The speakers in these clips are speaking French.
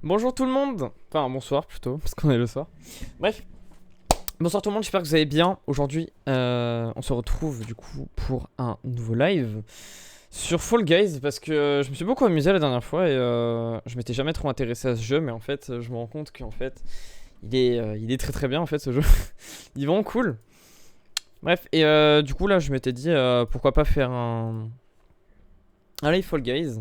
Bonjour tout le monde. Enfin, bonsoir plutôt, parce qu'on est le soir. Bref. Bonsoir tout le monde, j'espère que vous allez bien. Aujourd'hui, on se retrouve du coup pour un nouveau live sur Fall Guys, parce que je me suis beaucoup amusé la dernière fois et je m'étais jamais trop intéressé à ce jeu, mais en fait, je me rends compte qu'en fait, il est très très bien en fait ce jeu. Il est vraiment cool. Bref, et du coup là, je m'étais dit pourquoi pas faire un live Fall Guys.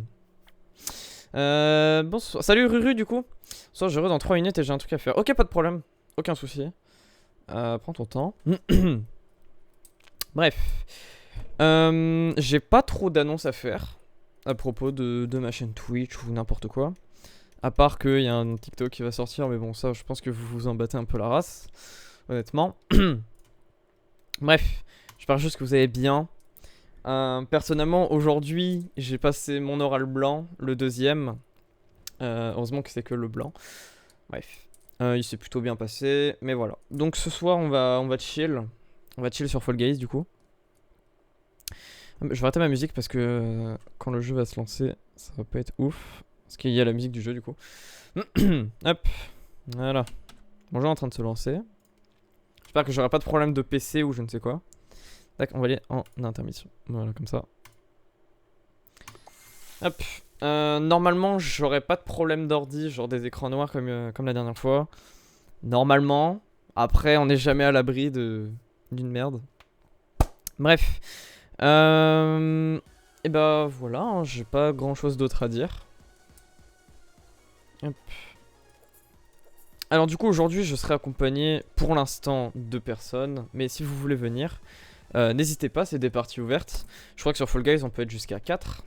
Bonsoir. Salut Ruru du coup. Bonsoir, je reviens dans 3 minutes et j'ai un truc à faire. Ok, pas de problème. Aucun souci. Prends ton temps. Bref. J'ai pas trop d'annonces à faire à propos de ma chaîne Twitch ou n'importe quoi. À part qu'il y a un TikTok qui va sortir, mais bon, ça, je pense que vous vous en battez un peu la race. Honnêtement. Bref. J'espère juste que vous allez bien. Personnellement, aujourd'hui, j'ai passé mon oral blanc, le deuxième. Heureusement que c'est que le blanc. Bref. Il s'est plutôt bien passé. Mais voilà. Donc ce soir, on va chill. On va chill sur Fall Guys du coup. Je vais arrêter ma musique parce que quand le jeu va se lancer, ça va pas être ouf. Parce qu'il y a la musique du jeu du coup. Hop. Voilà. Mon jeu est en train de se lancer. J'espère que j'aurai pas de problème de PC ou je ne sais quoi. Tac, on va aller en intermission. Voilà, comme ça. Hop. Normalement, j'aurai pas de problème d'ordi, genre des écrans noirs comme la dernière fois. Normalement. Après, on n'est jamais à l'abri d'une merde. Bref. Et bah voilà, hein, j'ai pas grand chose d'autre à dire. Hop. Alors du coup aujourd'hui je serai accompagné pour l'instant de personnes. Mais si vous voulez venir, n'hésitez pas, c'est des parties ouvertes. Je crois que sur Fall Guys on peut être jusqu'à 4.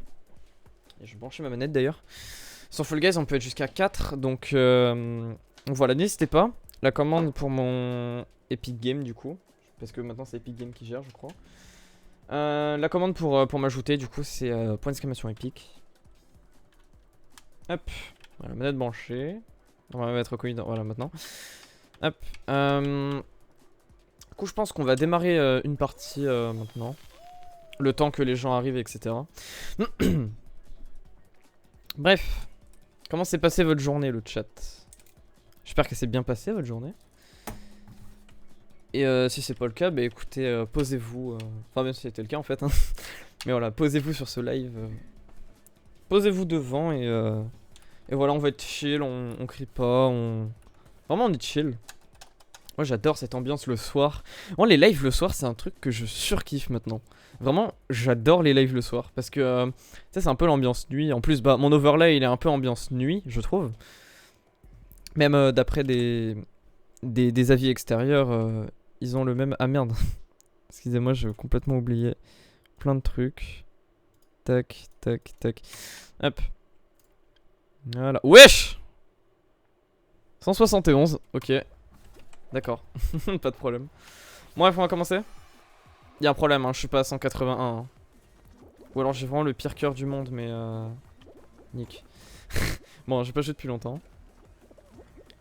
Et je vais brancher ma manette d'ailleurs. Sur Fall Guys on peut être jusqu'à 4. Donc voilà, n'hésitez pas. La commande pour mon Epic Game du coup. Parce que maintenant c'est Epic Game qui gère je crois. La commande pour m'ajouter du coup c'est point d'exclamation Epic. Hop, voilà, manette branchée. On va mettre reconnu dans... Voilà maintenant. Hop. Du coup je pense qu'on va démarrer une partie maintenant. Le temps que les gens arrivent etc. Bref. Comment s'est passée votre journée le chat? J'espère que c'est bien passé votre journée. Et si c'est pas le cas, bah écoutez, posez-vous. Enfin, même si c'était le cas en fait. Hein. Mais voilà, posez-vous sur ce live. Posez-vous devant et voilà, on va être chill, on crie pas, Vraiment, on est chill. Moi, j'adore cette ambiance le soir. Moi, les lives le soir, c'est un truc que je surkiffe maintenant. Vraiment, j'adore les lives le soir. Parce que, tu sais, c'est un peu l'ambiance nuit. En plus, bah, mon overlay, il est un peu ambiance nuit, je trouve. Même d'après des avis extérieurs, ils ont le même... Ah merde. Excusez-moi, j'ai complètement oublié plein de trucs. Tac, tac, tac. Hop. Voilà. Wesh 171, ok. D'accord. Pas de problème. Bon, bref, on va commencer. Il y a un problème, hein, je suis pas à 181. Hein. Ou alors j'ai vraiment le pire cœur du monde, mais nick. Bon, j'ai pas joué depuis longtemps.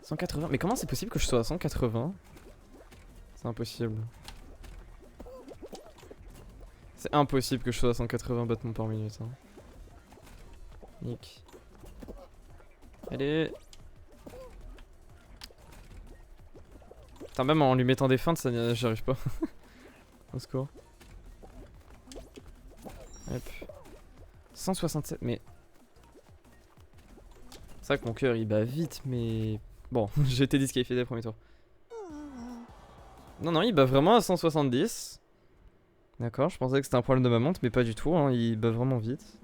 180, mais comment c'est possible que je sois à 180? C'est impossible. C'est impossible que je sois à 180 battements par minute. Hein. Nick. Allez. Putain, même en lui mettant des feintes, ça j'y arrive pas. Au secours. Hop. 167, mais... C'est vrai que mon cœur il bat vite, mais... Bon, j'ai été disqualifié dès le premier tour. Non, non, il bat vraiment à 170. D'accord, je pensais que c'était un problème de ma montre, mais pas du tout, hein, il bat vraiment vite.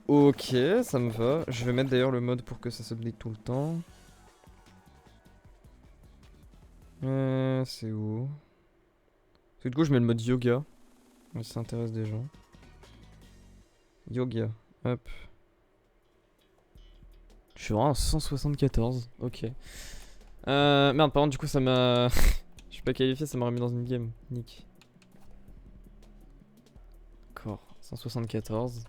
Ok, ça me va. Je vais mettre d'ailleurs le mode pour que ça s'update tout le temps. C'est où? Parce que du coup, je mets le mode yoga. Si ça intéresse des gens. Yoga, hop. Je suis vraiment à 174, ok. Merde, par contre, du coup, ça m'a... Je suis pas qualifié, ça m'a remis dans une game. Nick. D'accord, 174.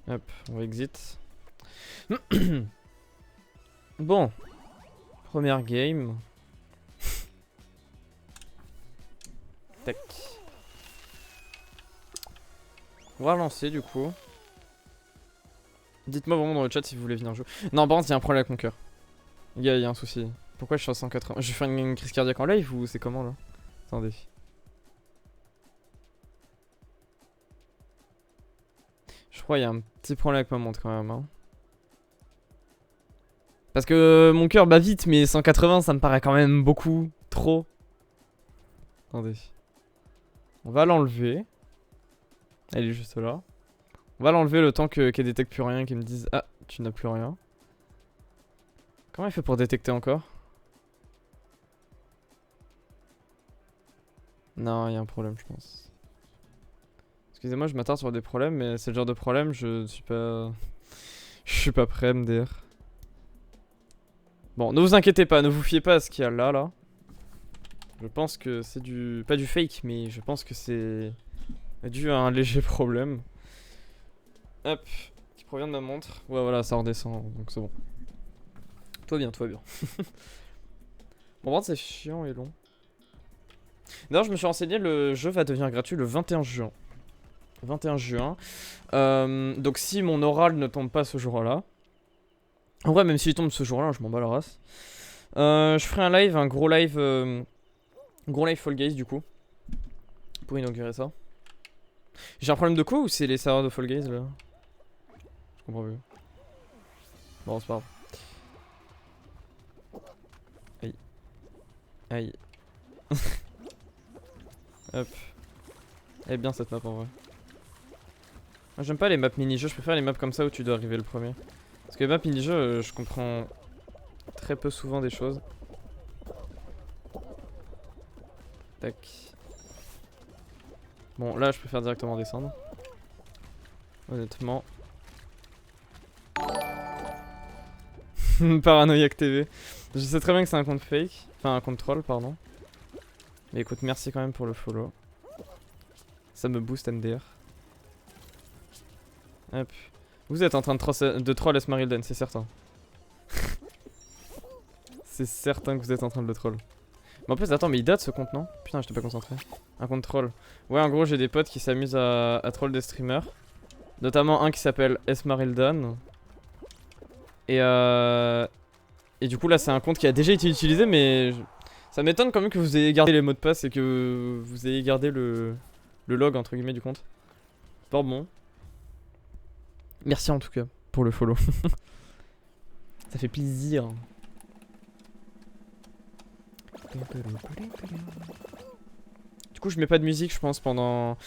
Hop, on va exit. Bon. Première game. Tac. On va lancer du coup. Dites-moi vraiment dans le chat si vous voulez venir jouer. Non, par contre, il y a un problème avec mon cœur. Il y a un souci. Pourquoi je suis à 180? Je vais faire une crise cardiaque en live ou c'est comment là? Attendez. Je crois qu'il y a un petit problème avec ma montre quand même. Hein. Parce que mon cœur bat vite, mais 180 ça me paraît quand même beaucoup. Trop. Attendez. On va l'enlever. Elle est juste là. On va l'enlever le temps qu'elle détecte plus rien, qu'elle me dise ah, tu n'as plus rien. Comment il fait pour détecter encore? Non, il y a un problème, je pense. Excusez-moi, je m'attarde sur des problèmes, mais c'est le genre de problème, je suis pas. Je suis pas prêt, MDR. Bon, ne vous inquiétez pas, ne vous fiez pas à ce qu'il y a là. Je pense que c'est du. Pas du fake, mais je pense que c'est dû à un léger problème. Hop, qui provient de ma montre. Ouais, voilà, ça redescend, donc c'est bon. Tout va bien, tout va bien. Bon, c'est chiant et long. D'ailleurs, je me suis renseigné, le jeu va devenir gratuit le 21 juin. 21 juin. Donc si mon oral ne tombe pas ce jour-là. En vrai, même s'il tombe ce jour-là, je m'en bats la race. Je ferai un live, un gros live. Gros live Fall Guys du coup. Pour inaugurer ça. J'ai un problème de quoi ou c'est les serveurs de Fall Guys là? Je comprends plus. Bon, c'est pas grave. Aïe. Aïe. Hop. Elle est bien cette map en vrai. J'aime pas les maps mini-jeux, je préfère les maps comme ça où tu dois arriver le premier. Parce que les maps mini-jeux, je comprends très peu souvent des choses. Tac. Bon, là je préfère directement descendre. Honnêtement. Paranoïaque TV. Je sais très bien que c'est un compte fake. Enfin, un compte troll, pardon. Mais écoute, merci quand même pour le follow. Ça me booste MDR. Hop. Vous êtes en train de troll Esmarilden, c'est certain. C'est certain que vous êtes en train de le troll. Mais en plus, attends, mais il date ce compte, non? Putain, j'étais pas concentré. Un compte troll. Ouais, en gros, j'ai des potes qui s'amusent à troll des streamers. Notamment un qui s'appelle Esmarilden. Et du coup, là, c'est un compte qui a déjà été utilisé, mais ça m'étonne quand même que vous ayez gardé les mots de passe et que vous ayez gardé le log, entre guillemets, du compte. Pas bon. Merci en tout cas pour le follow. Ça fait plaisir. Du coup je mets pas de musique je pense pendant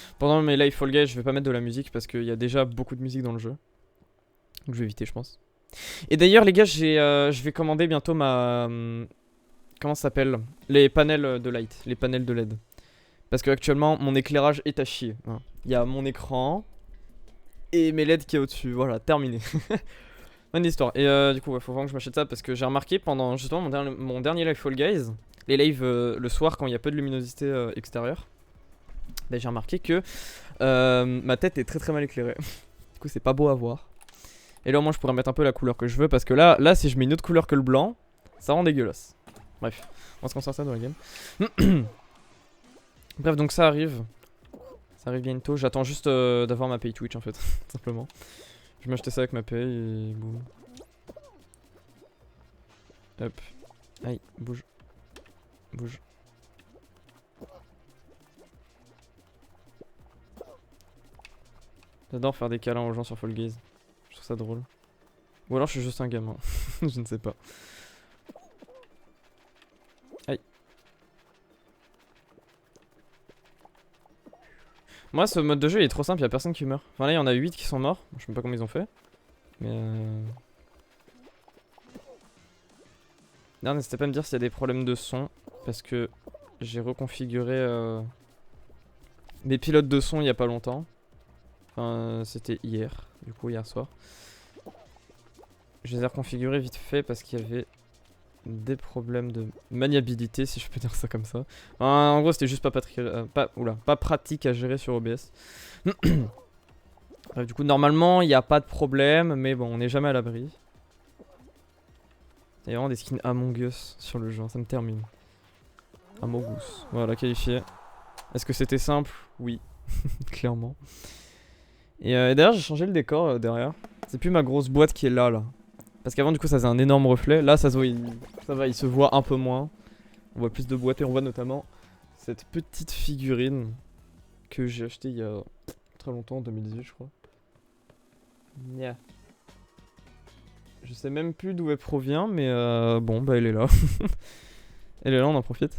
mes live Fall Guys. Je vais pas mettre de la musique parce qu'il y a déjà beaucoup de musique dans le jeu. Donc je vais éviter je pense. Et d'ailleurs les gars je vais commander bientôt ma... comment ça s'appelle? Les panels de light, les panels de LED. Parce que actuellement mon éclairage est à chier. Il y a mon écran et mes LED qui est au-dessus. Voilà, terminé. Bonne histoire. Et du coup, faut vraiment que je m'achète ça parce que j'ai remarqué pendant justement mon dernier live Fall Guys, les lives le soir quand il y a peu de luminosité extérieure, bah, j'ai remarqué que ma tête est très très mal éclairée. Du coup, c'est pas beau à voir. Et là, au moins, je pourrais mettre un peu la couleur que je veux parce que là, si je mets une autre couleur que le blanc, ça rend dégueulasse. Bref, on va se concentrer dans la game. Bref, donc ça arrive. Ça arrive bientôt. J'attends juste d'avoir ma paye Twitch en fait, simplement. Je vais m'acheter ça avec ma paye et boum. Hop. Aïe, bouge. Bouge. J'adore faire des câlins aux gens sur Fall Guys. Je trouve ça drôle. Ou alors je suis juste un gamin. Je ne sais pas. Aïe. Moi ce mode de jeu il est trop simple, il y a personne qui meurt. Enfin là il y en a 8 qui sont morts. Je sais même pas comment ils ont fait. Mais non, n'hésitez pas à me dire s'il y a des problèmes de son. Parce que j'ai reconfiguré mes pilotes de son il y a pas longtemps. Enfin c'était hier, du coup hier soir. Je les ai reconfigurés vite fait parce qu'il y avait des problèmes de maniabilité si je peux dire ça comme ça. En gros c'était juste pas pratique à gérer sur OBS. Bref, du coup normalement il n'y a pas de problème mais bon on n'est jamais à l'abri. Il y a vraiment des skins Among Us sur le jeu, ça me termine. Among Us, voilà qualifié. Est-ce que c'était simple? Oui, clairement. Et d'ailleurs j'ai changé le décor derrière. C'est plus ma grosse boîte qui est là. Parce qu'avant du coup ça faisait un énorme reflet. Là ça se voit, ça va, il se voit un peu moins. On voit plus de boîtes et on voit notamment cette petite figurine que j'ai achetée il y a très longtemps, en 2018 je crois. Yeah. Je sais même plus d'où elle provient, mais bon, bah elle est là. Elle est là, on en profite.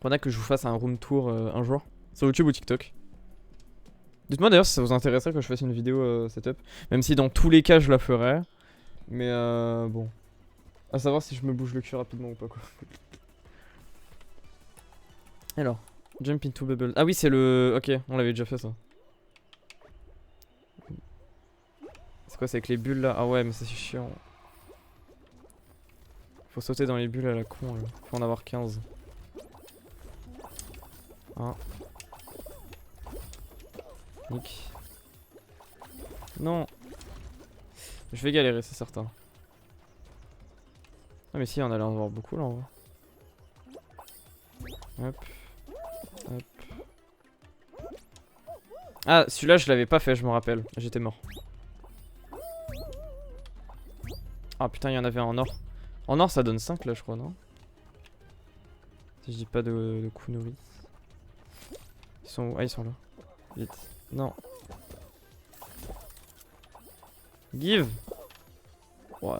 Faudrait que je vous fasse un room tour un jour, sur YouTube ou TikTok. Dites-moi d'ailleurs si ça vous intéresserait que je fasse une vidéo setup. Même si dans tous les cas je la ferais. Mais bon. À savoir si je me bouge le cul rapidement ou pas quoi. Alors, jump into bubble. Ah oui c'est le... Ok, on l'avait déjà fait ça. C'est quoi, c'est avec les bulles là? Ah ouais mais c'est chiant. Faut sauter dans les bulles à la con là. Faut en avoir 15. 1. Nick. Non. Je vais galérer c'est certain. Ah mais si on a l'air d'en avoir beaucoup là en vrai. Hop. Hop. Ah celui-là je l'avais pas fait je me rappelle. J'étais mort. Ah putain il y en avait un en or. En or ça donne 5 là je crois non? Si je dis pas de conneries. Ils sont où? Ah ils sont là. Vite. Non. Give. Ouais.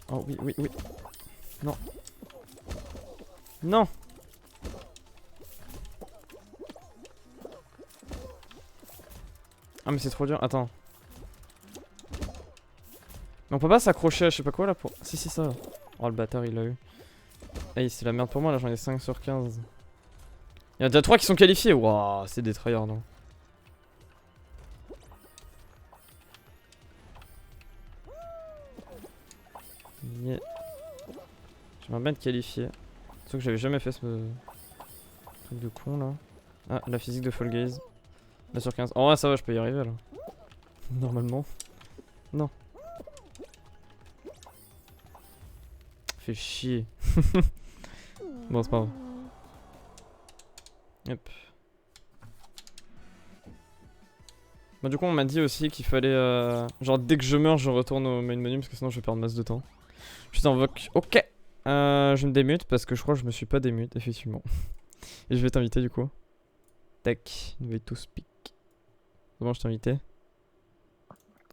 Oh oui oui oui. Non. Non. Ah mais c'est trop dur. Attends. Mais on peut pas s'accrocher à je sais pas quoi là pour... Si si ça. Oh le bâtard il l'a eu. Hey c'est la merde pour moi là j'en ai 5 sur 15. Il y en a déjà 3 qui sont qualifiés. Waouh c'est des tryhards non. Yeah. J'aimerais bien être qualifié. Sauf que j'avais jamais fait ce truc de con là. Ah la physique de Fall Guys. Là sur 15. Oh ouais ça va je peux y arriver là. Normalement. Non. Fait chier. Bon c'est pas grave. Hop. Bah du coup on m'a dit aussi qu'il fallait genre dès que je meurs je retourne au main menu parce que sinon je vais perdre masse de temps. Je t'invoque. Ok. Je me démute parce que je crois que je me suis pas démute effectivement. Et je vais t'inviter du coup. Tac. Invite to speak. Comment je t'ai invité?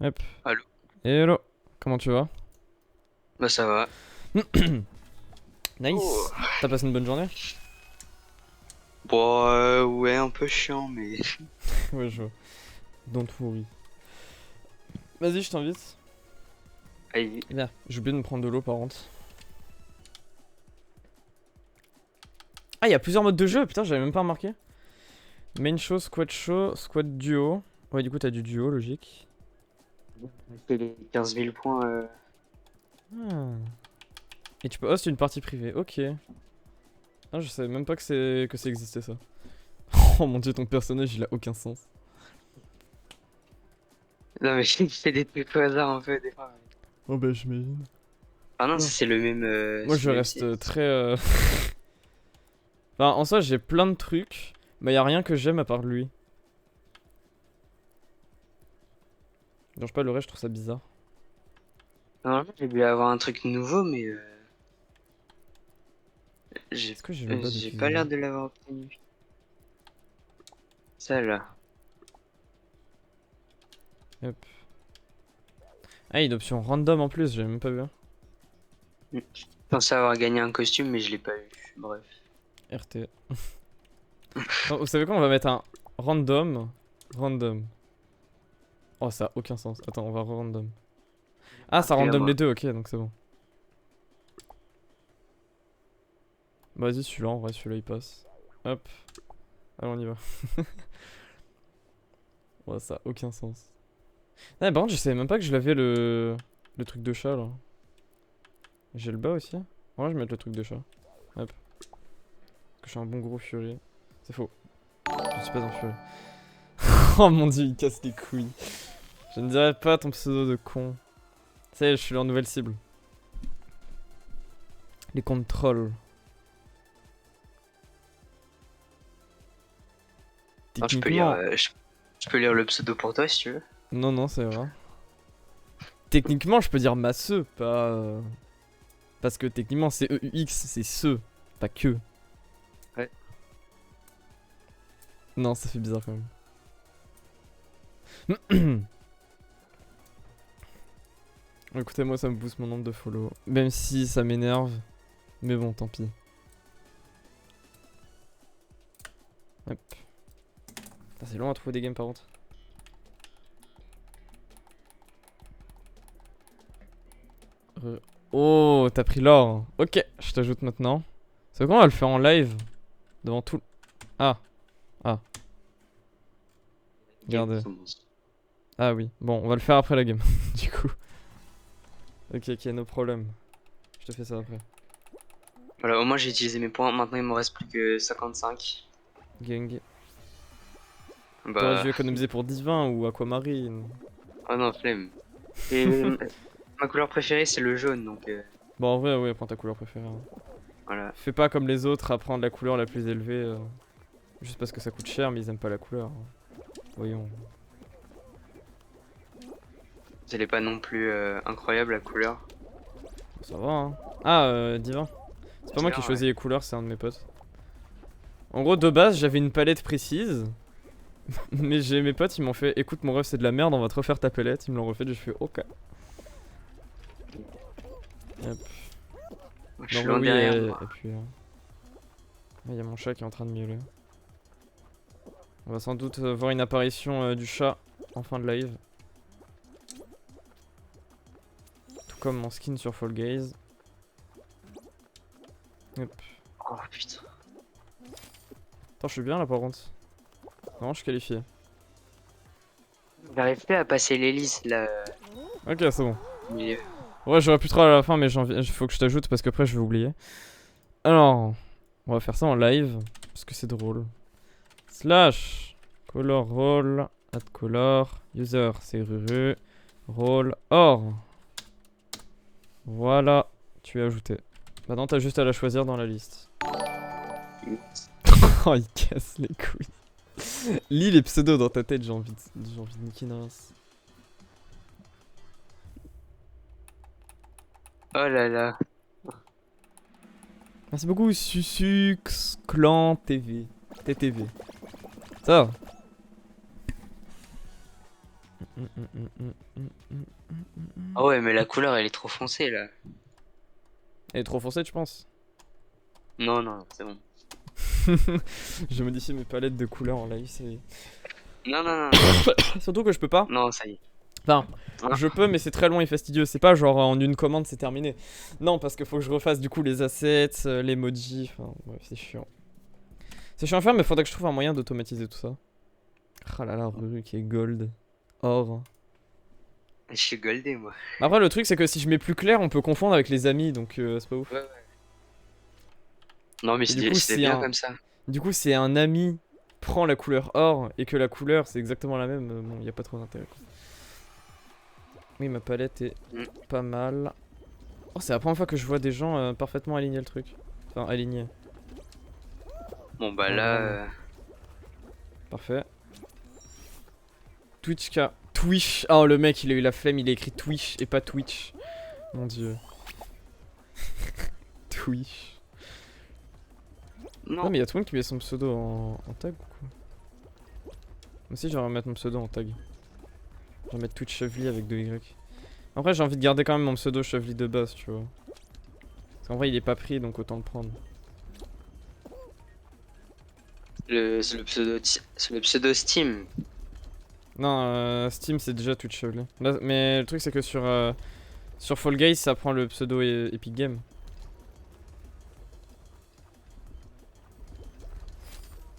Hop. Allô. Hello. Comment tu vas? Bah ça va. Nice. Oh. T'as passé une bonne journée? Bon ouais un peu chiant mais... Ouais je vois. Don't worry. Vas-y je t'invite. Allez. Là, j'ai oublié de me prendre de l'eau par contre. Ah, il y a plusieurs modes de jeu, putain, j'avais même pas remarqué. Main show, squad duo. Ouais, du coup, t'as du duo, logique. J'ai les 15 000 points. Ah. Et tu peux host une partie privée, ok. Ah, je savais même pas que ça existait ça. Oh mon dieu, ton personnage il a aucun sens. Non mais je fais des trucs au hasard un peu des fois. Oh bah, j'imagine. Ah non, Non. c'est le même. Moi, c'est je le même reste site. très. Enfin, en soi, j'ai plein de trucs, mais y a rien que j'aime à part lui. Genre, je sais pas, le reste, je trouve ça bizarre. Normalement, j'ai dû avoir un truc nouveau, mais j'ai Est-ce que j'ai le bas j'ai depuis pas l'air hier? de l'avoir obtenu. Ça là. Hop. Ah, il y a une option random en plus, j'ai même pas vu. Je pensais avoir gagné un costume, mais je l'ai pas eu. Bref. RT. Non, vous savez quoi, on va mettre un random. Random. Oh, ça a aucun sens. Attends, on va random. Ah, ça Et à random moi. les deux, ok, donc c'est bon. Bah, vas-y, celui-là, en vrai, celui-là il passe. Hop. Allez, on y va. Ouais, ça a aucun sens. Ah, par contre, je savais même pas que je l'avais le truc de chat là. J'ai le bas aussi. Ouais, je vais mettre le truc de chat. Hop. Parce que je suis un bon gros furie. C'est faux. Je suis pas un furie. Oh mon dieu, il casse les couilles. Je ne dirais pas ton pseudo de con. Tu sais, je suis leur nouvelle cible. Les contrôles. Non, je peux lire, Techniquement... je peux lire le pseudo pour toi si tu veux. Non, non, c'est vrai. Techniquement, je peux dire masseux, pas... Parce que techniquement, c'est EUX, c'est ce, pas que. Ouais. Non, ça fait bizarre quand même. Écoutez, moi ça me booste mon nombre de follow. Même si ça m'énerve. Mais bon, tant pis. Hop. Putain, c'est long à trouver des games par contre. Oh, t'as pris l'or. Ok, je t'ajoute maintenant. C'est comment on va le faire en live? Devant tout... Ah. Ah. Regardez. Ah oui. Bon, on va le faire après la game. Du coup. Ok, ok, no problème. Je te fais ça après. Voilà, au moins j'ai utilisé mes points, maintenant il me reste plus que 55. Gang. T'aurais Bah, dû économiser pour Divin ou Aquamarine. oh non, flemme. Et ma couleur préférée c'est le jaune donc Bon, en vrai, ouais, prends ta couleur préférée. Hein. voilà. Fais pas comme les autres à prendre la couleur la plus élevée. Juste parce que ça coûte cher, mais ils aiment pas la couleur. Hein. Voyons. Elle est pas non plus incroyable la couleur. Ça va, hein. Ah, Divin. C'est pas moi qui ai Ouais. choisi les couleurs, c'est un de mes potes. En gros, de base, j'avais une palette précise. Mais j'ai mes potes, ils m'ont fait écoute, mon ref, c'est de la merde, on va te refaire ta palette. Ils me l'ont refait, j'ai fait ok. Hop. Je suis Non, loin oui, derrière et moi. puis. Il y a mon chat qui est en train de miauler. On va sans doute voir une apparition du chat en fin de live. Tout comme mon skin sur Fall Guys. Hop. Oh putain. Attends, je suis bien là par contre. Non, je suis qualifié. J'arrive plus à passer l'hélice là Ok, c'est bon. au milieu. Ouais, j'aurais pu trop à la fin, mais faut que je t'ajoute parce qu'après je vais oublier. Alors, on va faire ça en live parce que c'est drôle. Slash color roll add color user c'est Ruru roll or. Voilà, tu es ajouté. Maintenant, t'as juste à la choisir dans la liste. Oh, il casse les couilles. Lis les pseudos dans ta tête, j'ai envie de niquer une race. Oh là là. Merci beaucoup, Susux Clan TV. TTV. Ça va. Ah ouais mais la couleur elle est trop foncée là. Elle est trop foncée, tu penses? Non non c'est bon. Je modifie mes palettes de couleurs en live, c'est... Non non non. Surtout que je peux pas. Non ça y est. Enfin, Ah. je peux, mais c'est très long et fastidieux. C'est pas genre en une commande c'est terminé. Non, parce qu'il faut que je refasse du coup les assets, l'emoji. Enfin, bref, c'est chiant. C'est chiant à faire, mais faudrait que je trouve un moyen d'automatiser tout ça. Ah là là, Ruru qui est gold. Or. Je suis goldé moi. Après, le truc, c'est que si je mets plus clair, on peut confondre avec les amis, donc c'est pas ouf. Ouais, ouais. Non mais Et du coup, c'était c'est bien un... comme ça. Du coup, c'est un ami prend la couleur or et que la couleur c'est exactement la même, bon, y a pas trop d'intérêt quoi. Oui, ma palette est pas mal. Oh, c'est la première fois que je vois des gens parfaitement aligner le truc. Enfin, aligner. Bon bah Ouais, là vraiment. Parfait. Twitch. Oh, le mec, il a eu la flemme, il a écrit Twitch et pas Twitch. Mon dieu. Twitch. non. Non, mais y'a tout le monde qui met son pseudo en tag ou quoi? Moi aussi, j'aimerais mettre mon pseudo en tag. Je vais mettre Twitch Chevely avec 2Y. Après, j'ai envie de garder quand même mon pseudo Chevely de base, tu vois. Parce qu'en vrai, il est pas pris, donc autant le prendre. C'est le pseudo Steam. Non, Steam, c'est déjà Twitch Chevely. Là, mais le truc, c'est que sur Fall Guys, ça prend le pseudo Epic Game.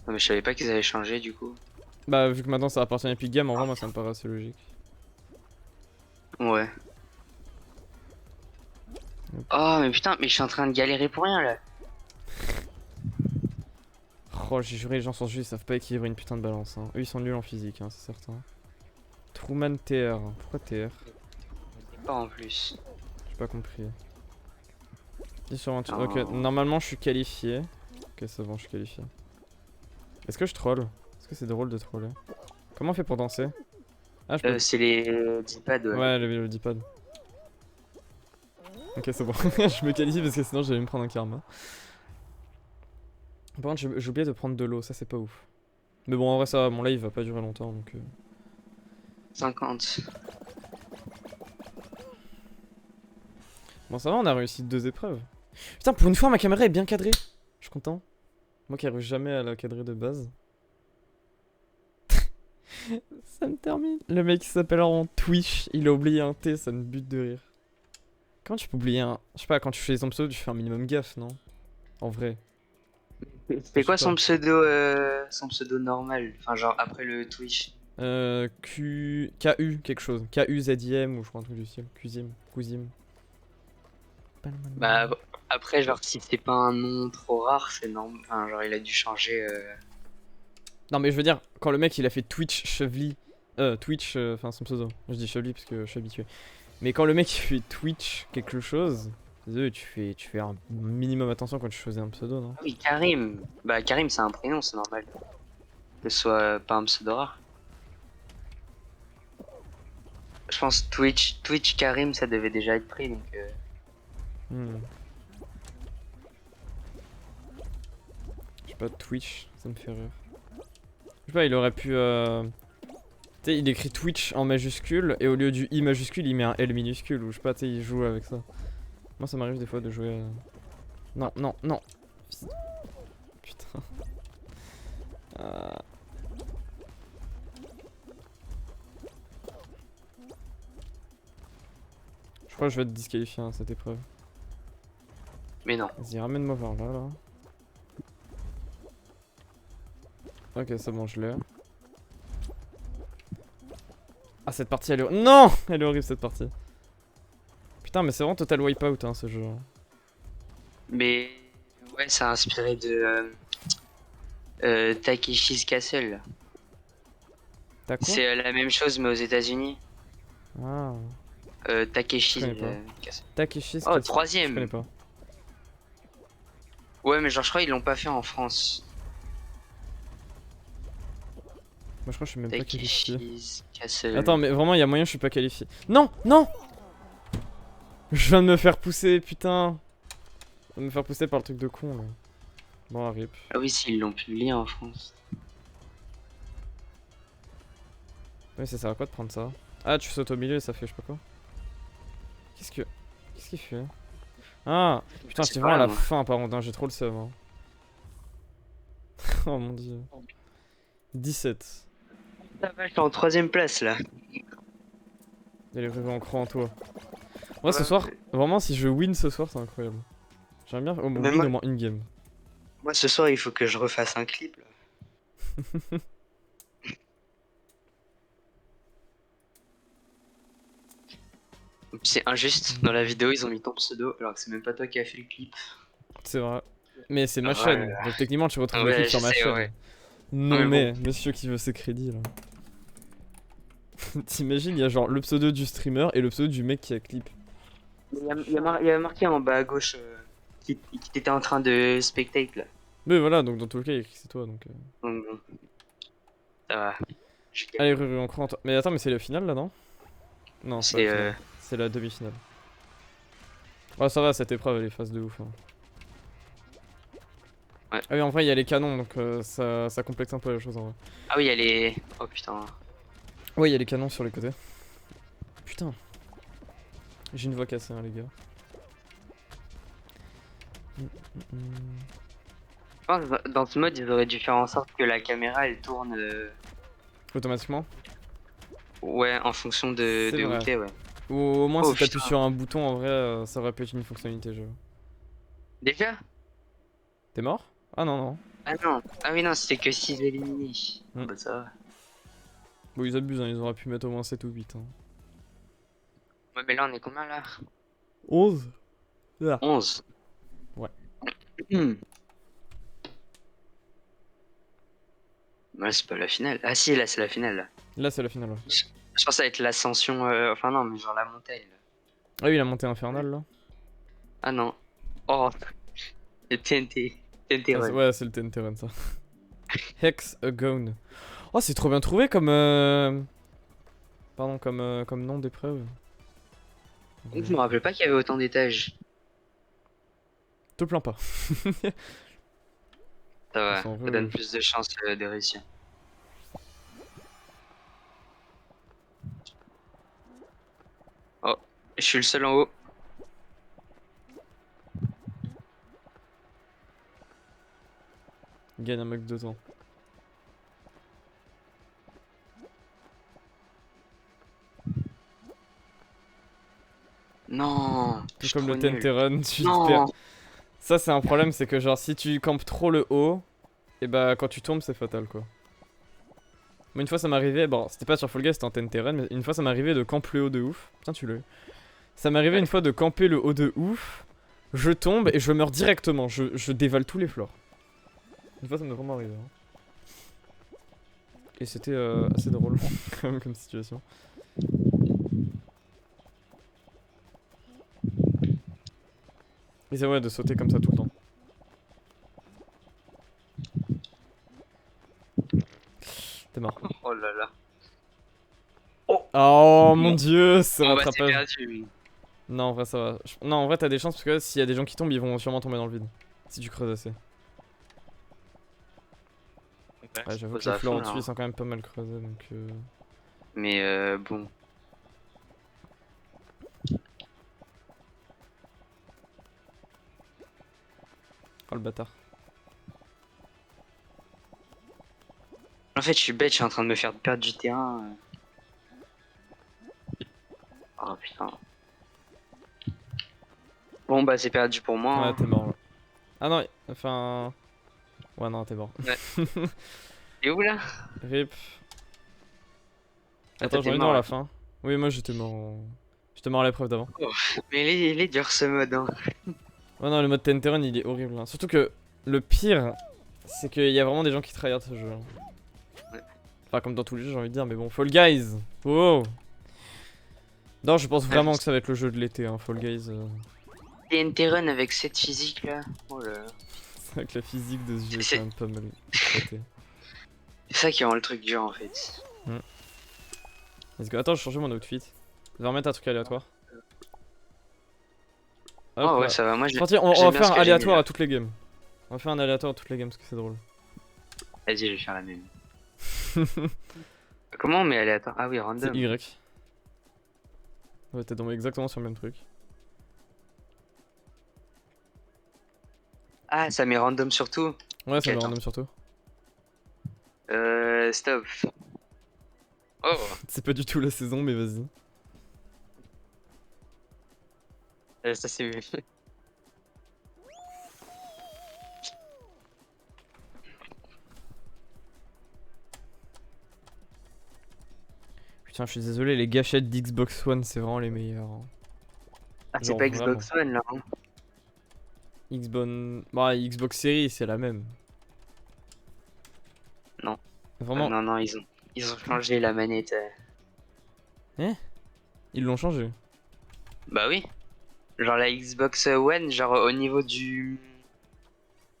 Non mais je savais pas qu'ils avaient changé du coup. Bah, vu que maintenant ça appartient à Epic Game, en vrai, moi, ça me paraît assez logique. Ouais. Oh mais putain mais je suis en train de galérer pour rien là. Oh, j'ai juré, les gens sont juste, ils savent pas équilibrer une putain de balance. Hein. Eux, ils sont nuls en physique, hein, c'est certain. Truman TR. Pourquoi TR? Pas en plus. J'ai pas compris. 10 sur 28. Oh. Ok, normalement je suis qualifié. Ok, c'est bon, je suis qualifié. Est-ce que je troll? Est-ce que c'est drôle de troller? Comment on fait pour danser? Ah, je peux. C'est les D-pads, ouais. Ouais, le D-pad. Ok, c'est bon. Je me qualifie parce que sinon j'allais me prendre un karma. Par contre, j'ai oublié de prendre de l'eau, ça c'est pas ouf. Mais bon, en vrai, ça va, mon live va pas durer longtemps donc. 50. Bon, ça va, on a réussi 2 épreuves. Putain, pour une fois, ma caméra est bien cadrée. Je suis content. Moi qui arrive jamais à la cadrer de base. Ça me termine. Le mec qui s'appelle en Twitch, il a oublié un T, ça me bute de rire. Comment tu peux oublier un. Je sais pas, quand tu fais ton pseudo, tu fais un minimum gaffe, non? En vrai. C'est quoi Je sais son pseudo normal? Enfin, genre après le Twitch. KU quelque chose. KUZIM ou je crois un truc du style. Kuzim. Kuzim. Bah, après, genre, si c'est pas un nom trop rare, c'est normal. Enfin, genre, il a dû changer. Non mais je veux dire, quand le mec il a fait Twitch Chevely. Twitch, enfin son pseudo. Je dis Chevely parce que je suis habitué. Mais quand le mec il fait Twitch quelque chose, tu fais un minimum attention quand tu choisis un pseudo, non? Ah oui, Karim. Bah, Karim, c'est un prénom, c'est normal. Que ce soit pas un pseudo rare. Je pense Twitch Karim, ça devait déjà être pris, donc. Hmm. Je sais pas, Twitch, ça me fait rire. Je sais pas, il aurait pu. Tu sais, il écrit Twitch en majuscule et au lieu du I majuscule, il met un L minuscule ou je sais pas, tu sais, il joue avec ça. Moi, ça m'arrive des fois de jouer. Non, non, non. Putain. Je crois que je vais être disqualifié à cette épreuve. Mais non. Vas-y, ramène-moi vers là, là. Ok, c'est bon, je l'ai. Ah, cette partie, elle est... Non! Elle est horrible, cette partie. Putain, mais c'est vraiment total wipeout, hein, ce jeu. Mais. Ouais, ça a inspiré de. Takeshi's Castle. T'as quoi? C'est la même chose, mais aux États-Unis. Ah. Takeshi's Je connais pas. Castle. Takeshi's Oh, Castle. Je troisième. connais pas. Ouais, mais genre, je crois qu'ils l'ont pas fait en France. Moi, je crois que je suis même pas qualifié. Takeshi's Castle. Attends, mais vraiment, il y a moyen, je suis pas qualifié. Non! Non! Je viens de me faire pousser, putain. Je viens de me faire pousser par le truc de con, là. Bon, rip. Ah oui, s'ils l'ont publié en France. Oui, ça sert à quoi de prendre ça? Ah, tu sautes au milieu et ça fait je sais pas quoi. Qu'est-ce qu'il fait? Ah! Putain, C'est j'étais pas vraiment à la grave. fin, par contre, hein, j'ai trop le seum. Hein. Oh mon dieu. 17. Ah, je suis en troisième place là. Il est vraiment croit en toi. Moi, ce Ouais, soir, vraiment, si je win ce soir, c'est incroyable. J'aimerais bien Mais win moi- au moins une game. Moi, ce soir, il faut que je refasse un clip là. C'est injuste, dans la vidéo ils ont mis ton pseudo alors que c'est même pas toi qui as fait le clip. C'est vrai. Mais c'est ma Ouais, chaîne, là. donc techniquement tu retrouves le Ouais, clip je sur ma sais, chaîne. ouais. Non Mais mais, monsieur qui veut ses crédits là. T'imagines, il y a genre le pseudo du streamer et le pseudo du mec qui a clip. Il y a marqué en bas à gauche qui était en train de spectate là. Mais voilà, donc dans tout le cas, il y a écrit c'est toi donc. Donc, bon, ça va. Allez, Ruru, on croit en toi. Mais attends, mais c'est le final là, non? Non, c'est pas C'est le final. C'est la demi-finale. Ouais, ça va, cette épreuve elle est phase de ouf. Hein. Ouais. Ah oui, en vrai, il y a les canons donc ça complexe un peu la chose en vrai. Ah oui, elle est. Oh putain. Ouais, il y a les canons sur les côtés. Putain. J'ai une voix cassée, hein, les gars. Je pense que dans ce mode, ils auraient dû faire en sorte que la caméra elle tourne Automatiquement. ouais, en fonction de C'est vrai. où t'es, ouais. Ou au moins, Oh, si t'appuies putain. sur un bouton, en vrai, ça aurait pu être une fonctionnalité, je. Déjà? T'es mort? Ah non, non. Ah non. Ah oui, non, c'était que 6 éliminés. Hmm. Bah ça va. Bon, ils abusent, hein, ils auraient pu mettre au moins 7 ou 8. Hein. Ouais, mais là, on est combien là? 11 Là. 11. Ouais. Ouais, c'est pas la finale. Ah si, là, c'est la finale. Là. Là, c'est la finale. Ouais. Je pense que ça va être l'ascension. Enfin, non, mais genre la montagne. Là. Ah oui, la montée infernale, là. Ah non. Oh, le TNT. TNT Ah, Run. ouais, c'est le TNT Run, ça. Hexagone. Oh, c'est trop bien trouvé comme. Pardon, comme nom d'épreuve. Je me rappelais pas qu'il y avait autant d'étages. Te plains pas. Ça va, sont ça donne rouges. plus de chances de réussir. Oh, je suis le seul en haut. Gagne un max de temps. Non, je Tout suis comme trop le nul. Tenterun, tu te Non, perds. Ça, c'est un problème, c'est que genre, si tu campes trop le haut, et bah quand tu tombes, c'est fatal quoi. Moi, une fois, ça m'arrivait, bon, c'était pas sur Fall Guys, c'était en Tenterun, mais une fois, ça m'arrivait de camper le haut de ouf. Putain, tu l'as eu. Ça m'arrivait une fois de camper le haut de ouf, je tombe et je meurs directement, je dévale tous les floors. Une fois, ça m'est vraiment arrivé. Hein. Et c'était assez drôle, quand même, comme situation. Et c'est vrai de sauter comme ça tout le temps. T'es mort. oh là là. Oh mon dieu, c'est Bon bah c'est rattrapage. perdu. Non, en vrai, ça va. Non, en vrai, t'as des chances parce que s'il y a des gens qui tombent, ils vont sûrement tomber dans le vide. Si tu creuses assez. Ouais, j'avoue que les floors au-dessus ils sont quand même pas mal creusés donc. Mais bon. Oh le bâtard. En fait, je suis bête, je suis en train de me faire perdre du terrain. Oh putain. Bon bah c'est perdu pour moi. Ouais, Hein. t'es mort là. Ah non, enfin. Ouais, non, t'es mort. T'es où là? Rip. Ah, Attends, t'es j'en ai une mort, à là. la fin. Oui, moi j'étais mort. J'étais mort à l'épreuve d'avant. Oh, mais il est dur ce mode. Hein. Ouais, non, le mode Tenterun il est horrible. Hein. Surtout que le pire, c'est qu'il y a vraiment des gens qui tryhard ce jeu. Hein. Ouais. Enfin, comme dans tous les jeux, j'ai envie de dire, mais bon, Fall Guys. Wow. Non, je pense vraiment que ça va être le jeu de l'été, hein, Fall Guys. TNT avec cette physique là. Oh là là. C'est vrai que la physique de ce jeu est C'est- quand même pas mal exploitée. C'est ça qui rend le truc dur en fait. Let's go. Attends, je change mon outfit. Je vais remettre un truc aléatoire. Hop, Oh ouais, là. ça va. Moi C'est parti, on j'aime va bien faire ce un que j'ai mis, aléatoire là. à toutes les games. On va faire un aléatoire à toutes les games parce que c'est drôle. Vas-y, je vais faire la même. Comment on met aléatoire? Ah oui, C'est random. Y. Ouais, t'es tombé exactement sur le même truc. Ah, ça met random surtout. Ouais, ça me attends. random surtout. Stop. Oh, C'est pas du tout la saison, mais vas-y. ça c'est. Putain, je suis désolé, les gâchettes d'Xbox One, c'est vraiment les meilleurs. Hein. Ah, c'est Genre pas Xbox One là. Hein. Bah, Xbox Series, c'est la même. Non. Vraiment, Ah, non, non, ils ont changé la manette. ils l'ont changé. Bah oui. Genre la Xbox One, genre au niveau du.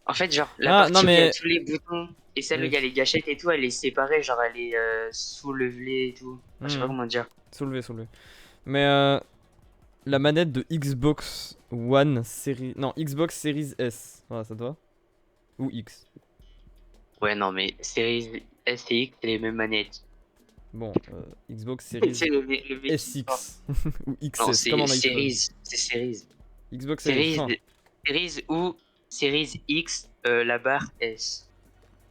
En fait, genre la Ah, non, partie où il y a mais- tous les boutons et celle où Oui. il y a les gâchettes et tout, elle est séparée, genre elle est soulevée et tout. Je sais pas Mhm. comment dire. Soulevé, soulevé. Mais la manette de Xbox One série. Non, Xbox Series S. Voilà, ça te va? Ou X. Ouais, non, mais Series S et X, c'est les mêmes manettes. Bon, Xbox Series C'est le mec qui parle. SX. Ou Non, XS, comme en c'est iPhone. Series. C'est Series. Xbox Series. Enfin, Series ou Series X, la barre S.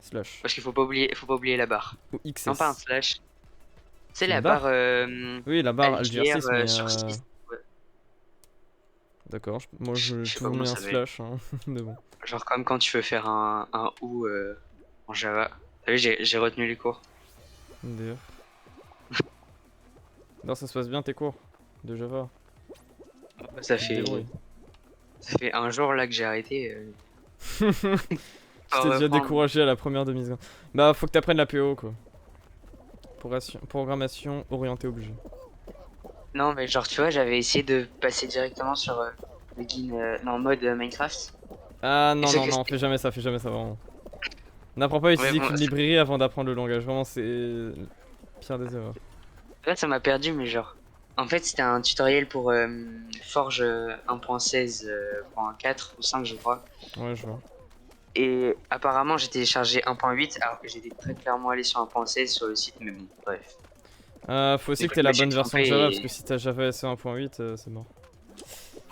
slash. Parce qu'il faut pas oublier la barre. Ou XS. Non, pas un slash. C'est Une la barre barre. Oui, la barre LGR LGR6, mais. sur 6. Ouais. D'accord, moi Je je sais pas toujours comment mis un ça va. slash. Hein. Mais bon. Genre comme quand tu veux faire un OU en Java. T'as vu, j'ai retenu les cours. D'ailleurs. Non, ça se passe bien tes cours de Java. Ça Tu te fait, débrouilles. ça fait un jour là que j'ai arrêté. Tu Faut t'es déjà reprendre. découragé à la première demi-seconde. Bah, faut que t'apprennes la PO quoi. Programmation orientée objet. Non, mais genre, tu vois, j'avais essayé de passer directement sur non, mode Minecraft. Ah non, Et ce non, que non, fais jamais ça vraiment. N'apprends pas à utiliser bon, qu'une librairie avant d'apprendre le langage. Vraiment, c'est pire des erreurs. là, ça m'a perdu, mais genre. En fait, c'était un tutoriel pour Forge 1.16.4 ou 5, je crois. Ouais, je vois. Et apparemment, j'ai téléchargé 1.8 alors que j'étais très clairement allé sur 1.16 sur le site, mais bon, bref. Faut aussi Du que coup, t'aies je me la suis bonne version de trompé Java, et- parce que si t'as Java SE 1.8, c'est mort.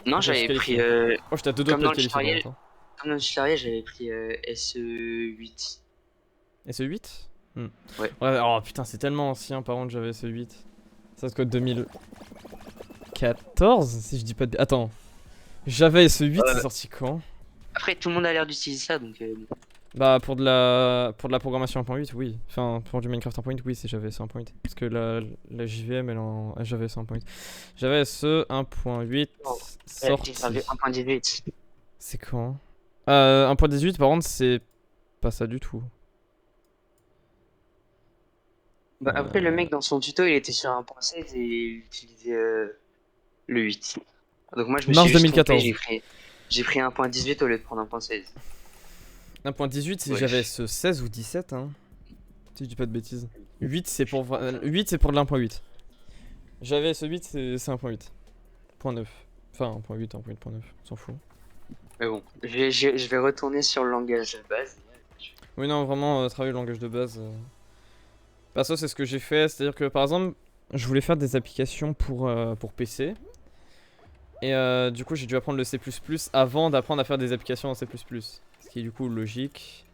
Non, Ah, je suis j'avais pris. qualifié. Oh, j'étais à deux doigts de Comme pas dans être le qualifié par tutoriel, contre. comme dans le tutoriel, j'avais pris SE8. Et ce 8 Ouais. Ouais, oh putain, c'est tellement ancien par contre, j'avais ce 8. Ça se code 2014 si je dis pas de. Attends. J'avais ce 8, c'est sorti quand? Après, tout le monde a l'air d'utiliser ça, donc. Bah, pour de la programmation 1.8, oui. Enfin, pour du Minecraft 1.8, oui, c'est Java SE 1.8. Parce que la JVM, elle est en Java SE 1.8. Java SE 1.8 J'ai servi sorti. 1.18. C'est quand? 1.18, par contre, c'est pas ça du tout. Bah, après, le mec dans son tuto, il était sur 1.16 et il utilisait le 8. Donc, moi, je me Mars suis juste trompé, 2014. j'ai pris 1.18 au lieu de prendre 1.16. 1.18, c'est Ouais. Java SE 16 ou 17, hein. Si je dis pas de bêtises. 8, c'est pour, 8, c'est pour de l'1.8. Java SE 8, c'est 1.8. Point 9. Enfin, 1.8, 1.8.9, on s'en fout. Mais bon, je vais retourner sur le langage de base. Oui, non, vraiment, travailler le langage de base. Perso, c'est ce que j'ai fait. C'est-à-dire que, par exemple, je voulais faire des applications pour PC. Et du coup, j'ai dû apprendre le C++ avant d'apprendre à faire des applications en C++. Ce qui est du coup logique.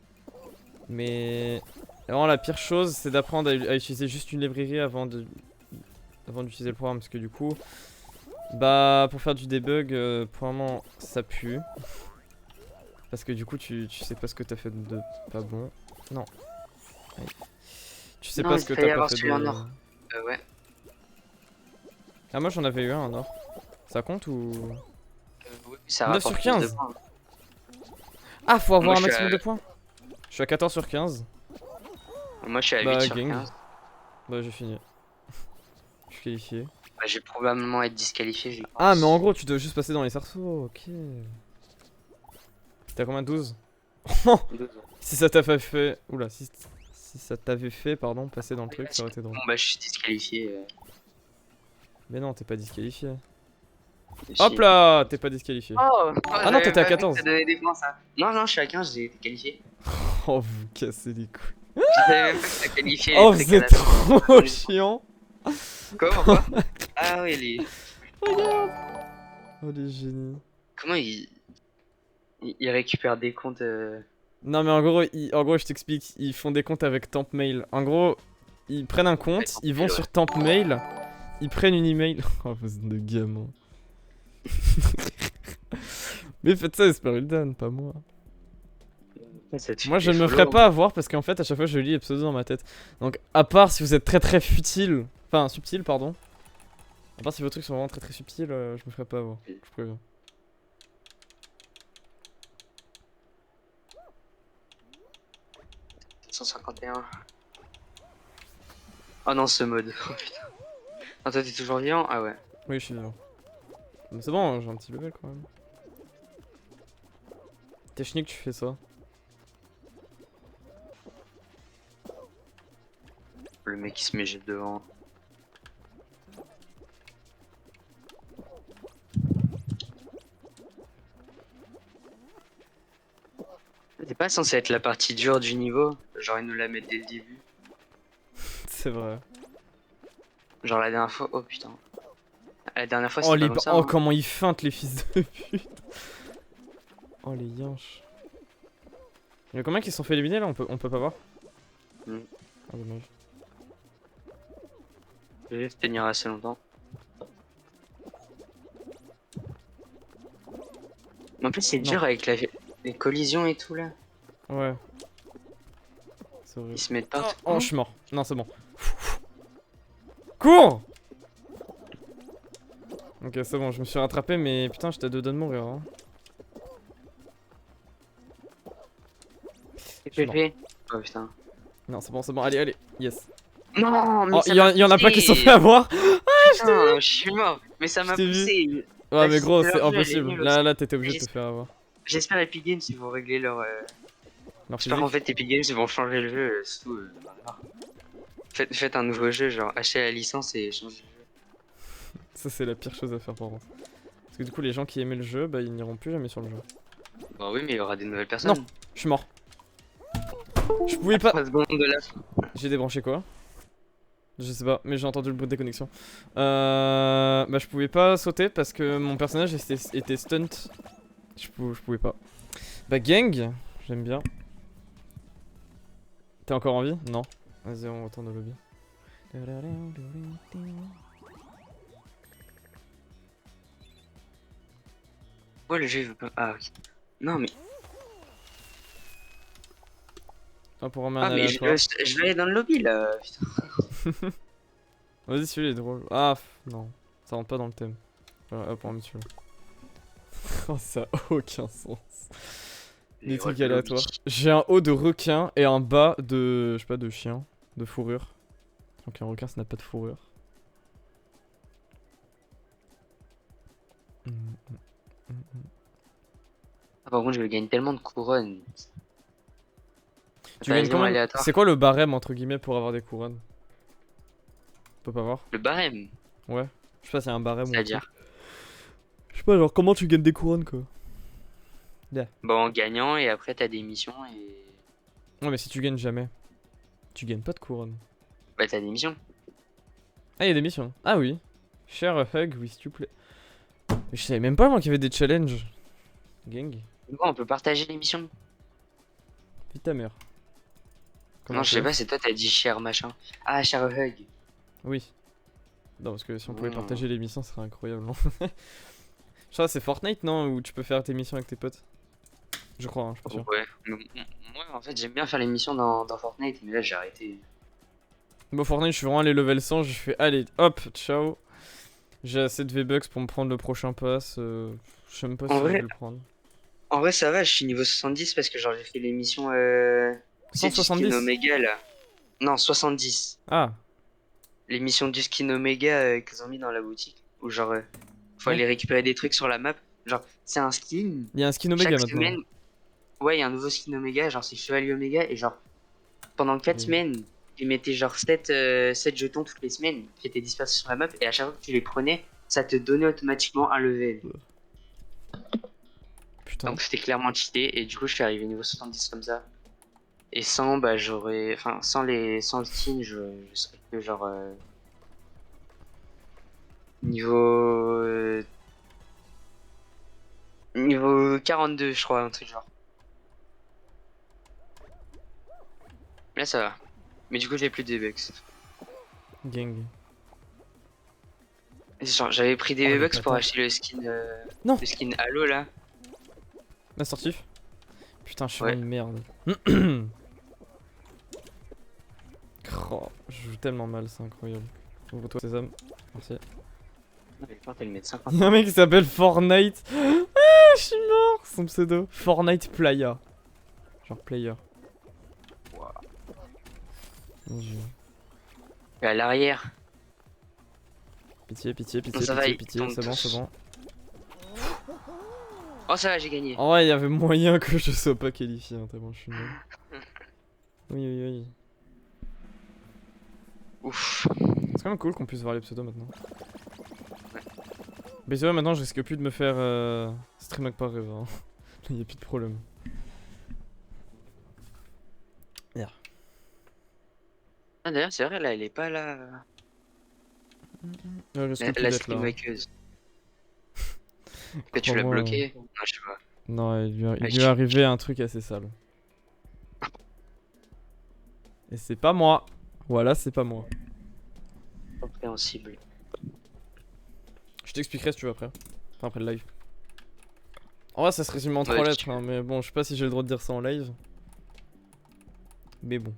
Mais vraiment, la pire chose, c'est d'apprendre à utiliser juste une librairie avant d'utiliser le programme. Parce que du coup, bah, pour faire du debug, pour le moment, ça pue. Parce que du coup, tu sais pas ce que t'as fait de pas bon. Non. Aïe. Tu sais Non, pas il ce que fallait t'as pas avoir fait celui en de. or. Ouais. Ah, moi j'en avais eu un en or. Ça compte ou. Oui, ça 9 sur rapporte plus de 15. points. Ah, faut avoir Moi, un je suis maximum à, de points. Je suis à 14 sur 15. moi, je suis à 8 Bah, sur gang. 15. Bah, j'ai fini. Je suis qualifié. Bah, je vais probablement être disqualifié, je Ah, mais en pense. gros, tu dois juste passer dans les cerceaux. Ok. T'as combien? 12. Si ça t'a fait. Oula, si ça t'avait fait, pardon, passer dans le truc, ça aurait été drôle. Bon, bah, je suis disqualifié. Mais non, t'es pas disqualifié. Si. Hop là, t'es pas disqualifié. Oh, Ah non, t'étais à 14. Ça donnait des points, ça. Non, non, je suis à 15, j'ai été qualifié. Oh, vous cassez les couilles. Je savais même pas que ça qualifiait les Oh, trucs vous à êtes la trop chiant. Quoi, pourquoi? Ah oui, les. Regarde. Oh, les génies. Comment ils récupèrent des comptes Non, mais en gros, je t'explique. Ils font des comptes avec Temp Mail. En gros, ils prennent un compte, ils vont sur Temp Mail, ils prennent une email. Oh, vous êtes de gamin. Mais faites ça, Esperildan, pas moi. Moi, je ne me ferai pas avoir parce qu'en fait, à chaque fois, je lis les pseudos dans ma tête. Donc, à part si vous êtes très très futile, enfin subtil, pardon. À part si vos trucs sont vraiment très très subtils, je me ferai pas avoir. Je préviens. « 151. Oh non, ce mode. Oh putain. Ah, toi, t'es toujours vivant? Ah ouais. Oui, je suis vivant. Mais c'est bon, j'ai un petit level quand même. T'es chenique, tu fais ça. Le mec, il se met jette devant. C'est pas censé être la partie dure du niveau. Genre, ils nous la mettent dès le début. C'est vrai. Genre, la dernière fois. Oh putain. La dernière fois, Oh, c'était pas comme ça. oh Hein. comment ils feintent les fils de pute. Oh les yinches. Il y a combien qui se sont fait éliminer là? On peut pas voir. Ah dommage. Je vais tenir assez longtemps. Mais en plus, c'est dur avec les collisions et tout là. Ouais. C'est vrai. Ils se mettent partout. Oh, je suis mort. Non, c'est bon. Cours! Ok, c'est bon, je me suis rattrapé, mais putain, j'étais à deux doigts de mourir. Hein. PP. Oh putain. Non, c'est bon, allez, allez, yes. Non, mais Oh, ça il y en a pas qui se sont fait avoir. Putain, je suis mort. Mais ça m'a Je t'ai poussé. Ouais, mais Vas-y, gros, leur c'est jeu, elle est impossible. nulle Là, aussi. là, t'étais obligé de te faire avoir. J'espère Epic Games ils vont régler leur Mort J'espère qu'en physique. fait Epic Games ils vont changer le jeu, surtout. Voilà. Faites un nouveau jeu, genre achetez la licence et changez le jeu. Ça, c'est la pire chose à faire par contre. Parce que du coup, les gens qui aimaient le jeu, bah ils n'iront plus jamais sur le jeu. Bah oui, mais il y aura des nouvelles Non, personnes. je suis mort. Je pouvais À pas. 3 secondes de la fin. J'ai débranché quoi? Je sais pas, mais j'ai entendu le bruit de déconnexion. Bah je pouvais pas sauter parce que mon personnage était stunt. Je pouvais pas. Bah gang, j'aime bien. T'es encore en vie? Non. Vas-y, on retourne au lobby. Ouais, le jeu il veut pas. Ah, ok. Non, mais. Ah, pour remettre Ah, un mais aléatoire. je vais aller dans le lobby là. Putain. Vas-y, celui-là est drôle. Ah, non. Ça rentre pas dans le thème. Voilà, hop, on met celui-là. Oh, ça a aucun sens. Des Les trucs rôles de lobby. aléatoires. J'ai un haut de requin et un bas de. Je sais pas, de chien. De fourrure. Donc un requin, ça n'a pas de fourrure. Ah, par contre, je gagne tellement de couronnes. Tu gagnes Pavillon combien aléatoire. C'est quoi le barème entre guillemets pour avoir des couronnes? On peut pas voir? Le barème, Ouais. Je sais pas s'il y a un barème ou un truc. c'est-à-dire. Je sais pas, genre comment tu gagnes des couronnes quoi? Bon, en gagnant et après t'as des missions et. Ouais, mais si tu gagnes jamais, tu gagnes pas de couronne. Bah, t'as des missions. Ah, il y a des missions. Ah oui. Share a hug with you play. Mais je savais même pas moi qu'il y avait des challenges. Gang. Bon, on peut partager les missions. Vite ta mère. Comment Non, on je sais fait? pas, c'est toi, t'as dit cher machin. Ah, cher hug. Oui. Non, parce que si on pouvait Mmh. partager les missions, ce serait incroyable. Non. Je crois que c'est Fortnite, non? Où tu peux faire tes missions avec tes potes. Je crois, hein, je suis pas sûr. Ouais. Moi, en fait, j'aime bien faire les missions dans Fortnite, mais là, j'ai arrêté. Bon, Fortnite, je suis vraiment allé level 100. Je fais, allez, hop, ciao. J'ai assez de V-Bucks pour me prendre le prochain pass. Je sais même pas En si je vais vrai, le prendre. en vrai, ça va, je suis niveau 70 parce que genre j'ai fait les missions c'est du skin 170? Omega là. Non, 70. Ah, Les missions du skin Omega qu'ils ont mis dans la boutique. Où genre, faut ouais. aller récupérer des trucs sur la map. Genre, c'est un skin. Il y a un skin Omega Chaque maintenant. semaine, ouais, il y a un nouveau skin Omega, genre c'est Chevalier Omega. Et genre, pendant 4 Ok. semaines, ils mettaient genre 7 jetons toutes les semaines qui étaient dispersés sur la map. Et à chaque fois que tu les prenais, ça te donnait automatiquement un level. Putain. Donc c'était clairement cheaté. Et du coup, je suis arrivé niveau 70 comme ça. Et sans, bah, j'aurais. Enfin, sans le skin, je serais que genre. Niveau. Niveau 42, je crois, un truc genre. Là, ça va. Mais du coup, j'ai plus de V-Bucks. Gang. Genre, j'avais pris des Oh, les V-Bucks pour patates. acheter le skin. Non. Le skin Halo là. Assertif. Putain, je suis Ouais. vraiment une merde. Oh, je joue tellement mal, c'est incroyable. Ouvre-toi Sésame. Merci. Non, mais quand elle met 50. Il y a un mec qui s'appelle Fortnite. Ah, je suis mort. Son pseudo. Fortnite Playa. Genre player. Mon dieu. Et à l'arrière. Pitié, pitié, pitié, Non, ça va, pitié, ils pitié. tombent C'est bon, c'est tous. bon. Oh, ça va, j'ai gagné. En vrai, il y avait moyen que je sois pas qualifié, hein, tellement je suis nul. Oui, oui, oui. Ouf. C'est quand même cool qu'on puisse voir les pseudos maintenant. Mais c'est vrai, maintenant je risque plus de me faire stream avec par rêve. Hein. Il y a plus de problème. Yeah. Ah, d'ailleurs, c'est vrai, là, elle est pas là. Je risque La, plus la d'être là. stream Hein. makeuse. Que tu l'as Crois-moi, bloqué? Non, je sais pas. Non, il Ah, lui est arrivé un truc assez sale. Et c'est pas moi. Voilà, c'est pas moi. Compréhensible. Je t'expliquerai si tu veux après. Enfin, après le live. En vrai, ça se résume en 3 Ouais, si lettres, tu hein, mais bon, je sais pas si j'ai le droit de dire ça en live. Mais bon.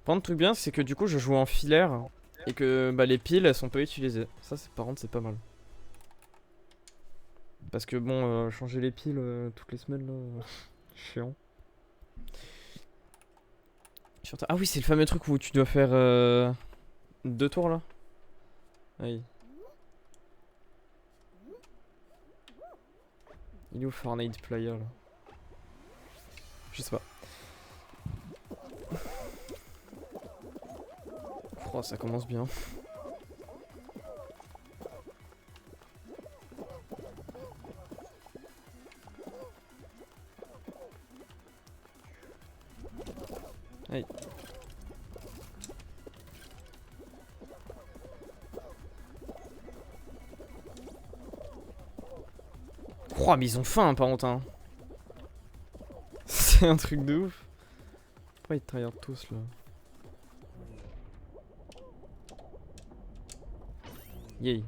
Par contre, le truc bien, c'est que du coup, je joue en filaire et que bah, les piles elles sont pas utilisées. Ça, par contre, c'est pas mal. Parce que bon, changer les piles toutes les semaines, là, chiant. Ah oui, c'est le fameux truc où tu dois faire 2 tours là. Oui. Il est où Fortnite Player là? Je sais pas. Oh, ça commence bien. Aïe. Oh, mais ils ont faim, par contre. Hein. C'est un truc de ouf. Pourquoi ils tryhard tous là? Yay.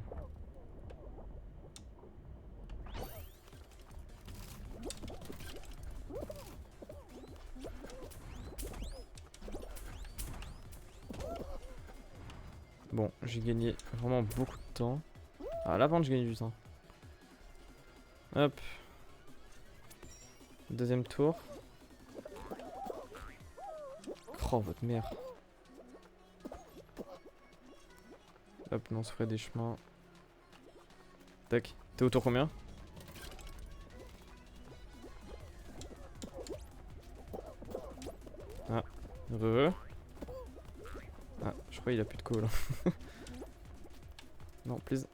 Bon, j'ai gagné vraiment beaucoup de temps. Ah, là, par contre, j'ai gagné du temps. Hop. Deuxième tour. Oh, votre mère. Hop, on se ferait des chemins. Tac. T'es au tour combien? Ah. Ah, je crois qu'il a plus de call. Non, please.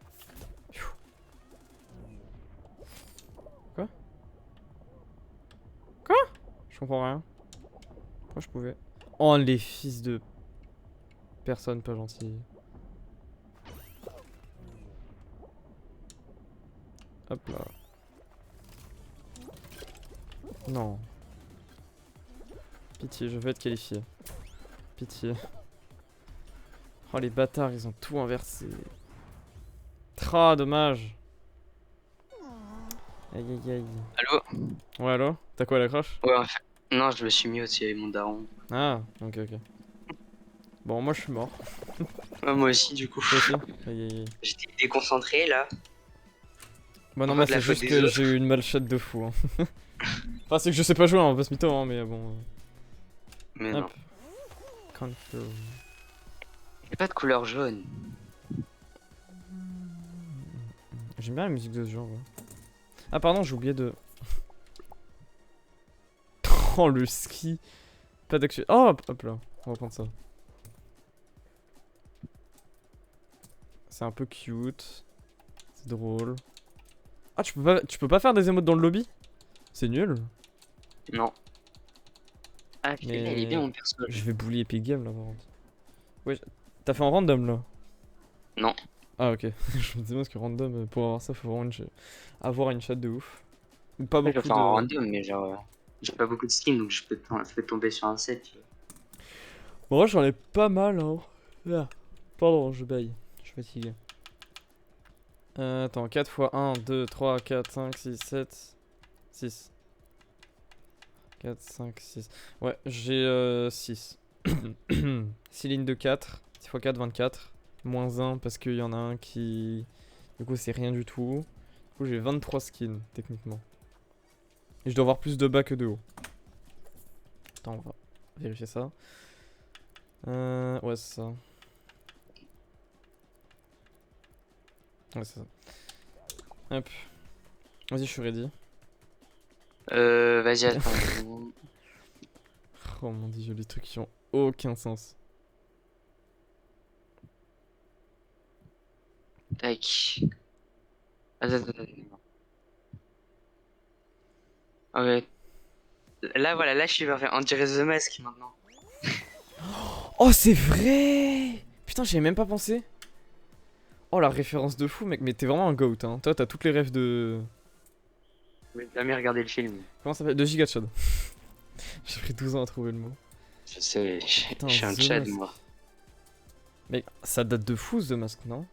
Quoi? Quoi? Je comprends rien. Pourquoi je pouvais? Oh, les fils de... Personne pas gentil. Hop là. Non. Pitié, je veux être qualifié. Pitié. Oh, les bâtards, ils ont tout inversé. Tra, dommage. Aïe aïe aïe. Allô? Ouais, allô? T'as quoi, la crache? Ouais, en fait. Non, je me suis mis aussi avec mon daron. Ah, ok, ok. Bon, moi je suis mort. Ouais, moi aussi, du coup. Toi aussi? Aïe aïe aïe. J'étais déconcentré là. Bah non, En moi mode la c'est faute juste des que autres. j'ai eu une malchette de fou. Hein. Enfin, c'est que je sais pas jouer, on va pas se mytho, hein, mais bon. Mais Hop. non. Confirm. J'ai pas de couleur jaune. J'aime bien la musique de ce genre. Ouais. Ah, pardon, j'ai oublié de. Oh, le ski. Pas d'actu. Oh, hop là, on va prendre ça. C'est un peu cute. C'est drôle. Ah, tu peux pas faire des émotes dans le lobby? C'est nul. Non. Ah, putain, Mais il est bien mon perso. je vais bully Epic Game là par contre. Ouais, t'as fait en random là? Non. Ah ok, je me disais parce que random pour avoir ça faut vraiment avoir une chatte de ouf. Ou pas Je vais beaucoup faire en de... random, mais genre. J'ai pas beaucoup de skins donc je peux tomber sur un set. Tu vois. Bon, moi j'en ai pas mal hein. Ah, pardon, je baille, je suis fatigué. Attends, 4 fois 1, 2, 3, 4, 5, 6, 7, 6. 4, 5, 6. Ouais, j'ai 6. 6 lignes de 4. 6 x 4, 24. Moins 1 parce qu'il y en a un qui... Du coup, c'est rien du tout. Du coup, j'ai 23 skins, techniquement. Et je dois avoir plus de bas que de haut. Attends, on va vérifier ça. Ouais, c'est ça. Ouais, c'est ça. Hop. Vas-y, je suis ready. Vas-y, attends. Oh mon dieu, les trucs qui ont aucun sens. Tac. Attends. Ok. Là, voilà, là, je suis parfait. On dirait The Mask maintenant. Oh, c'est vrai! Putain, j'y avais même pas pensé. Oh, la référence de fou, mec. Mais t'es vraiment un goat, hein. Toi, t'as toutes les rêves de... J'ai jamais regardé le film. Comment ça s'appelle? De Gigachad. J'ai pris 12 ans à trouver le mot. Je sais, Putain, je suis un The Tchad, Mask. moi. Mec, ça date de fou, The Mask, non?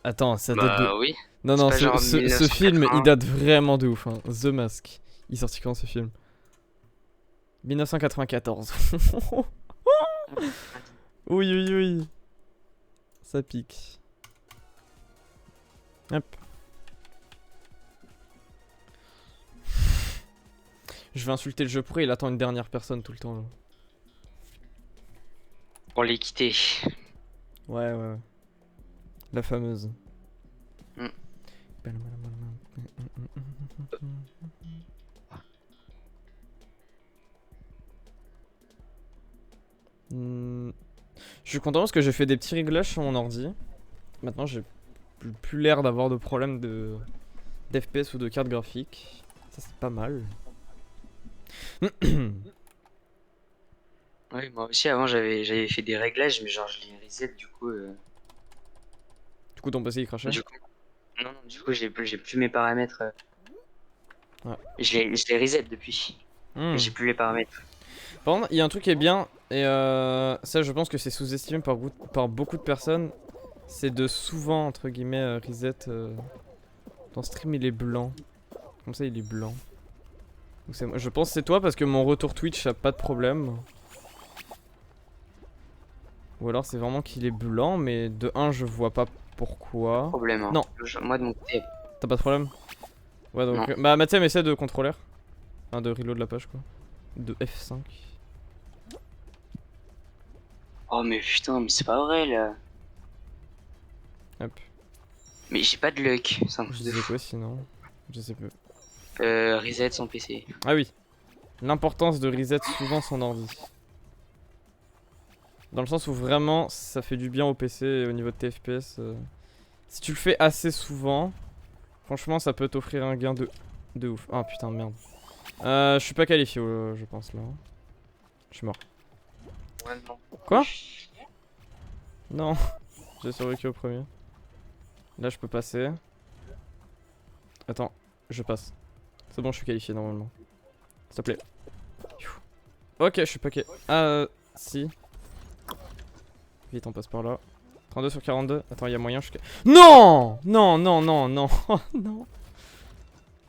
Attends, ça date de... Bah oui. Non, C'est non, pas genre ce film, 1980. il date vraiment de ouf, hein. The Mask. Il est sorti quand, ce film? 1994. Oui, oui, oui. Ça pique. Hop. Je vais insulter le jeu pro, il attend une dernière personne tout le temps, là. Pour les quitter. Ouais, ouais, ouais. La fameuse. Mm. Hmm. Je suis content parce que j'ai fait des petits réglages sur mon ordi. Maintenant, j'ai plus l'air d'avoir de problème d'FPS ou de carte graphique. Ça, c'est pas mal. Oui, moi aussi, avant, j'avais fait des réglages, mais genre, je les reset, du coup. Du coup, ton PC il crachait. Du coup, non, non, du coup, j'ai plus mes paramètres. Ouais. Je les reset depuis. Et Hmm. j'ai plus les paramètres. Par contre, il y a un truc qui est bien, et ça, je pense que c'est sous-estimé par beaucoup de personnes. C'est de souvent, entre guillemets, reset. Ton stream, il est blanc. Comme ça, il est blanc. Donc, je pense que c'est toi parce que mon retour Twitch a pas de problème. Ou alors c'est vraiment qu'il est blanc, mais de 1 je vois pas pourquoi. Problème, hein. Non, Moi, de mon côté, t'as pas de problème. Ouais donc, non. bah Mathieu essaie de contrôleur. Enfin de reload la page quoi. De F5. Oh, mais putain, mais c'est pas vrai, là. Hop. Mais j'ai pas de luck, c'est un Je truc de disais fou. quoi sinon? Je sais plus. Reset son PC. Ah oui. L'importance de reset souvent son ordi. Dans le sens où vraiment ça fait du bien au PC et au niveau de tes FPS. Si tu le fais assez souvent, franchement ça peut t'offrir un gain de ouf. Ah putain merde. Je suis pas qualifié je pense là. Je suis mort. Ouais, non. Quoi? Non, j'ai survécu au premier. Là je peux passer. Attends, je passe. C'est bon, je suis qualifié normalement. S'il te plaît. Ok, je suis pas qualifié. Ah, si. Vite, on passe par là. 32 sur 42. Attends, il y a moyen, je suis... Non! Non, non, non, non. Oh, non.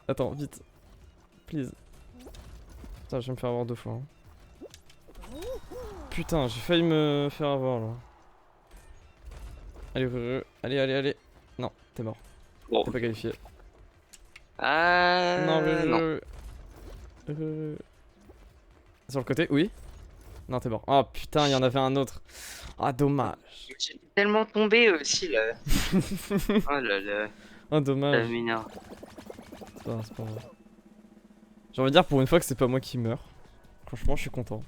Attends, vite. Please. Putain, je vais me faire avoir 2 fois. Hein. Putain, j'ai failli me faire avoir là. Allez, allez, allez, allez. Non, t'es mort. Bon. T'es pas qualifié. Non. Non. Sur le côté, oui. Non, t'es mort. Oh putain, il y en avait un autre. Ah, dommage. J'ai tellement tombé aussi, là. Oh là là. Oh, Ça dommage. m'énerve. C'est pas grave. J'ai envie de dire pour une fois que c'est pas moi qui meurs. Franchement, je suis content.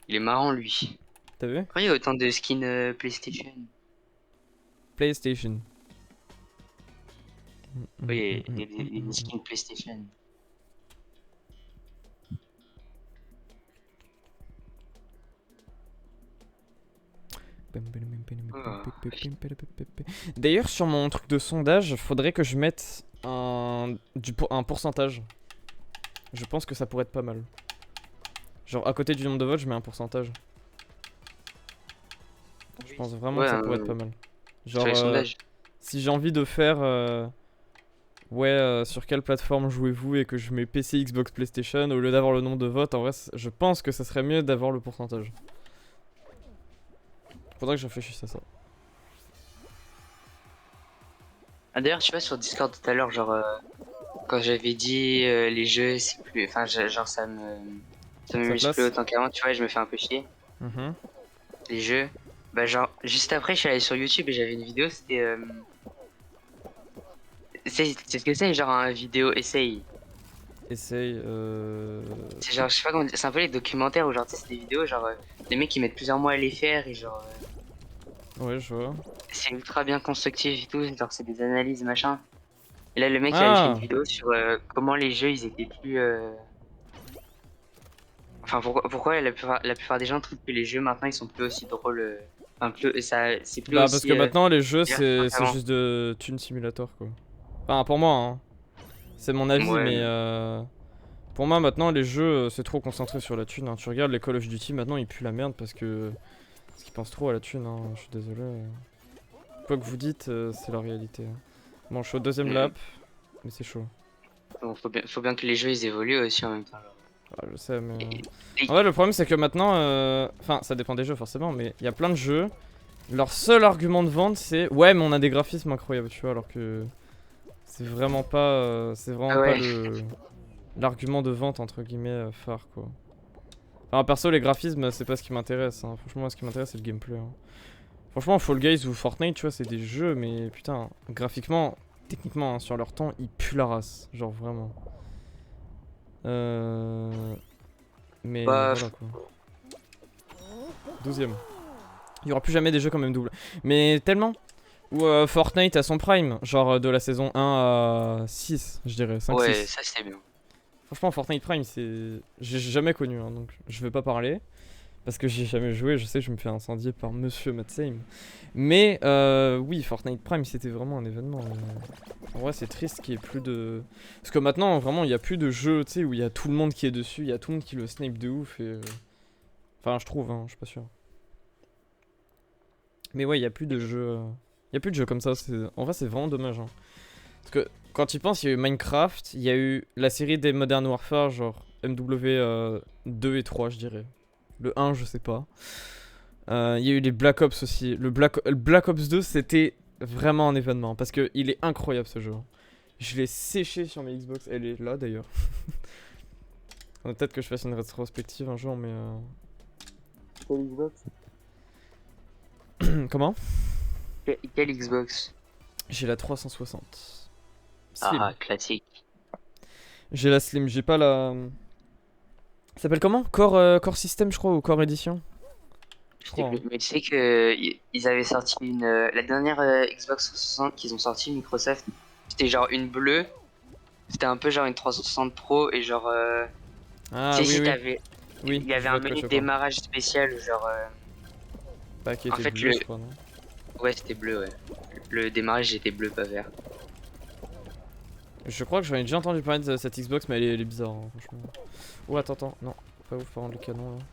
Il est marrant, lui. T'as vu? Pourquoi il y a autant de skins PlayStation? PlayStation. Oui, il y a des skins PlayStation. D'ailleurs, sur mon truc de sondage, faudrait que je mette un pourcentage. Je pense que ça pourrait être pas mal. Genre, à côté du nombre de votes, je mets un pourcentage. Je pense vraiment que ça pourrait être pas mal. Sur Genre, les sondages. si j'ai envie de faire... sur quelle plateforme jouez-vous et que je mets PC, Xbox, PlayStation, au lieu d'avoir le nombre de votes, en vrai, je pense que ça serait mieux d'avoir le pourcentage. Faudrait que je réfléchisse à ça. Ah, d'ailleurs, tu vois, sur Discord tout à l'heure, genre, quand j'avais dit les jeux, c'est plus. Enfin, genre, ça Ça m'amuse place plus autant qu'avant, tu vois, je me fais un peu chier. Mhm. Les jeux. Bah, genre, juste après, je suis allé sur YouTube et j'avais une vidéo, c'était. C'est ce que c'est, genre, un vidéo essay. Essaye, C'est genre, je sais pas comment dire, c'est un peu les documentaires où, genre, tu sais, c'est des vidéos, genre, les mecs qui mettent plusieurs mois à les faire et, genre, Ouais, je vois. c'est ultra bien constructif et tout, genre, c'est des analyses, machin. Et là, le mec, il avait fait une Ah! vidéo sur comment les jeux, ils étaient plus. Enfin, pourquoi la plupart des gens trouvent que les jeux maintenant ils sont plus aussi drôles. Enfin, plus, ça, c'est plus Bah, parce aussi. que maintenant, les jeux, Divertissant c'est qu'avant. juste de Tune Simulator, quoi. Enfin, pour moi, hein. C'est mon avis, Ouais, mais mais- pour moi, maintenant, les jeux, c'est trop concentré sur la thune. Hein. Tu regardes les Call of Duty, maintenant, ils puent la merde parce qu'ils pensent trop à la thune. Hein. Je suis désolé. Quoi que vous dites, c'est la réalité. Hein. Bon, je suis au deuxième Mm. lap, mais c'est chaud. Bon, faut bien que les jeux ils évoluent aussi en même temps. Ah, je sais, mais... Et- En vrai, le problème, c'est que maintenant... Enfin, ça dépend des jeux, forcément, mais il y a plein de jeux. Leur seul argument de vente, c'est... Ouais, mais on a des graphismes incroyables, tu vois, alors que... C'est vraiment pas... Ah ouais. l'argument de vente, entre guillemets, phare, quoi. Enfin, perso, les graphismes, c'est pas ce qui m'intéresse. Hein. Franchement, moi, ce qui m'intéresse, c'est le gameplay. Hein. Franchement, Fall Guys ou Fortnite, tu vois, c'est des jeux, mais putain, graphiquement, techniquement, hein, sur leur temps, ils puent la race. Genre vraiment. Mais Bah, voilà quoi. 12ème. Il y aura plus jamais des jeux quand même double. Mais tellement. Ou Fortnite à son prime. Genre de la saison 1 à 6, je dirais. 5, ouais, 6. ça c'était bien. Franchement, Fortnite Prime, c'est. J'ai jamais connu, hein, donc je vais pas parler. Parce que j'ai jamais joué, je sais que je me fais incendier par Monsieur Matsame. Mais oui, Fortnite Prime, c'était vraiment un événement. En vrai, c'est triste qu'il y ait plus de. Parce que maintenant, vraiment, il y a plus de jeux, tu sais, où il y a tout le monde qui est dessus, il y a tout le monde qui le snipe de ouf. Et... Enfin, je trouve, hein, je suis pas sûr. Mais ouais, il y a plus de jeux. Il y a plus de jeux comme ça. En vrai, c'est vraiment dommage. Hein. Parce que quand tu y penses, il y a eu Minecraft, il y a eu la série des Modern Warfare, genre MW 2 et 3, je dirais. Le 1, je sais pas. Il y a eu les Black Ops aussi. Le Black Ops 2, c'était vraiment un événement. Parce qu'il est incroyable ce jeu. Je l'ai séché sur mes Xbox. Elle est là d'ailleurs. Peut-être que je fasse une rétrospective un jour, mais. Quelle Xbox? Comment? Quelle Xbox? J'ai la 360. Slim. Ah, classique. J'ai la Slim, j'ai pas la. Ça s'appelle comment? Core System, je crois, ou Core Edition? Je crois. Hein. Mais tu sais que ils avaient sorti la dernière Xbox 360 qu'ils ont sorti, Microsoft, c'était genre une bleue. C'était un peu genre une 360 Pro et genre. Ah Tu sais, oui, si oui. t'avais. Oui, Il y avait je vois un de quoi menu tu de parles. démarrage spécial, genre. Pas qui En était fait, bleu, je crois, non? Ouais, c'était bleu, ouais. Le démarrage était bleu, pas vert. Je crois que j'en ai déjà entendu parler de cette Xbox, mais elle est bizarre, hein, franchement. Oh, attends, non, pas ouf, par contre, le canon là.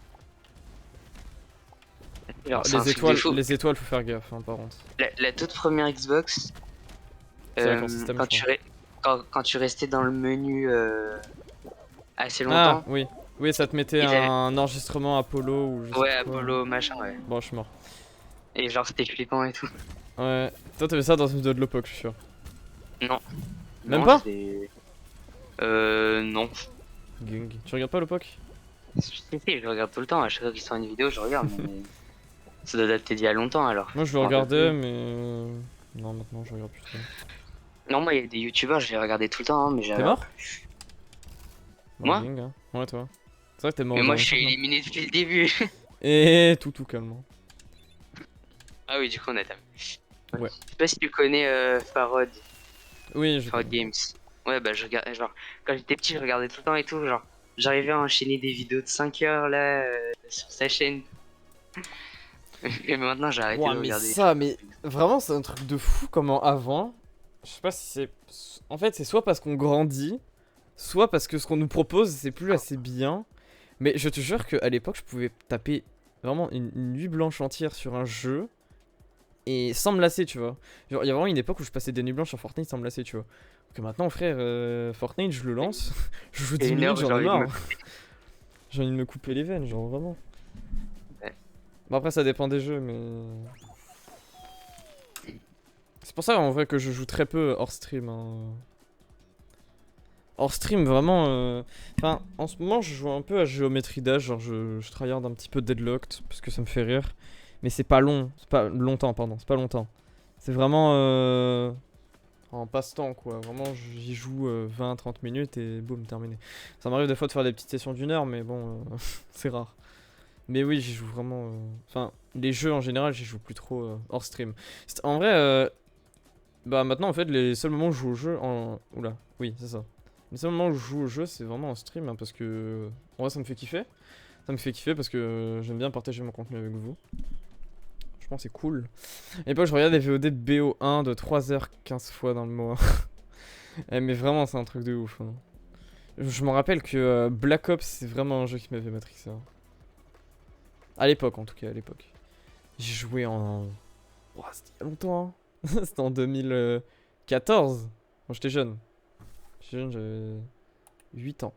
Genre, c'est un truc de fou. Les étoiles, faut faire gaffe, hein, par contre. La toute première Xbox, C'est la Core System, quand je crois. quand tu restais dans le menu assez Ah, longtemps, oui. Oui, ça te mettait ils avaient. un enregistrement Apollo ou je sais Ouais, pas quoi. Apollo, machin, ouais. Bon, je suis mort. Et genre, c'était flippant et tout. Ouais. Toi, t'avais ça dans une vidéo de Lopoc, je suis sûr. Non. Même Non, pas? Non. Gung. Tu regardes pas Lopoc? Si, je regarde tout le temps. À chaque fois qu'ils sortent une vidéo, je regarde. Mais ça doit dater d'il y a longtemps alors. Moi, je le Je m'en rappelle regardais, plus. mais. Non, maintenant, je regarde plus trop. Non, moi, il y a des youtubeurs, je les regardais tout le temps, hein, mais j'ai T'es regarde mort? plus. Bon, Moi? Gung, hein. Ouais, toi. C'est vrai que t'es mort Mais au moi, dernier je suis truc, non? éliminé depuis le début. Et tout calmement. Ah oui, du coup, on a terminé. Ouais. Je sais pas si tu connais Farod. Oui, je Farod connais. Games. Ouais, bah, je regardais, genre, quand j'étais petit, je regardais tout le temps et tout, genre, j'arrivais à enchaîner des vidéos de 5 heures, là, sur sa chaîne. Et maintenant, j'ai arrêté Ouah, de mais regarder. ça, mais vraiment, c'est un truc de fou comment avant. Je sais pas si c'est. En fait, c'est soit parce qu'on grandit, soit parce que ce qu'on nous propose, c'est plus assez bien. Mais je te jure qu'à l'époque, je pouvais taper vraiment une nuit blanche entière sur un jeu et sans me lasser, tu vois. Genre, il y a vraiment une époque où je passais des nuits blanches sur Fortnite sans me lasser, tu vois. Que maintenant, frère, Fortnite, je le lance, je joue 10 Et une minutes, heure, j'en j'ai ai envie de me. marre. J'ai envie de me couper les veines, genre vraiment. Ouais. Bon, après, ça dépend des jeux, mais. C'est pour ça en vrai que je joue très peu hors stream. Hein. Hors stream, vraiment. Enfin, en ce moment, je joue un peu à Géométrie Dash. Genre, je tryhard un petit peu Deadlocked parce que ça me fait rire. Mais c'est pas long. C'est pas longtemps, pardon. C'est pas longtemps. C'est vraiment en passe-temps, quoi. Vraiment, j'y joue 20-30 minutes et boum, terminé. Ça m'arrive des fois de faire des petites sessions d'une heure, mais bon, c'est rare. Mais oui, j'y joue vraiment. Enfin, les jeux en général, j'y joue plus trop hors stream. En vrai, bah maintenant en fait les seuls moments où je joue au jeu en... Oula, oui c'est ça. Les seuls moments où je joue au jeu c'est vraiment en stream hein, parce que... En vrai ça me fait kiffer. Ça me fait kiffer parce que j'aime bien partager mon contenu avec vous. Je pense que c'est cool. À l'époque je regardais des VOD de BO1 de 3h 15 fois dans le mois. Mais vraiment c'est un truc de ouf. Hein. Je me rappelle que Black Ops c'est vraiment un jeu qui m'avait matrixé. Hein. À l'époque en tout cas, à l'époque. J'ai joué en... Oh, c'était il y a longtemps hein. C'était en 2014. Quand j'étais jeune. J'étais jeune, j'avais 8 ans.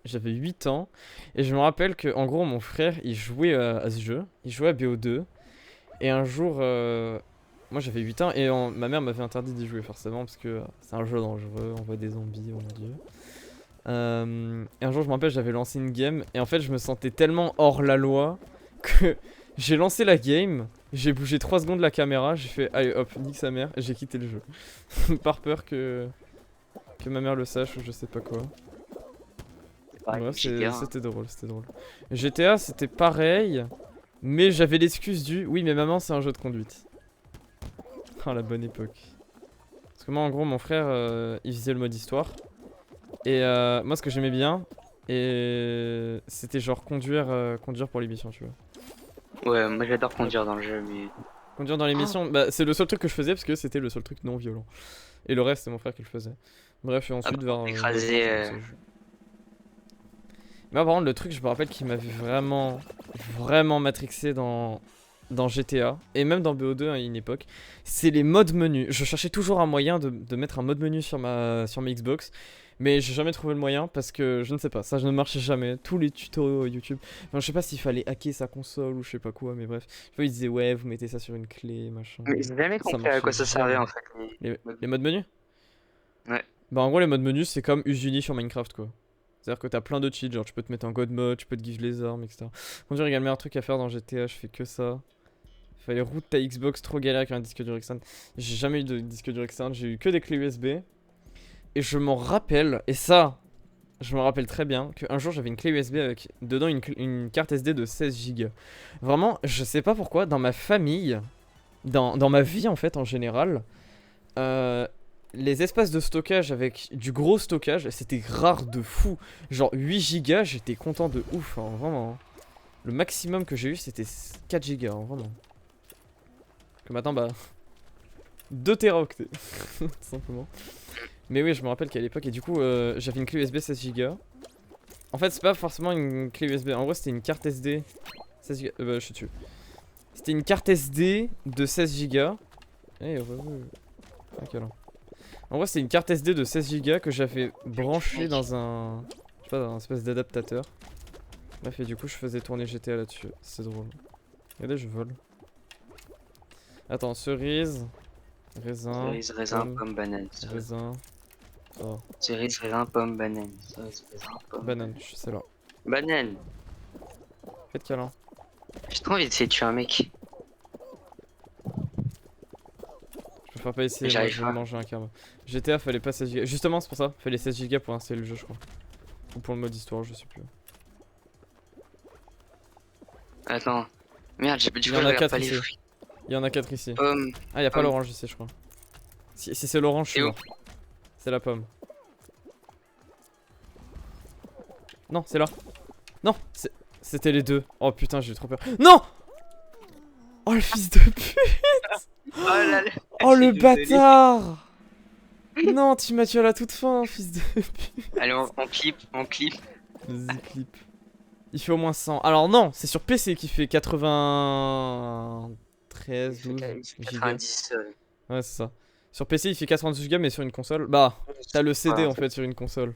J'avais 8 ans. Et je me rappelle que, en gros, mon frère, il jouait à ce jeu. Il jouait à BO2. Et un jour, moi j'avais 8 ans. Et ma mère m'avait interdit d'y jouer, forcément. Parce que c'est un jeu dangereux. On voit des zombies, oh mon dieu. Et un jour, je me rappelle, j'avais lancé une game. Et en fait, je me sentais tellement hors la loi que J'ai lancé la game, j'ai bougé 3 secondes la caméra, j'ai fait allez hop, nique sa mère, et j'ai quitté le jeu. Par peur que ma mère le sache ou je sais pas quoi. Pareil, Ouais, GTA, hein. c'était drôle, c'était drôle. GTA c'était pareil, mais j'avais l'excuse du oui mais maman c'est un jeu de conduite. Oh la bonne époque. Parce que moi en gros mon frère il faisait le mode histoire. Et moi ce que j'aimais bien, et c'était genre conduire pour l'émission tu vois. Ouais, moi j'adore conduire dans le jeu, mais. Conduire dans l'émission, bah c'est le seul truc que je faisais parce que c'était le seul truc non violent. Et le reste c'est mon frère qui le faisait. Bref et Ah ensuite bah, vers... écraser. Mais par contre le truc je me rappelle qui m'avait vraiment matrixé dans GTA et même dans BO2 à une époque, c'est les modes menus. Je cherchais toujours un moyen de mettre un mode menu sur ma Xbox, mais j'ai jamais trouvé le moyen parce que je ne sais pas, ça ne marchait jamais. Tous les tutos YouTube, enfin je sais pas s'il fallait hacker sa console ou je sais pas quoi, mais bref, tu vois ils disaient ouais vous mettez ça sur une clé machin. Mais j'ai jamais Ça compris à marchait quoi ça servait jamais. en fait. Les modes menus? Ouais. Bah en gros les modes menus c'est comme Usuni sur Minecraft quoi. C'est-à-dire que t'as plein de cheats, genre tu peux te mettre en God mode, tu peux te give les armes, etc. Conduire également un truc à faire dans GTA, je fais que ça. Fallait route ta Xbox, trop galère avec un disque dur externe. J'ai jamais eu de disque dur externe, j'ai eu que des clés USB. Et je m'en rappelle, et ça, je me rappelle très bien, qu'un jour j'avais une clé USB avec dedans une carte SD de 16 Go. Vraiment, je sais pas pourquoi, dans ma famille, dans ma vie en fait en général, les espaces de stockage avec du gros stockage, c'était rare de fou. Genre 8 Go, j'étais content de ouf, hein, vraiment. Le maximum que j'ai eu c'était 4 Go, hein, vraiment. Que maintenant, bah. 2 téraoctets, tout simplement. Mais oui, je me rappelle qu'à l'époque, et du coup, j'avais une clé USB 16 Go. En fait, c'est pas forcément une clé USB, en vrai, c'était une carte SD. 16 Go. Bah, je suis dessus. C'était une carte SD de 16 Go. Eh, ok, alors. En vrai, c'était une carte SD de 16 Go que j'avais branchée dans un. Je sais pas, dans un espèce d'adaptateur. Bref, et du coup, je faisais tourner GTA là-dessus. C'est drôle. Regardez, je vole. Attends, cerise, raisin, Cerise, raisin, pomme, banane. raisin, oh, Cerise, raisin, pomme, banane. Cerise, raisin, pomme. banane, c'est là. Banane. Faites câlin. J'ai trop envie d'essayer de tuer un mec. Je préfère pas essayer, moi J'arrive je vais pas. manger un karma. GTA fallait pas 16 Go. Justement, c'est pour ça, fallait 16 Go pour installer le jeu, je crois. Ou pour le mode histoire, je sais plus. Attends. Merde, du coup, Il y je en a regarde 4 pas les ici. fruits. Il y en a 4 ici. Pomme. Ah, y a pas pomme. l'orange ici, je crois. Si c'est l'orange, je suis Et où? mort. C'est la pomme. Non, c'est là. Non, c'était les deux. Oh putain, j'ai eu trop peur. Non! Oh le fils de pute! Oh là là. Oh Je le suis désolé. bâtard! Non, tu m'as tué à la toute fin, fils de pute. Allez, on clip, on clip. Vas-y, clip. Il fait au moins 100. Alors non, c'est sur PC qui fait 93, 12 gigas. 90. Ouais, c'est ça. Sur PC, il fait 92 gigas, mais sur une console, bah, t'as le CD Voilà. en fait sur une console.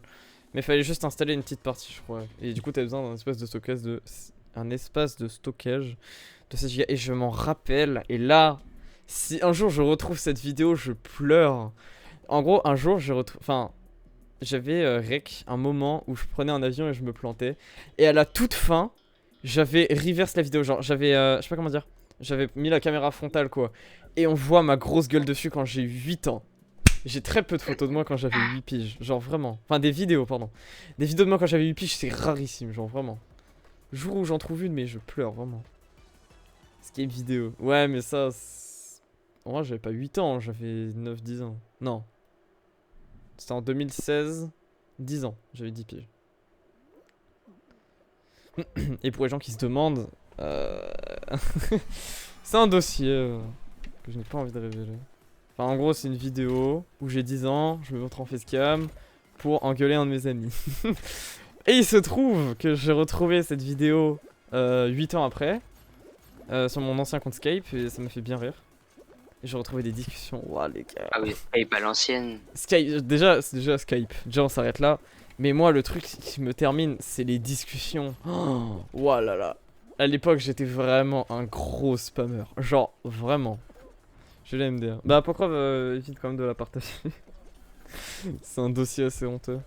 Mais fallait juste installer une petite partie, je crois. Et du coup, t'as besoin d'un espace de stockage de 16 gigas. Et je m'en rappelle. Et là, si un jour je retrouve cette vidéo, je pleure. En gros, un jour, enfin, j'avais rec un moment où je prenais un avion et je me plantais. Et à la toute fin, j'avais reverse la vidéo. Genre, j'avais, je sais pas comment dire. J'avais mis la caméra frontale, quoi. Et on voit ma grosse gueule dessus quand j'ai 8 ans. J'ai très peu de photos de moi quand j'avais 8 piges. Genre, vraiment. Enfin, des vidéos, pardon. Des vidéos de moi quand j'avais 8 piges, c'est rarissime. Genre, vraiment. Le jour où j'en trouve une, mais je pleure, vraiment. Escape vidéo. Ouais, mais ça. En vrai, j'avais pas 8 ans, j'avais 9-10 ans. Non. C'était en 2016. 10 ans, j'avais 10 piges. Et pour les gens qui se demandent. C'est un dossier que je n'ai pas envie de révéler. Enfin, en gros, c'est une vidéo où j'ai 10 ans, je me montre en facecam pour engueuler un de mes amis. Et il se trouve que j'ai retrouvé cette vidéo 8 ans après sur mon ancien compte Skype et ça m'a fait bien rire. Et j'ai retrouvé des discussions. Ouah, les gars. Ah oui, Skype à l'ancienne. Skype, déjà, c'est déjà Skype. Déjà, on s'arrête là. Mais moi, le truc qui me termine, c'est les discussions. Oh, ouah là là. À l'époque, j'étais vraiment un gros spammer. Genre, vraiment. Je l'ai MDR. Bah, pourquoi évite quand même de la partager. C'est un dossier assez honteux.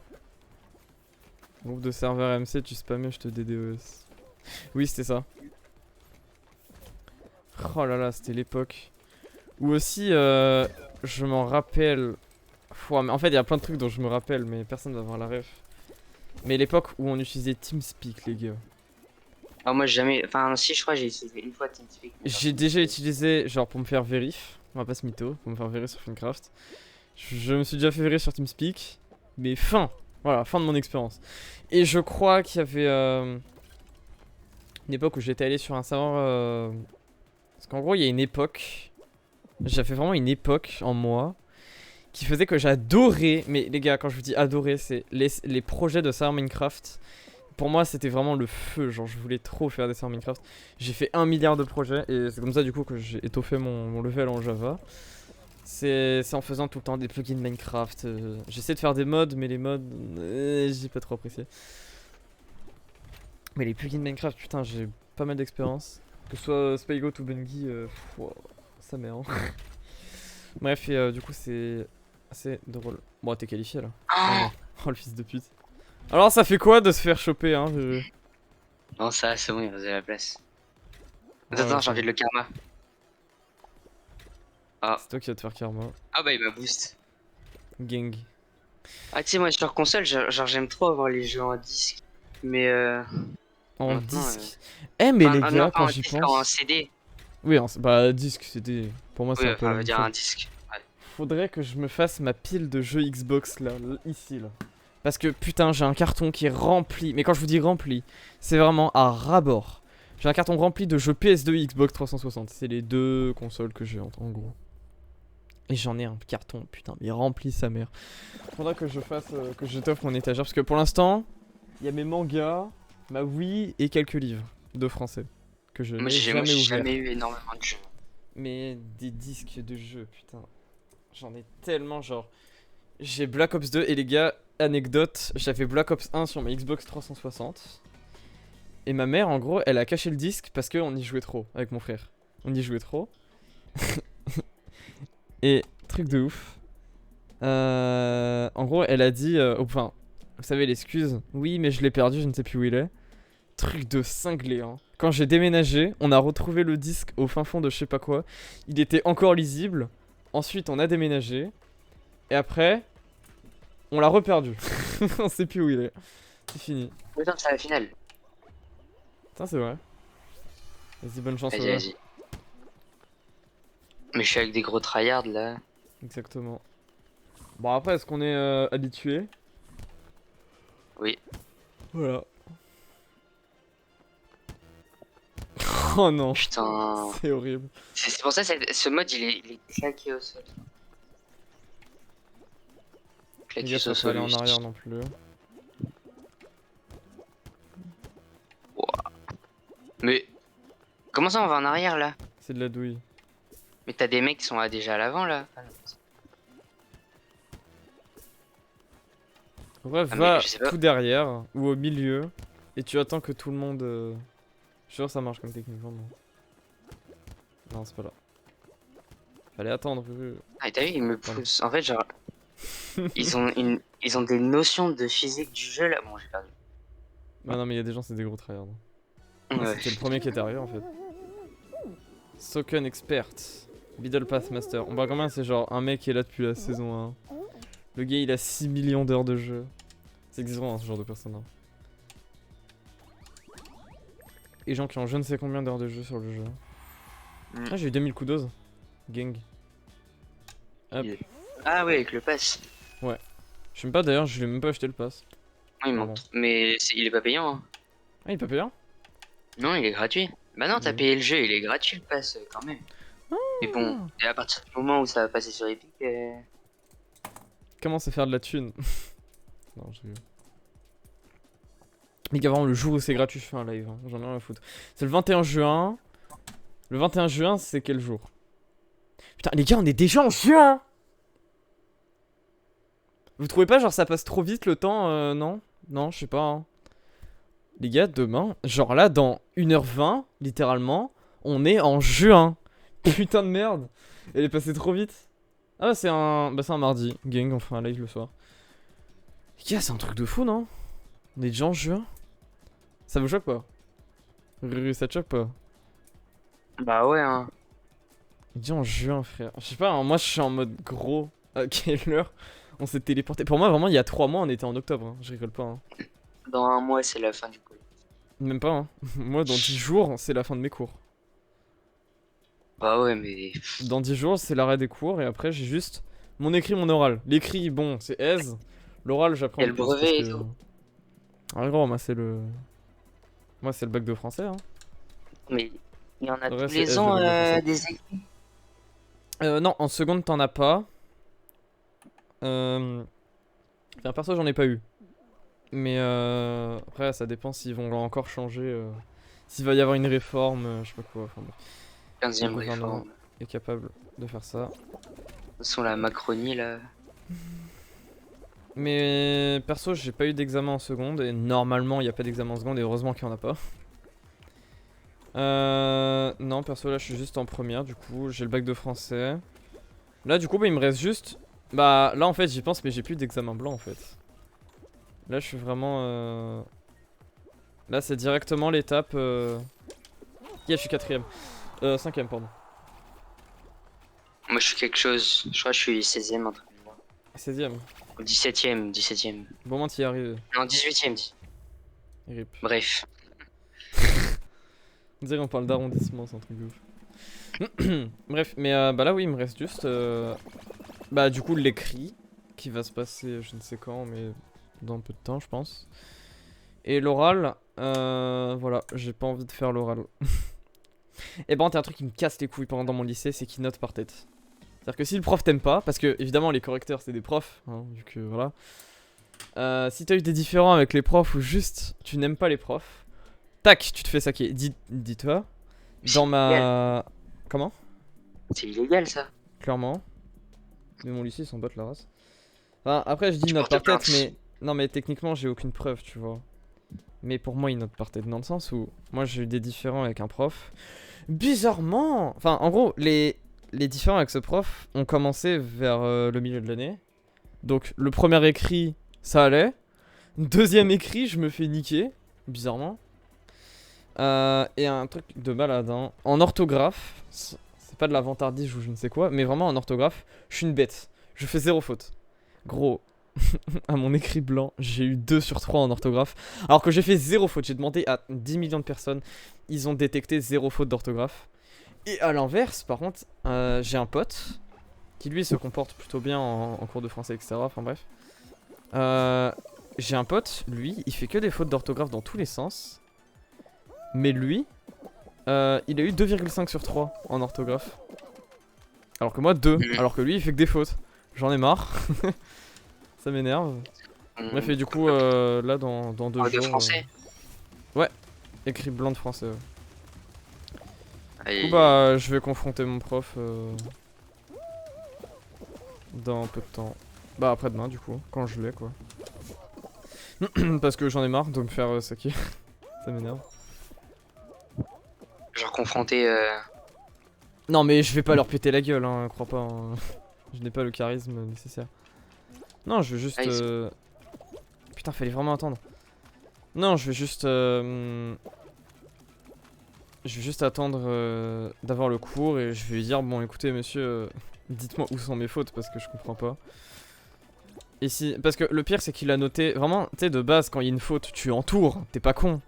Groupe de serveurs MC, tu spammais, je te DDoS. Oui, c'était ça. Oh là là, c'était l'époque. Ou aussi, je m'en rappelle. Mais en fait, il y a plein de trucs dont je me rappelle, mais personne va voir la ref. Mais l'époque où on utilisait TeamSpeak, les gars. Ah, moi, j'ai jamais. Enfin, si, je crois que j'ai utilisé une fois TeamSpeak. J'ai déjà utilisé, genre pour me faire vérif, on va pas se mytho, pour me faire vérif sur Finecraft. Je me suis déjà fait vérif sur TeamSpeak, mais voilà, fin de mon expérience. Et je crois qu'il y avait une époque où j'étais allé sur un serveur. Parce qu'en gros, il y a une époque, j'avais vraiment une époque en moi qui faisait que j'adorais, mais les gars, quand je vous dis adorer, c'est les projets de serveur Minecraft. Pour moi, c'était vraiment le feu. Genre, je voulais trop faire des serveurs Minecraft. J'ai fait 1 milliard de projets et c'est comme ça, du coup, que j'ai étoffé mon level en Java. C'est en faisant tout le temps des plugins Minecraft. J'essaie de faire des mods, mais les mods, j'ai pas trop apprécié. Mais les plugins Minecraft, putain, j'ai pas mal d'expérience. Que ce soit Spygoat ou Bungie, ça mère. Hein. Bref, et du coup, c'est assez drôle. Bon, t'es qualifié là. Oh non. Oh le fils de pute. Alors, ça fait quoi de se faire choper, hein Non, ça, c'est bon, il reste de la place. Ouais, Attends, ouais, j'ai envie de le karma. C'est toi qui vas te faire karma. Ah, bah, il m'a boost. Gang. Ah, tu sais, moi, sur console, genre, j'aime trop avoir les jeux en disque. Mais En maintenant, disque. Eh, mais enfin, les non, gars, pas quand en j'y disque, pense. en CD. Oui, bah, disque, c'était. Pour moi, c'est Oui, un peu enfin, la on va même dire chose. un disque. Ouais. Faudrait que je me fasse ma pile de jeux Xbox là, ici là. Parce que putain, j'ai un carton qui est rempli. Mais quand je vous dis rempli, c'est vraiment à ras-bord. J'ai un carton rempli de jeux PS2 et Xbox 360. C'est les deux consoles que j'ai en gros. Et j'en ai un carton, putain, mais rempli sa mère. Faudra que je fasse, que je t'offre mon étagère. Parce que pour l'instant, il y a mes mangas, ma Wii et quelques livres de français. Que je Moi, n'ai j'ai jamais ouvert. jamais eu énormément de jeux. Mais des disques de jeux, putain. J'en ai tellement, genre. J'ai Black Ops 2 et les gars, anecdote, j'avais Black Ops 1 sur ma Xbox 360. Et ma mère, en gros, elle a caché le disque parce qu'on y jouait trop avec mon frère. On y jouait trop. Et truc de ouf. En gros, elle a dit, enfin, vous savez l'excuse. Oui, mais je l'ai perdu, je ne sais plus où il est. Truc de cinglé, hein. Quand j'ai déménagé, on a retrouvé le disque au fin fond de je sais pas quoi. Il était encore lisible. Ensuite, on a déménagé. Et après, on l'a reperdu. On sait plus où il est. C'est fini. Putain, c'est la finale. Putain, c'est vrai. Vas-y, bonne chance. Vas-y, vas-y. Mais je suis avec des gros tryhards là. Exactement. Bon, après, est-ce qu'on est habitué? Oui. Voilà. Oh non. Putain. C'est horrible. C'est pour ça que ce mode il est claqué au sol. Les Claqué gars, au ça peut sol. aller en arrière non plus. Mais comment ça on va en arrière là? C'est de la douille. Mais t'as des mecs qui sont déjà à l'avant là. Bref, Ah, mais va je sais pas. tout derrière ou au milieu et tu attends que tout le monde. Je suis sûr que ça marche comme technique, vraiment. Non, c'est pas là. Fallait attendre. Ah, t'as vu, ils me poussent. En fait, genre, ils ont des notions de physique du jeu là. Bon, j'ai perdu. Bah non, mais il y a des gens, c'est des gros tryhards. Ouais. C'était le premier qui était arrivé en fait. Soken Expert, Middle Path Master. On voit combien c'est genre un mec qui est là depuis la saison 1. Le gars il a 6 millions d'heures de jeu. C'est existant hein, ce genre de personne. Hein. Et gens qui ont je ne sais combien d'heures de jeu sur le jeu. Ah, j'ai eu 2000 coups d'ose. Gang. Hop. Ah ouais, avec le pass. Ouais. Je sais même pas d'ailleurs, je l'ai même pas acheté le pass. Oui, Pardon. mais il est pas payant. Hein. Ah, il est pas payant? Non, il est gratuit. Bah non, t'as Oui. payé le jeu, il est gratuit le pass quand même. Mais bon, et à partir du moment où ça va passer sur Epic. Comment c'est faire de la thune? Non, je rigole. Mais avant le jour où c'est gratuit, je fais un live. Hein. J'en ai rien à foutre. C'est le 21 juin. Le 21 juin, c'est quel jour? Putain, les gars, on est déjà en juin! Vous trouvez pas, genre, ça passe trop vite le temps? Non? Non, je sais pas. Hein. Les gars, demain, genre là, dans 1h20, littéralement, on est en juin. Putain de merde. Elle est passée trop vite. Ah, bah, c'est un mardi. Gang, on fait un live le soir. Les gars, c'est un truc de fou, non? On est déjà en juin. Ça vous choque pas? Ça te choque pas? Bah ouais, hein. Il dit en juin, frère. Je sais pas, hein, moi je suis en mode gros. À quelle heure on s'est téléporté? Pour moi, vraiment, il y a 3 mois, on était en octobre. Hein. Je rigole pas. Hein. Dans un mois, c'est la fin du collège. Même pas. Hein. Moi, dans 10 jours, c'est la fin de mes cours. Bah ouais, mais Dans 10 jours, c'est l'arrêt des cours. Et après, j'ai juste mon écrit, mon oral. L'écrit, bon, c'est aise. L'oral, j'apprends il y a le plus parce brevet et que. tout. Ah, gros, moi, c'est le. Moi, c'est le bac de français. Hein. Mais il y en a Le vrai, tous c'est les S, le ans bac de français. des écrits. Non, en seconde, t'en as pas. Enfin, perso, j'en ai pas eu. Mais après, ça dépend s'ils vont encore changer. S'il va y avoir une réforme, je sais pas quoi. Enfin, bon. Le 15e gouvernement réforme. est capable de faire ça. De toute façon, la Macronie, là. Mais perso, j'ai pas eu d'examen en seconde. Et normalement, il n'y a pas d'examen en seconde. Et heureusement qu'il y en a pas. Non, perso, là, je suis juste en première. Du coup, j'ai le bac de français. Là, du coup, bah, il me reste juste. Bah, là, en fait, j'y pense, mais j'ai plus d'examen blanc, en fait. Là, je suis vraiment. Là, c'est directement l'étape. Yeah, je suis quatrième. 5ème, pardon. Moi, je suis quelque chose. Je crois que je suis 16e, un truc du genre. 16ème. Ou 17e, 17e. Bon, moment, t'y arrives. Non, 18e. RIP. Bref. On dirait qu'on parle d'arrondissement, c'est un truc de ouf. Bref, mais bah là, oui, il me reste juste. Bah, du coup, l'écrit qui va se passer, je ne sais quand, mais dans peu de temps, je pense. Et l'oral, voilà, j'ai pas envie de faire l'oral. Et ben, t'as un truc qui me casse les couilles pendant dans mon lycée, c'est qu'ils notent par tête. C'est-à-dire que si le prof t'aime pas, parce que évidemment les correcteurs c'est des profs, hein, vu que voilà. Si t'as eu des différends avec les profs ou juste tu n'aimes pas les profs, tac, tu te fais saquer. Dis-toi, dans ma. Comment? C'est illégal, ça. Clairement. Mais mon lycée ils s'en battent la race. Enfin, après je dis Tu note portes par tête, plainte. mais. Non, mais techniquement j'ai aucune preuve, tu vois. Mais pour moi ils notent par tête dans le sens où moi j'ai eu des différends avec un prof. Bizarrement! Enfin, en gros, les différends avec ce prof ont commencé vers le milieu de l'année. Donc, le premier écrit, ça allait. Deuxième écrit, je me fais niquer, bizarrement. Et un truc de malade, hein. En orthographe, c'est pas de la vantardise ou je ne sais quoi, mais vraiment en orthographe, je suis une bête. Je fais 0 faute. Gros, à mon écrit blanc, j'ai eu 2 sur 3 en orthographe. Alors que j'ai fait 0 faute. J'ai demandé à 10 millions de personnes. Ils ont détecté 0 faute d'orthographe. Et à l'inverse, par contre, j'ai un pote qui lui se comporte plutôt bien en cours de français, etc. Enfin bref. J'ai un pote, lui, il fait que des fautes d'orthographe dans tous les sens. Mais lui, il a eu 2,5 sur 3 en orthographe. Alors que moi, 2. Alors que lui, il fait que des fautes. J'en ai marre. Ça m'énerve. Bref, et du coup, là, dans 2 De jours. français. Ouais, écrit blanc de français. Ouais. Du Et... coup, bah, je vais confronter mon prof dans peu de temps. Bah, après-demain, du coup, quand je l'ai, quoi. Parce que j'en ai marre de me faire saquer. Ça m'énerve. Genre confronté. Non, mais je vais pas leur péter la gueule, hein, crois pas. Hein. Je n'ai pas le charisme nécessaire. Non, je vais juste. Ah, ils Putain, fallait vraiment attendre. Non, je vais juste. Je vais juste attendre d'avoir le cours et je vais lui dire bon, écoutez, monsieur, dites-moi où sont mes fautes parce que je comprends pas. Et si. Parce que le pire, c'est qu'il a noté. Vraiment, tu sais, de base, quand il y a une faute, tu entoures, t'es pas con.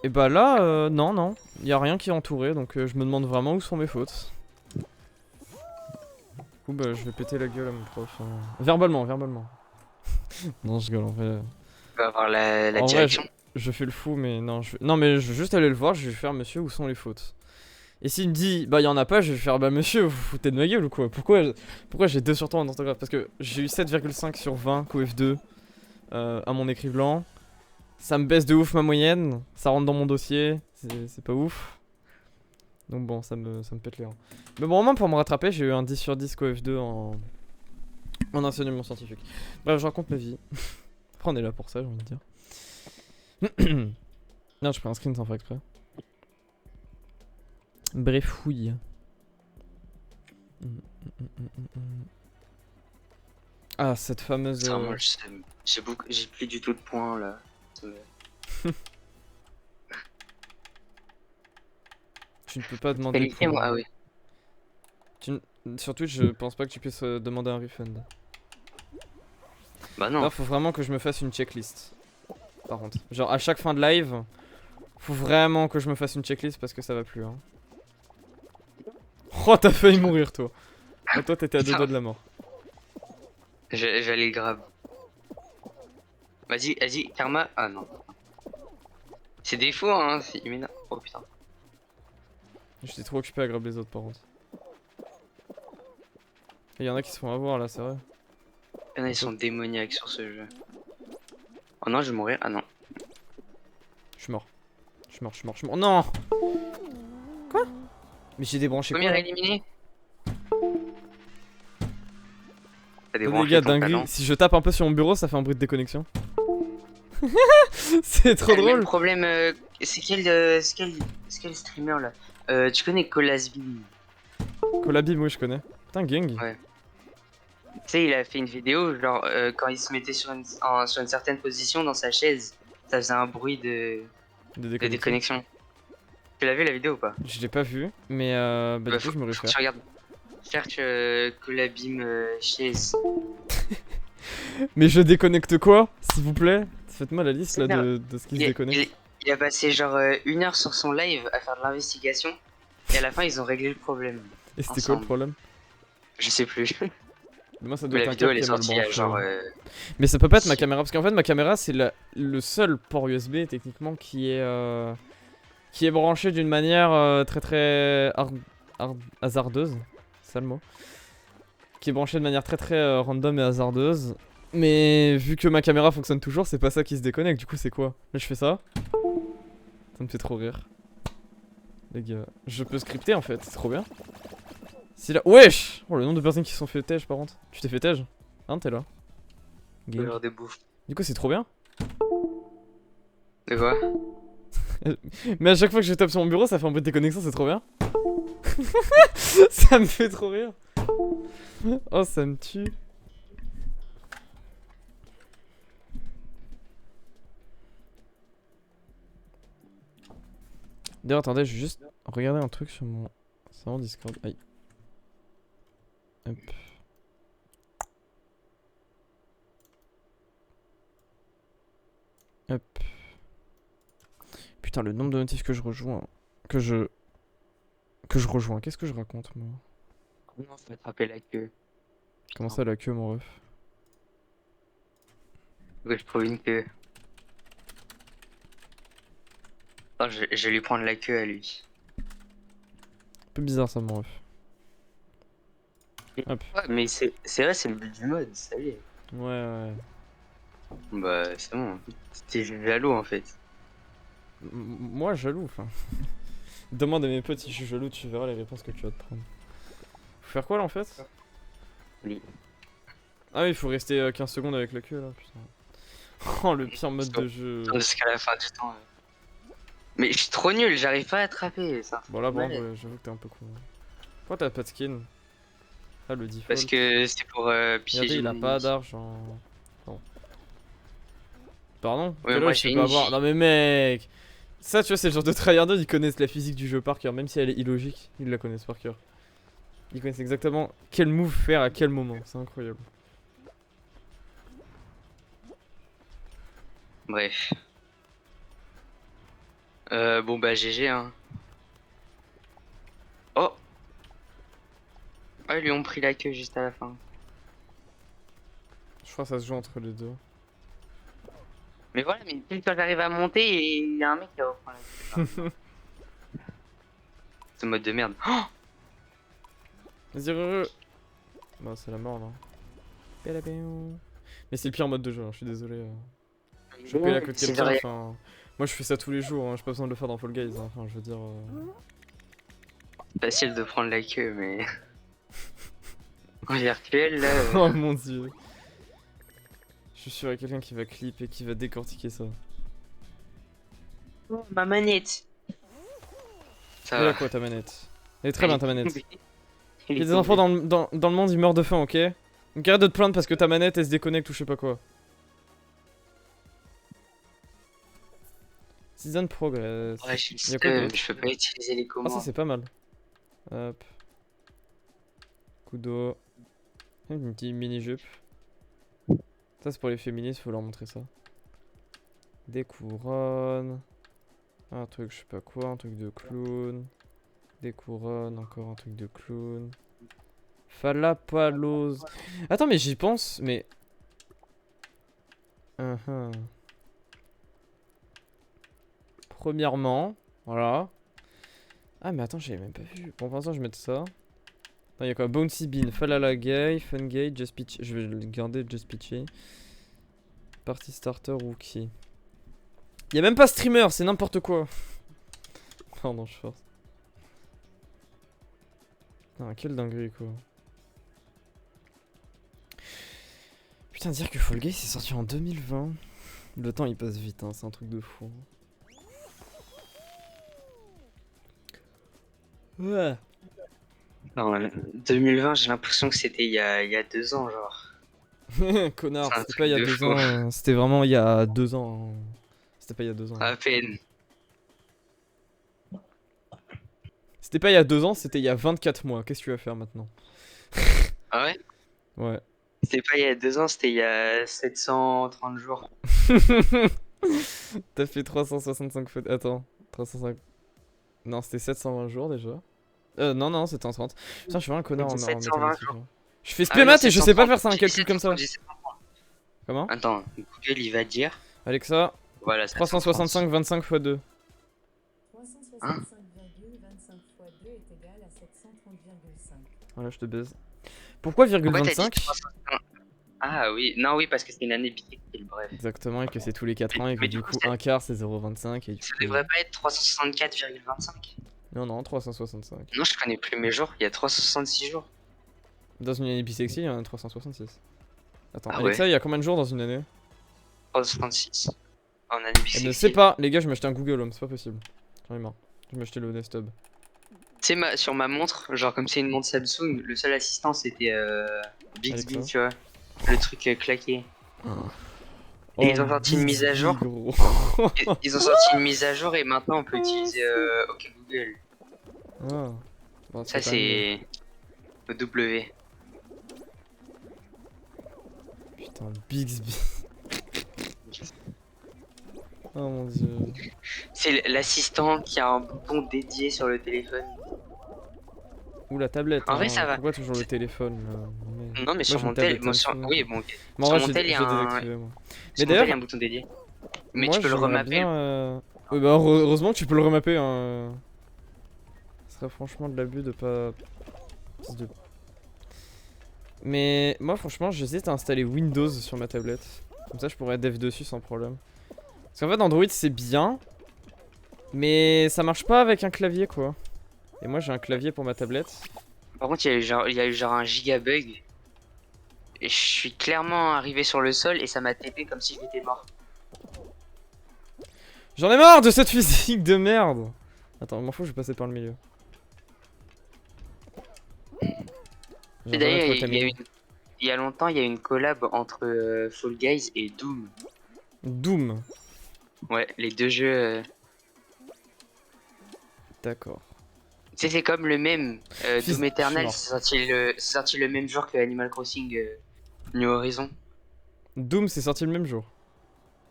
Et bah là, non, non. Y a rien qui est entouré, donc je me demande vraiment où sont mes fautes. Du coup, bah, je vais péter la gueule à mon prof. Hein. Verbalement, verbalement. Non, je rigole, en vrai. va avoir la En vrai, direction. je fais le fou, mais non, non, mais je vais juste aller le voir, je vais faire monsieur, où sont les fautes? Et s'il me dit, bah, y en a pas, je vais faire, bah, monsieur, vous vous foutez de ma gueule ou quoi? Pourquoi j'ai 2 sur 3 en orthographe? Parce que j'ai eu 7,5 sur 20 QF2 à mon écrit blanc. Ça me baisse de ouf ma moyenne, ça rentre dans mon dossier, c'est pas ouf. Donc bon, ça me pète les reins. Mais bon, au moins pour me rattraper, j'ai eu un 10 sur 10 QF2 en enseignement scientifique. Bref, je raconte ma vie. Après, on est là pour ça, j'ai envie de dire. Non, je prends un screen sans faire exprès. Bref, oui. Ah, cette fameuse. Ça, moi, j'ai plus du tout de points là. Tu ne peux pas demander. Qualifié, moi, ah oui. Sur Twitch, je pense pas que tu puisses demander un refund. Bah non. Là, faut vraiment que je me fasse une checklist. Par contre, genre à chaque fin de live, faut vraiment que je me fasse une checklist parce que ça va plus. Hein. Oh, t'as failli mourir, toi. Oh, toi, t'étais à deux doigts de la mort. J'allais grave. Vas-y, Karma. Ah non. C'est des faux, hein. C'est immédiat. Oh putain. J'étais trop occupé à grabber les autres, par contre. Il y en a qui se font avoir là, c'est vrai. Il y en a, ils sont démoniaques sur ce jeu. Oh non, je vais mourir. Ah non. Je suis mort. Je suis mort, je suis mort, je suis mort. Non. Quoi? Mais j'ai débranché quoi Premier là? éliminé. T'as Oh, les débranché gars, ton dinguerie. talent. Si je tape un peu sur mon bureau, ça fait un bruit de déconnexion. C'est trop Le même drôle. problème, c'est quel streamer là tu connais Colasby? Colabim, oui, je connais. Putain, gang. Ouais. Tu sais, il a fait une vidéo, genre, quand il se mettait sur sur une certaine position dans sa chaise, ça faisait un bruit De de déconnexion. déconnexion. Tu l'as vu la vidéo ou pas? Je l'ai pas vu, mais bah, du coup, je me Faut que réfère. tu regardes. Cherche Colabim chaise. Mais je déconnecte quoi? S'il vous plaît? Faites-moi la liste là C'est de ce qui se déconnecte. Il a passé genre 1 heure sur son live à faire de l'investigation, et à la fin, ils ont réglé le problème. Et c'était quoi le ensemble. problème? Je sais plus. Moi, ça doit Mais être la un vidéo, câble elle est qui est mal sortie il y a branché. genre. Mais ça peut pas être ma caméra, parce qu'en fait, ma caméra, c'est le seul port USB techniquement qui est branché d'une manière très hasardeuse. C'est ça le mot. Qui est branché de manière très random et hasardeuse. Mais vu que ma caméra fonctionne toujours, c'est pas ça qui se déconnecte. Du coup, c'est quoi? Là, je fais ça. Ça me fait trop rire. Les gars, je peux scripter en fait, c'est trop bien. Si là. Wesh! Oh, le nombre de personnes qui se sont fait tège par contre. Tu t'es fait tège? Hein, t'es là. Gang. L'heure de bouffe. Du coup, c'est trop bien. De quoi? Mais à chaque fois que je tape sur mon bureau, ça fait un bruit de déconnexion, c'est trop bien. Ça me fait trop rire. Oh, ça me tue. D'ailleurs, attendez, je vais juste regarder un truc sur mon Discord. Aïe. Hop. Hop. Putain, le nombre de notifs que je rejoins. Que je rejoins. Qu'est-ce que je raconte, moi? Non, faut attraper la queue. Comment ça, la queue, mon ref? Faut que je trouve une queue. Attends, je vais lui prendre la queue à lui. Un peu bizarre, ça, mon ref. Hop. Ouais, mais c'est vrai, c'est le but du mode, ça y est. Ouais. Bah, c'est bon. T'es jaloux en fait. Moi, jaloux, enfin. Demande à mes potes si je suis jaloux, tu verras les réponses que tu vas te prendre. Faut faire quoi là en fait? Oui. Ah oui, il faut rester 15 secondes avec la queue là, putain. Oh, le pire mode de jeu. Jusqu'à la fin du temps. Mais je suis trop nul, j'arrive pas à attraper. Ça. Bon là, bon, Ouais. ouais, j'avoue que t'es un peu con. Pourquoi t'as pas de skin? Ah, le default. Parce que c'est pour piéger. Regardez, il a les pas ennemis. d'argent. Non. Pardon? Ouais, Quel moi, âge j'ai tu une peux avoir? vie. Non mais mec! Ça, tu vois, c'est le genre de tryharders, ils connaissent la physique du jeu par cœur, même si elle est illogique, ils la connaissent par cœur. Ils connaissent exactement quel move faire à quel moment, c'est incroyable. Bref. Bon bah GG hein. Oh! Ah, ils lui ont pris la queue juste à la fin. Je crois que ça se joue entre les deux. Mais voilà, mais pile quand j'arrive à monter, et il y a un mec qui reprend la queue. Ce mode de merde. Oh! Vas-y, re. Bah, c'est la mort là. Mais c'est le pire mode de jeu, hein, je suis désolé. Choper la queue de C'est quelqu'un, vrai. enfin. Moi je fais ça tous les jours, hein, j'ai pas besoin de le faire dans Fall Guys, hein, enfin je veux dire. Facile de prendre la queue, mais. En virtuel là. Oh mon dieu. Je suis sûr qu'il y a quelqu'un qui va clip et qui va décortiquer ça. Oh, ma manette! Ça Elle va. a quoi ta manette? Elle est très bien ta manette. Il Il y est a des enfants tombé. dans le monde, ils meurent de faim, ok? Donc arrête de te plaindre parce que ta manette elle se déconnecte ou je sais pas quoi. Season progress. Ouais, j'ai Y a quoi le d'autre? je peux pas utiliser les Ah, commandes. ça c'est pas mal. Hop. Coup d'eau. Une petite mini-jupe. Ça, c'est pour les féministes, faut leur montrer ça. Des couronnes. Un truc, je sais pas quoi, un truc de clown. Des couronnes, encore un truc de clown. Falapalose. Attends, mais j'y pense, mais. Premièrement, voilà. Ah, mais attends, j'avais même pas vu. Bon, pour l'instant, je vais mettre ça. Il y a quoi? Bouncy Bean, Falala Gay, Fun Gay, Just Pitchy. Je vais le garder Just Pitchy. Party Starter Rookie. Il y a même pas streamer, c'est n'importe quoi. Pardon, je force. Non, quelle dinguerie quoi. Putain, dire que Fall Guys c'est sorti en 2020. Le temps il passe vite, hein, c'est un truc de fou. Ouais. Non, 2020, j'ai l'impression que c'était il y a 2 ans, genre. Connard, C'est un c'était truc pas il y a de 2 fou. ans, c'était vraiment il y a 2 ans. C'était pas il y a 2 ans. À peine. C'était pas il y a 2 ans, c'était il y a 24 mois. Qu'est-ce que tu vas faire maintenant? Ah ouais? Ouais. C'était pas il y a 2 ans, c'était il y a 730 jours. T'as fait 365 fois. Attends, 305. Non, c'était 720 jours déjà. Non, non, c'était en 30. Putain, je suis vraiment un connard en 720 mathématiques. jours. Hein. Je fais Ah ouais, non, spémat et je sais pas 730. faire ça, un J'ai calcul comme ça. 730. Comment? Attends, Google il va dire. Alexa, Voilà, 365 25 x 2. 365,25 fois 2 est égal à 730,5. Voilà, je te baise. Pourquoi virgule Pourquoi t'as dit 25? 365? Ah oui, non, oui, parce que c'est une année bissextile, bref. Exactement, et que c'est tous les 4 ans, et que Mais du du coup, coup, ça- un quart c'est 0,25. Et du Ça coup... devrait pas être 364,25? Non, non, 365. Non, je connais plus mes jours, il y a 366 jours. Dans une année bissextile, il y en a 366. Attends, Ah Alexa, ouais. il y a combien de jours dans une année? 366. En année Elle ne bissextile. sait pas, les gars, je vais m'acheter un Google Home, c'est pas possible. J'en ai marre. Je vais m'acheter le Honest Hub. Tu sais, sur ma montre, genre comme c'est une montre Samsung, le seul assistant c'était Bixby, Alexa. tu vois. Le truc claqué. Oh, Et ils ont sorti une mise à jour. gros. Ils ont sorti une mise à jour et maintenant on peut utiliser OK Google. Ah. Bon, Ça quand même c'est W. mieux. Putain, Bixby. Oh mon dieu. C'est l'assistant qui a un bouton dédié sur le téléphone. Ou la tablette. En vrai, hein. ça va. Pourquoi toujours le téléphone là mais... Non mais sur j'ai une mon tel, tablette sur... Samsung. oui bon, Mais en sur vrai, mon tel il y a j'ai un, désactivé moi. sur Mais mon tel, il y a d'ailleurs, un bouton dédié. Mais moi, tu peux le j'aimerais remapper. bien, ouais, bah, heureusement que tu peux le remapper. Hein. Ce serait franchement de l'abus de pas. Fils de- Mais moi, franchement, j'hésite à installer Windows sur ma tablette. Comme ça, je pourrais dev dessus sans problème. Parce qu'en fait, Android c'est bien, mais ça marche pas avec un clavier quoi. Et moi, j'ai un clavier pour ma tablette. Par contre, il y a eu genre un giga bug. Et je suis clairement arrivé sur le sol et ça m'a TP comme si j'étais mort. J'en ai marre de cette physique de merde. Attends, m'en fous, je vais passer par le milieu. Et d'ailleurs, il y a longtemps, il y a eu une collab entre Fall Guys et Doom. Doom. Ouais, les deux jeux. D'accord. Tu sais, c'est comme le même. Fils- Doom Eternal, je suis c'est sorti le même jour que Animal Crossing New Horizon. Doom, c'est sorti le même jour.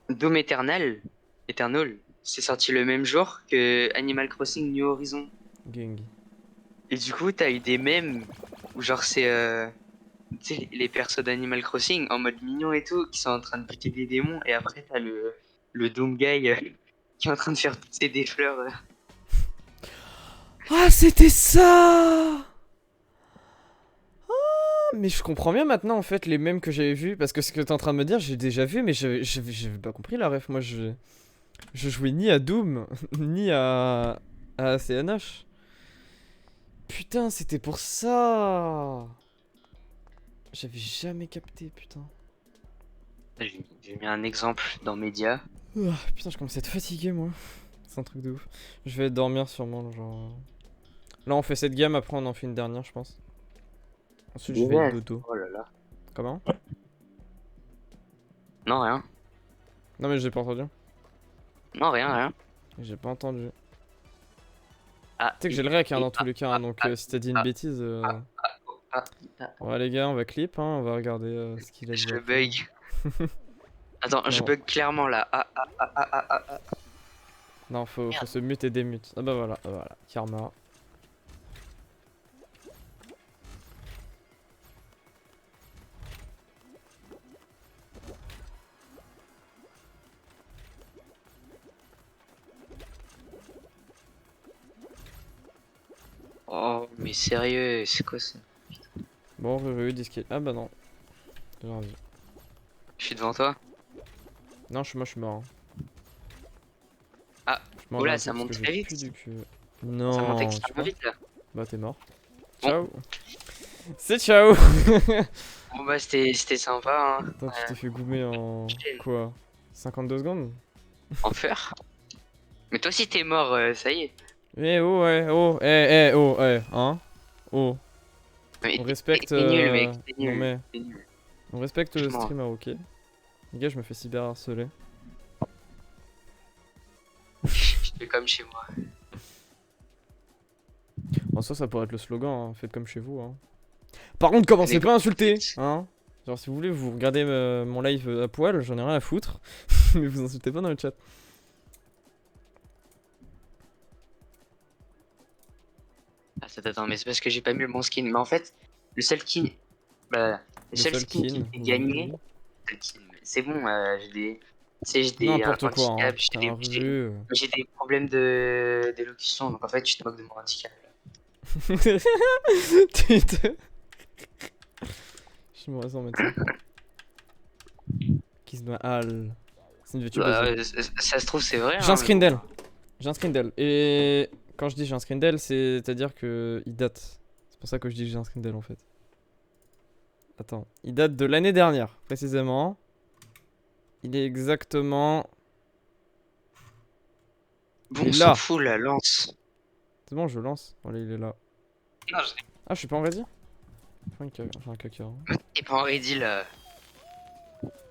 Doom Eternal, c'est sorti le même jour que Animal Crossing New Horizon. Gang. Et du coup, t'as eu des mèmes où genre c'est tu sais les persos d'Animal Crossing en mode mignon et tout qui sont en train de buter des démons et après t'as le Doom Guy qui est en train de faire pousser des fleurs. Ah, c'était ça! Ah, mais je comprends bien maintenant en fait les mêmes que j'avais vus. Parce que ce que t'es en train de me dire, j'ai déjà vu, mais j'avais pas compris la ref. Moi, je jouais ni à Doom, ni à CNH. Putain, c'était pour ça! J'avais jamais capté, putain. J'ai mis un exemple dans Média. Ah, putain, je commence à être fatigué, moi. C'est un truc de ouf. Je vais dormir sûrement, genre. Là, on fait cette gamme, après on en fait une dernière, je pense. Ensuite, je vais être dodo. Oh là là. Comment? Non, rien. Non, mais j'ai pas entendu. Non, rien. J'ai pas entendu. Ah, Tu sais que j'ai le rec hein, dans tous les cas, hein, donc si t'as dit une bêtise. Ah, ah, Ouais les gars, on va clip, hein, on va regarder ce qu'il a dit. je après. bug. Attends, je Non. bug clairement là. Ah. Non, faut Merde. se mute et démute. Ah bah voilà, karma. Oh, mais sérieux, c'est quoi ça? Bon, disque. Ah bah non. J'ai rien vu. Je suis devant toi. Non, moi je suis mort. Hein. Ah, Je m'en oula, vais un ça peu parce monte que très j'ai vite. plus du cul. Ça monte Non, tu extrêmement crois? vite là. Bah t'es mort. Bon. Ciao. C'est ciao. Bon bah c'était sympa hein. Attends, tu t'es fait goumer en quoi? 52 secondes? Enfer. Mais toi si t'es mort, ça y est. Eh oh hein? Oh. Mais On respecte. t'es nul mec, t'es Non nul. mais. T'es nul. On respecte le Franchement. streamer, ok? Les gars, je me fais cyber harceler. Je fais comme chez moi. En soi, ça pourrait être le slogan, hein. Faites comme chez vous, hein. Par contre, commencez pas à insulter, hein? Genre, si vous voulez, vous regardez mon live à poil, j'en ai rien à foutre. Mais vous insultez pas dans le chat. Attends, mais c'est parce que j'ai pas mis le bon skin. Mais en fait, le seul skin. Bah, le seul skin qui me fait gagner. C'est bon, j'ai des. Tu sais, j'ai des N'importe quoi, hein. handicaps, T'es un rue. j'ai des problèmes d'élocution, donc en fait, tu te moques de mon handicap. Tu te- Je me ressens maintenant. Qui se doit Al. C'est une vêtue basée. Ça se trouve, c'est vrai. J'ai un hein, screen mais d'elle. J'ai un screen d'elle. Et quand je dis j'ai un screen d'elle, c'est-à-dire que il date. C'est pour ça que je dis que j'ai un screen d'elle en fait. Attends, il date de l'année dernière, précisément. Il est exactement. Bon, Il on est s'en là. fout, la lance. C'est bon, je lance. Voilà, il est là. Non, Ah, je suis pas en ready? J'ai un caca. Hein. t'es pas en ready là.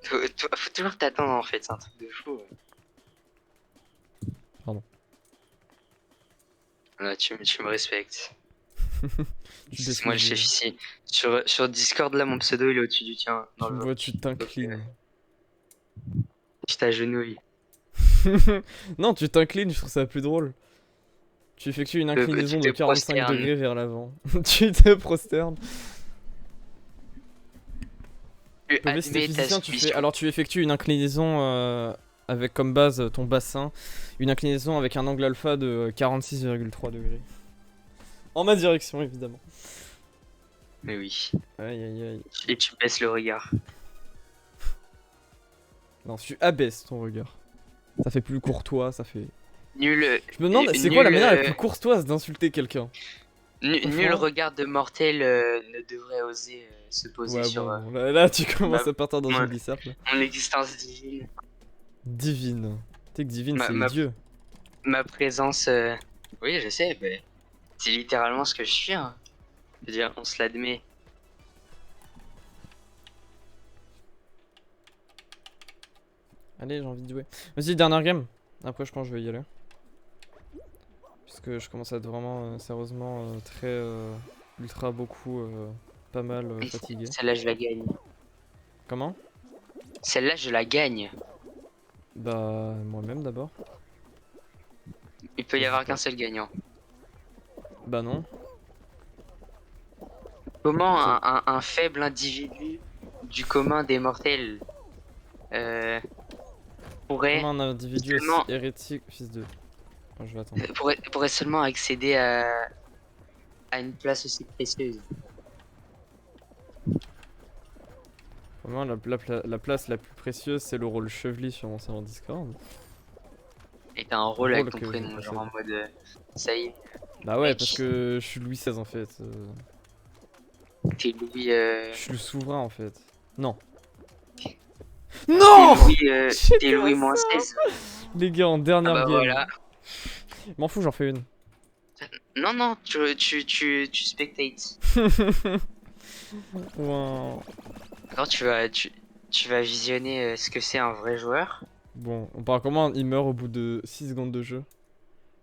Faut toujours t'attendre en fait, c'est un truc de fou. Pardon. Là, tu me respectes. Tu C'est moi le baisses chef les ici. Sur Discord, là, mon pseudo il est au-dessus du tien. yeux. Tu me vois, tu Donc, t'inclines. tu t'agenouilles. Non, tu t'inclines, je trouve ça plus drôle. Tu effectues une inclinaison tu de te 45 prosternes. degrés vers l'avant. Tu te prosternes. Tu Comme si t'es admets ta physicien, tu fais. soumission. Alors, tu effectues une inclinaison avec comme base ton bassin. Une inclinaison avec un angle alpha de 46,3 degrés. En ma direction, évidemment. Mais oui. Aïe aïe aïe. Et tu baisses le regard. Non, tu abaisses ton regard. Ça fait plus courtois, ça fait. Nul. Je me demande, c'est quoi la nul, manière la plus courtoise d'insulter quelqu'un? Nul Franchement. regard de mortel ne devrait oser se poser Ouais, sur bon, là, tu commences ma- à partir dans ouais. une glissade. Là. mon existence divine. Divine. Tu sais que divine, Ma- c'est ma- les dieux. Ma présence. Oui, je sais, mais c'est littéralement ce que je suis. Hein. Je veux dire, on se l'admet. Allez, j'ai envie de jouer. Vas-y, dernière game. Après, je pense que je vais y aller. Puisque je commence à être vraiment, sérieusement, très. Ultra beaucoup, pas mal fatigué. Celle-là, je la gagne. Comment? Celle-là, je la gagne. Bah, moi-même d'abord. Il peut y avoir qu'un seul gagnant. Bah, non. Comment un faible individu du commun des mortels pourrait, Comment un individu aussi seulement- hérétique, fils de. Oh, je vais attendre. pourrait seulement accéder à une place aussi précieuse? Pour moi, la place la plus précieuse, c'est le rôle chevelu sur mon serveur Discord. Et t'as un rôle avec Rôle ton que je prénom, possède. genre en mode ça y est, Bah ouais, Mec. parce que je suis Louis XVI en fait. t'es Louis. Je suis le souverain en fait. Non. Non J'ai T'es fait Louis un moins sort. 16. Les gars, en Ah dernière bah game. voilà. M'en fous, j'en fais une. Non, tu spectates. Wow. Quand tu vas visionner ce que c'est un vrai joueur. Bon, on parle comment il meurt au bout de 6 secondes de jeu?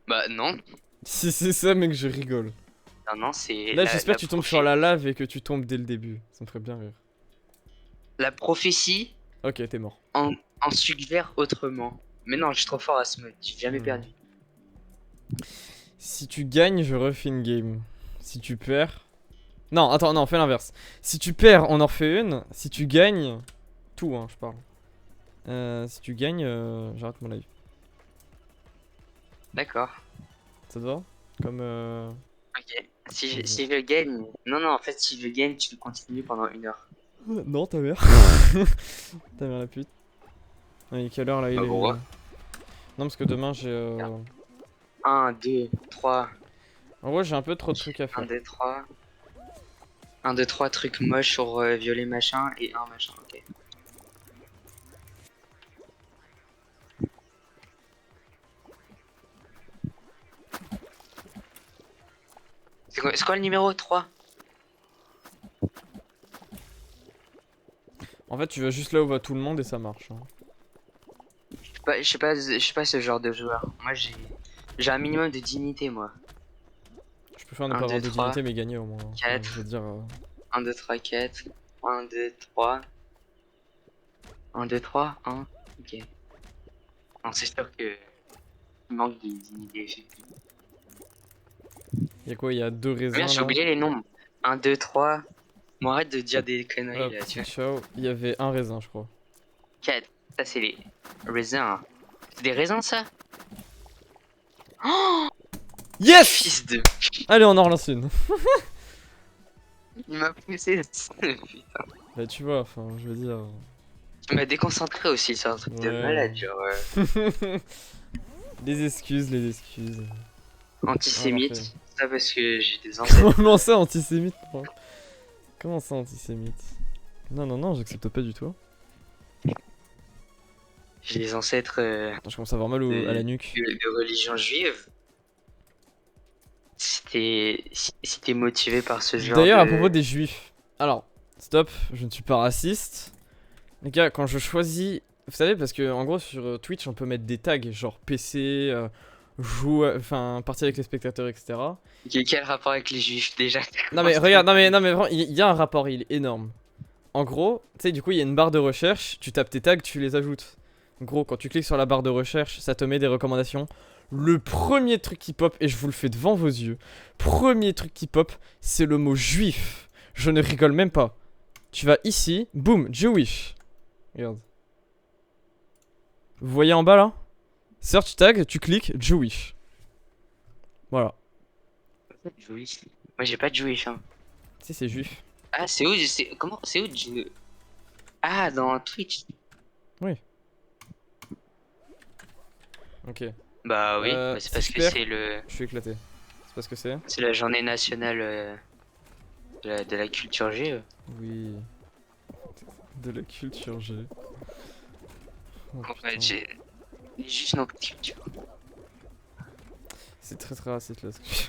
Bah non. Si c'est ça, mec, je rigole. Non, c'est Là, j'espère la que tu tombes sur la lave et que tu tombes dès le début. Ça me ferait bien rire. la prophétie Ok, t'es mort. en suggère autrement. Mais non, je suis trop fort à ce mode, j'ai jamais Hmm. perdu. Si tu gagnes, je refais une game. Si tu perds... Non, attends, non, fais l'inverse. Si tu perds, on en refait une. Si tu gagnes... Tout, hein, je parle. Si tu gagnes, j'arrête mon live. D'accord. Ça te va? Comme... Ok. Si je, Ok. si je gagne. Non, non, en fait, si je gagne, tu continues pendant 1 heure. Non, ta mère. Ta mère la pute. Ah, il est quelle heure là? Il Bah, est... pourquoi Non, parce que demain j'ai... 1, 2, 3. En vrai, j'ai un peu trop de trucs à 1, faire. 2, 3. 1, 2, 3 trucs moches sur violet machin et un machin, ok. C'est quoi le numéro 3? En fait, tu vas juste là où va tout le monde et ça marche. Hein. Je suis pas ce genre de joueur. Moi, j'ai un minimum de dignité, moi. Je peux faire ne 1, pas 2, avoir de 3, dignité mais gagner au moins. Hein. 4. Je veux dire... 1, 2, 3, 4. 1, 2, 3. 1, 2, 3, 1. Ok. Non, c'est sûr que il manque de dignité, effectivement. Y'a quoi? Y'a 2 Bien, raisins j'ai là. oublié les nombres. 1, 2, 3. Bon, arrête de dire des conneries Hop, là, tu vois. ciao. Il y avait un raisin, je crois. 4. Ça, c'est les raisins. C'est des raisins, ça? Oh, Yes! fils de. Allez, on en relance une. Il m'a poussé. Putain. Bah, tu vois, enfin, je veux dire... Il m'a déconcentré aussi, c'est un truc de Ouais. malade, genre. Les excuses, les excuses. Antisémite. fait. Ça, parce que j'ai des ancêtres. Comment ça, antisémite? Moi Comment ça, antisémite? Non, non, non, j'accepte pas du tout. J'ai des ancêtres Attends, je commence à avoir mal à la nuque. de religion juive. Si t'es motivé par ce genre D'ailleurs, à de. propos des juifs. Alors, stop, je ne suis pas raciste. Les gars, quand je choisis... Vous savez, parce que en gros, sur Twitch, on peut mettre des tags, genre PC, enfin, partie avec les spectateurs, etc. Quel rapport avec les juifs déjà? Non mais regarde, non mais vraiment, il y a un rapport, il est énorme. En gros, tu sais, du coup, il y a une barre de recherche, tu tapes tes tags, tu les ajoutes. En gros, quand tu cliques sur la barre de recherche, ça te met des recommandations. Le premier truc qui pop, et je vous le fais devant vos yeux, premier truc qui pop, c'est le mot juif. Je ne rigole même pas. Tu vas ici, boum, Jewish. Regarde. Vous voyez en bas là? Search tag, tu cliques, Jewish. Voilà. Jewish. Moi j'ai pas de Jewish, hein. Si, c'est juif. Ah, c'est où? Comment? C'est où? Ah, dans Twitch. Ok. Bah oui, bah, c'est parce que super. c'est le. Je suis éclaté. C'est pas ce que c'est? C'est la journée nationale de la culture juive. Oui. De la culture G. Oh, En putain. fait, les juifs n'ont pas de culture. C'est très très raciste là ce que je...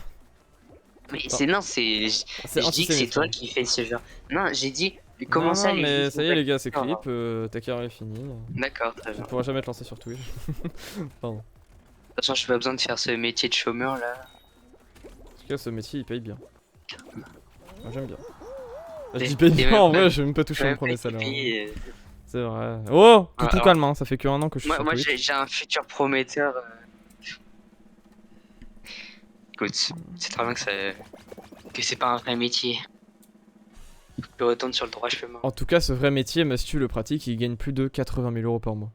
Mais c'est non, c'est. C'est Je dis que c'est antisémite, toi hein. qui fais ce genre. Non, j'ai dit. Comment Non, ça, non, les mais juifs ça y n'ont est pas les de gars, c'est culture, clip, ta carrière est finie. D'accord, très Tu bien. ne pourras jamais te lancer sur Twitch. Pardon. De toute façon, j'ai pas besoin de faire ce métier de chômeur là. En tout cas, ce métier il paye bien. Moi j'aime bien. Je T'es- dis paye t'es bien, même en pas- vrai, je vais même pas toucher Ouais, mon premier mec, salaire. Hein. puis, C'est vrai. Oh, tout alors- calme, hein. Ça fait que 1 an que je suis moi, sur moi Twitch. j'ai un futur prometteur. Écoute, c'est très bien que c'est pas un vrai métier. Je retourne sur le droit chemin. En tout cas, ce vrai métier, Mastu le pratique, il gagne plus de 80 000 euros par mois.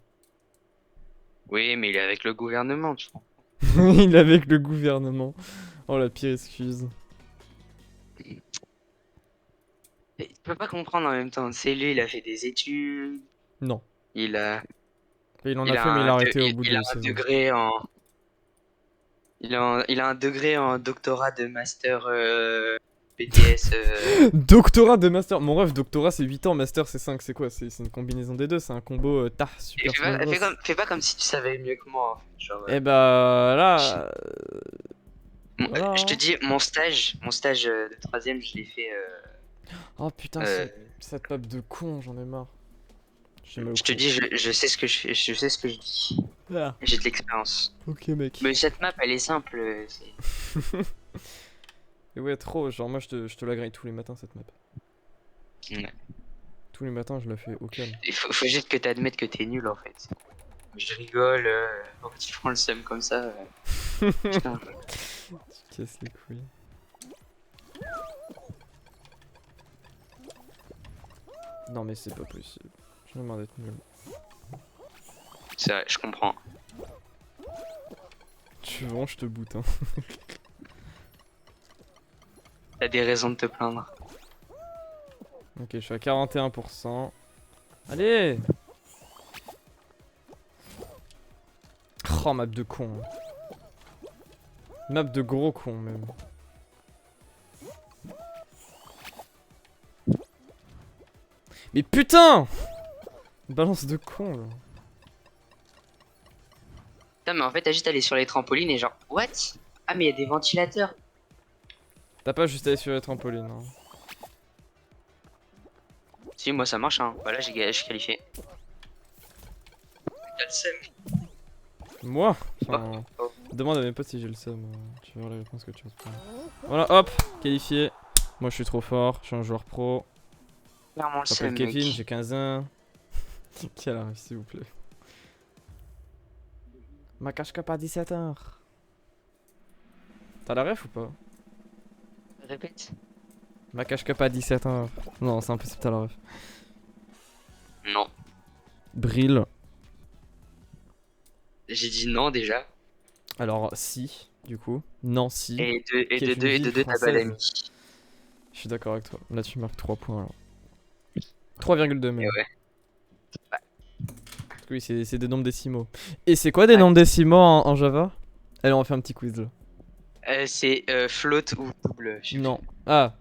Oui, mais il est avec le gouvernement, tu vois. Il est avec le gouvernement. Oh la pire excuse. Et tu peux pas comprendre en même temps. C'est lui, il a fait des études. Non. Il a. Il en a fait, mais il a arrêté au bout il de a un 16 ans. degré en. Il a un degré en doctorat de master BTS. Doctorat de master. Mon rêve, doctorat c'est 8 ans, master c'est 5. C'est quoi? C'est une combinaison des deux. C'est un combo Et super Smash Bros. fais pas comme si tu savais mieux que moi. En fait. Genre, Et bah là. voilà, je te hein. dis, mon stage de troisième, je l'ai fait. Oh putain, cette map de con, j'en ai marre. J'ai mal au Je te cou. dis, je sais ce que je sais ce que je dis. Ah, J'ai de l'expérience. ok mec. Mais cette map, elle est simple. Et ouais, trop. Genre, moi, je te la grille tous les matins cette map. Ouais. Tous les matins, je la fais au calme. Il faut juste que t'admettes que t'es nul en fait. Je rigole, pourquoi tu prends le seum comme ça putain. Tu casses les couilles. Non, mais c'est pas possible. J'en ai marre d'être nul. C'est vrai, je comprends. Tu vends, je te boute, hein. T'as des raisons de te plaindre. Ok, je suis à 41%. Allez! Oh, map de con. Hein. Map de gros con, même. Mais putain! Balance de con, là. Putain, mais en fait, t'as juste allé sur les trampolines et genre, what? Ah, mais il y a des ventilateurs. T'as pas juste allé sur les trampolines, hein. Si, moi ça marche, hein. Voilà, je suis qualifié. T'as le seum. Moi? Enfin, Oh. demande à mes potes si j'ai le seum. Tu vas voir les réponses que tu vas te prendre. Voilà, hop, qualifié. Moi je suis trop fort, je suis un joueur pro. Clairement le Je m'appelle seum, Kevin, mec. j'ai 15 ans. Qui a la ref, s'il vous plaît? Ma cache cap à 17h. T'as la ref ou pas? Répète. Ma cache cap à 17h. Non, c'est impossible, t'as la ref. Non. Brill. J'ai dit non déjà. Alors, si, du coup. Non, si. Et Qui est une de ville deux, t'as française. Balami. Je suis d'accord avec toi. Là, tu marques 3 points alors. 3,2 même. Et ouais. Parce que oui, c'est des nombres décimaux. Et c'est quoi des nombres décimaux en Java? Allez, on va faire un petit quiz là. C'est float ou double. Je sais Non. Ah,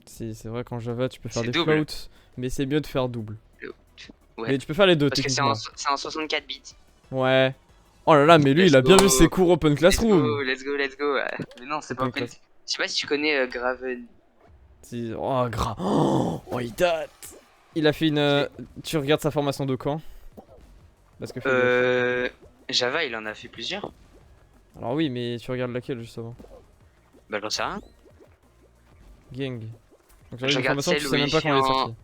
si, c'est vrai qu'en Java tu peux faire C'est des double. floats, mais c'est mieux de faire double. plus. Ouais. Mais tu peux faire les deux Parce que techniquement. c'est en 64 bits. Ouais. Oh là là, mais lui il a bien vu ses cours Open Let's Classroom. go, let's go, let's go. Mais non, c'est pas Open open. Class- Je sais pas si tu connais Graven. Si- Oh, gras. Oh, il date. Il a fait une. Tu regardes sa formation de quand? Parce que. Java, il en a fait plusieurs. Alors oui, mais tu regardes laquelle justement? Bah, j'en sais rien. Gang. Donc Je une regarde formation, tu celle sais où même il pas fait quand elle est en- sortie.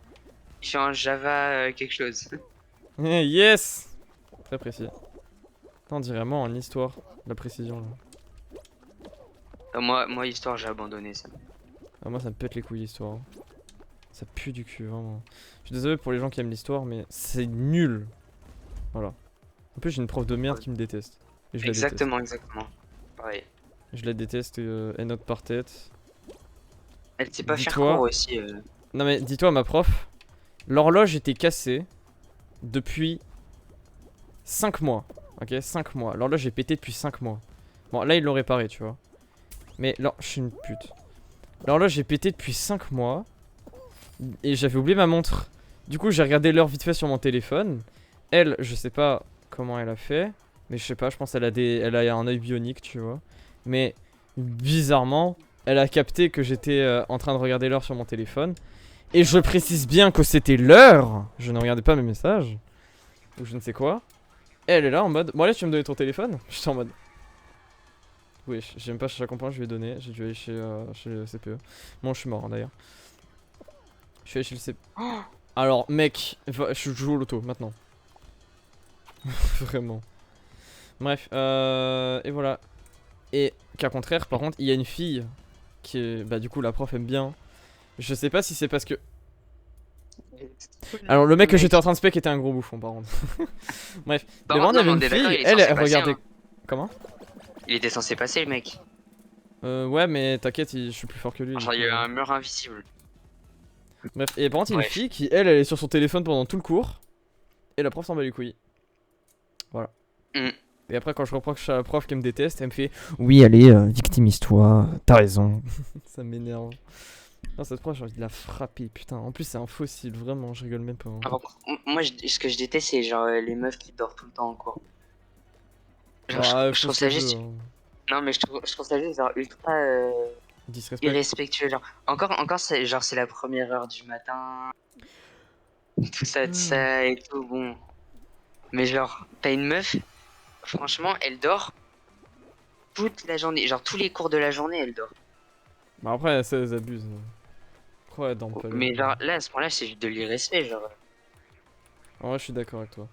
Il fait en Java quelque chose. Yes. Très précis. Attends, on dirait moi en histoire, la précision là. Moi, histoire, j'ai abandonné ça. Ah, moi ça me pète les couilles l'histoire. Ça pue du cul vraiment. Je suis désolé pour les gens qui aiment l'histoire mais c'est nul. Voilà. En plus j'ai une prof de merde qui me déteste. Et je Exactement. Pareil. la déteste. Je la déteste et note par tête. Elle sait pas faire Dis-toi- cours aussi. Non mais dis-toi ma prof, l'horloge était cassée depuis 5 mois. Ok, 5 mois. L'horloge est pétée depuis 5 mois. Bon là ils l'ont réparé tu vois. Mais là, je suis une pute. L'horloge est pétée depuis 5 mois. Et j'avais oublié ma montre. Du coup, j'ai regardé l'heure vite fait sur mon téléphone. Elle, je sais pas comment elle a fait. Mais je sais pas, je pense qu'elle elle a un œil bionique, tu vois. Mais bizarrement, elle a capté que j'étais en train de regarder l'heure sur mon téléphone. Et je précise bien que c'était l'heure. Je ne regardais pas mes messages. Ou je ne sais quoi. Et elle est là en mode, bon allez, tu veux me donner ton téléphone? J'étais en mode, oui, j'aime pas chaque point, je lui ai donné. J'ai dû aller chez le CPE. Bon, je suis mort hein, d'ailleurs. Je suis allé chez le CPE. Alors, mec, je joue au loto maintenant. Vraiment. Bref, et voilà. Et qu'à contraire, par contre, il y a une fille qui est. Bah, du coup, la prof aime bien. Je sais pas si c'est parce que. Alors, le mec que j'étais en train de spec était un gros bouffon, par contre. Bref. Par Mais contre, bon, il y non, avait mais une on est d'accord, fille, il est elle, censé elle passer, regardait. hein. Comment? Il était censé passer, le mec. Ouais, mais t'inquiète, je suis plus fort que lui. Genre, donc, il y a eu un mur invisible. Bref, et par contre, il y a une Bref. fille qui, elle est sur son téléphone pendant tout le cours. Et la prof s'en bat les couilles. Voilà. Mm. Et après, quand je reproche à la prof qui me déteste, elle me fait oui, allez, victimise-toi, t'as raison. Ça m'énerve. Non, cette prof, j'ai envie de la frapper, putain. En plus, c'est un fossile, vraiment, je rigole même pas. Hein. Ah, par contre, moi, ce que je déteste, c'est genre les meufs qui dorment tout le temps en cours. Genre, Bah, je trouve fonce ça les juste. deux, hein. Non, mais je trouve ça juste genre ultra Disrespect. irrespectueux. Genre, encore c'est genre c'est la première heure du matin. Tout ça et tout, bon. Mais genre, t'as une meuf, franchement, elle dort toute la journée. Genre, tous les cours de la journée, elle dort. Bah après, ça, ils abusent. Pourquoi dans pas Mais genre, là, à ce point-là, c'est juste de l'irrespect, genre. En vrai, je suis d'accord avec toi.